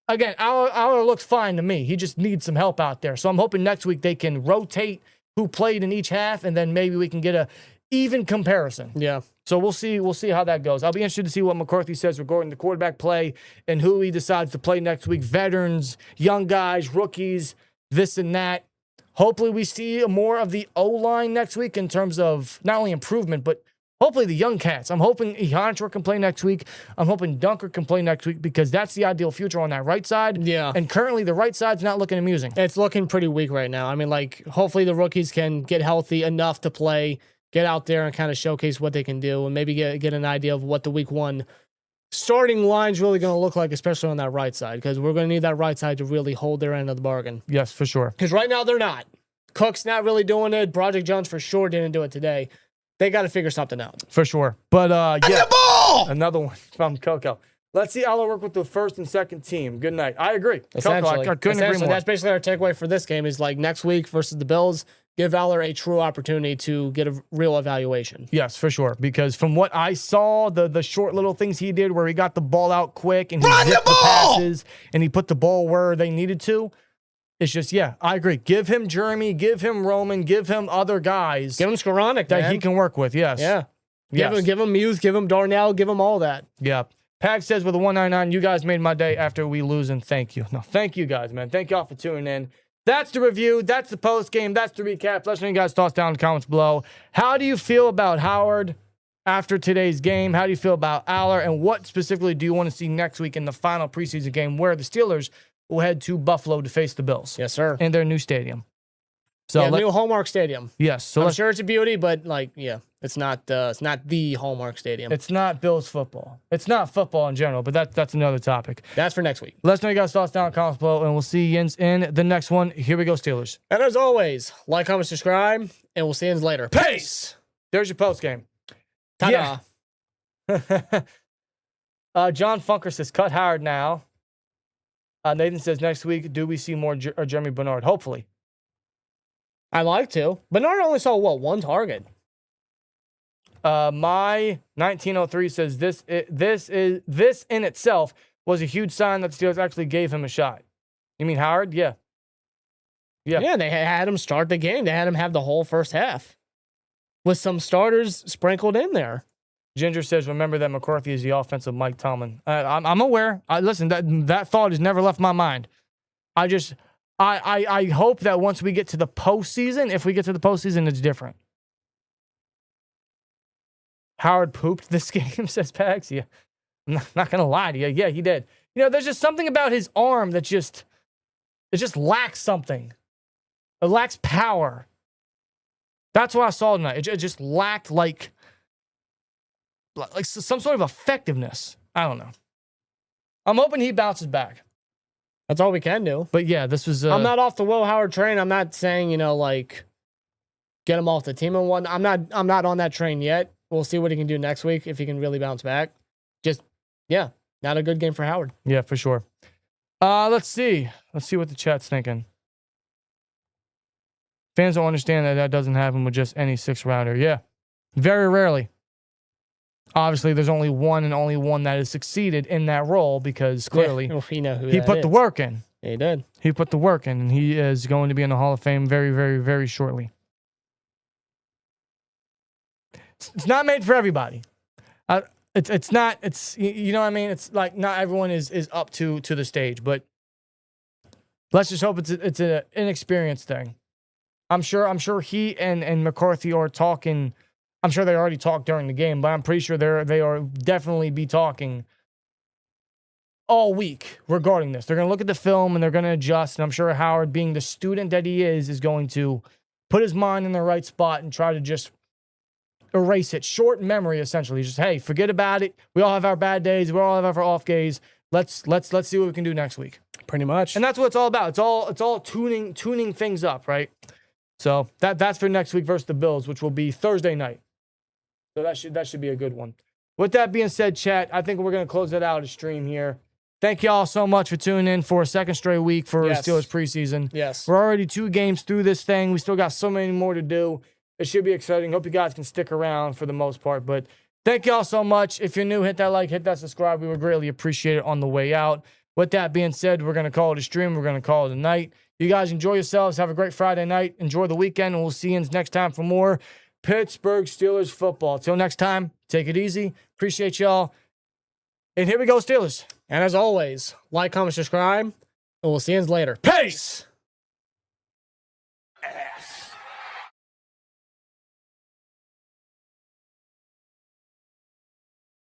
again, Allar looks fine to me. He just needs some help out there. So I'm hoping next week they can rotate who played in each half, and then maybe we can get a even comparison. Yeah. So we'll see how that goes. I'll be interested to see what McCarthy says regarding the quarterback play and who he decides to play next week. Veterans, young guys, rookies, this and that. Hopefully we see more of the O-line next week in terms of not only improvement, but hopefully the young cats. I'm hoping Heinz can play next week. I'm hoping Dunker can play next week because that's the ideal future on that right side. Yeah. And currently the right side's not looking amusing. It's looking pretty weak right now. I mean, like, hopefully the rookies can get healthy enough to play, get out there and kind of showcase what they can do, and maybe get an idea of what the week one starting line's really going to look like, especially on that right side, because we're going to need that right side to really hold their end of the bargain. Yes, for sure. Because right now they're not. Cook's not really doing it. Broderick Jones for sure didn't do it today. They got to figure something out. For sure. But yeah, another one from Coco. Let's see Allar work with the first and second team. Good night. I agree. Coco, I couldn't agree more. That's basically our takeaway for this game is like next week versus the Bills, give Allar a true opportunity to get a real evaluation. Yes, for sure. Because from what I saw, the short little things he did where he got the ball out quick and he zipped the passes and he put the ball where they needed to, it's just, yeah, I agree. Give him Germie, give him Roman, give him other guys. Give him Skowronek, that he can work with, yes. Yeah. Yes. Give him Muse, give him Darnell, give him all that. Yeah. Pag says with a 199, you guys made my day after we lose, and thank you. No, thank you guys, man. Thank y'all for tuning in. That's the review. That's the post game. That's the recap. Let us know your guys' thoughts down in the comments below. How do you feel about Howard after today's game? How do you feel about Allar? And what specifically do you want to see next week in the final preseason game where the Steelers will head to Buffalo to face the Bills? Yes, sir. In their new stadium. So yeah, new Hallmark Stadium. Yes. So I'm sure it's a beauty, but like, yeah, it's not the Hallmark Stadium. It's not Bills football. It's not football in general, but that's another topic. That's for next week. Let us know your guys' thoughts down in the comments below, and we'll see you in the next one. Here we go, Steelers. And as always, like, comment, subscribe, and we'll see you later. Peace. There's your post game. Ta-da. Yeah. John Funker says, cut Howard now. Nathan says, next week, do we see more Germie Bernard? Hopefully. I like to. Bernard only saw, one target? My 1903 says, this in itself was a huge sign that the Steelers actually gave him a shot. You mean Howard? Yeah. Yeah. Yeah, they had him start the game. They had him have the whole first half with some starters sprinkled in there. Ginger says, remember that McCarthy is the offensive Mike Tomlin. I'm aware. Listen, that thought has never left my mind. I hope that once we get to the postseason, if we get to the postseason, it's different. Howard pooped this game, says Pags. Yeah. I'm not going to lie to you. Yeah, he did. You know, there's just something about his arm that it just lacks something. It lacks power. That's what I saw tonight. It just lacked like some sort of effectiveness. I don't know. I'm hoping he bounces back. That's all we can do. But yeah, this was. I'm not off the Will Howard train. I'm not saying, you know, like, get him off the team and one. I'm not on that train yet. We'll see what he can do next week if he can really bounce back. Just, yeah, not a good game for Howard. Yeah, for sure. Let's see. Let's see what the chat's thinking. Fans don't understand that doesn't happen with just any 6th rounder. Yeah, very rarely. Obviously, there's only one and only one that has succeeded in that role because clearly we know who he put the work in. Yeah, he did. He put the work in, and he is going to be in the Hall of Fame very, very, very shortly. It's not made for everybody. It's not. It's, you know what I mean. It's like not everyone is up to the stage, but let's just hope it's an inexperienced thing. I'm sure he and McCarthy are talking. I'm sure they already talked during the game, but I'm pretty sure they are definitely be talking all week regarding this. They're going to look at the film and they're going to adjust. And I'm sure Howard, being the student that he is going to put his mind in the right spot and try to just erase it. Short memory, essentially. Just, hey, forget about it. We all have our bad days. We all have our off days. Let's see what we can do next week. Pretty much. And that's what it's all about. It's all tuning things up, right? So that's for next week versus the Bills, which will be Thursday night. So that should be a good one. With that being said, chat, I think we're going to close that out of stream here. Thank you all so much for tuning in for a second straight week for Steelers preseason. Yes. We're already 2 games through this thing. We still got so many more to do. It should be exciting. Hope you guys can stick around for the most part. But thank you all so much. If you're new, hit that like, hit that subscribe. We would greatly appreciate it on the way out. With that being said, we're going to call it a stream. We're going to call it a night. You guys enjoy yourselves. Have a great Friday night. Enjoy the weekend, and we'll see you next time for more Pittsburgh Steelers football. Till next time, take it easy. Appreciate y'all. And here we go, Steelers. And as always, like, comment, subscribe, and we'll see you later. Peace!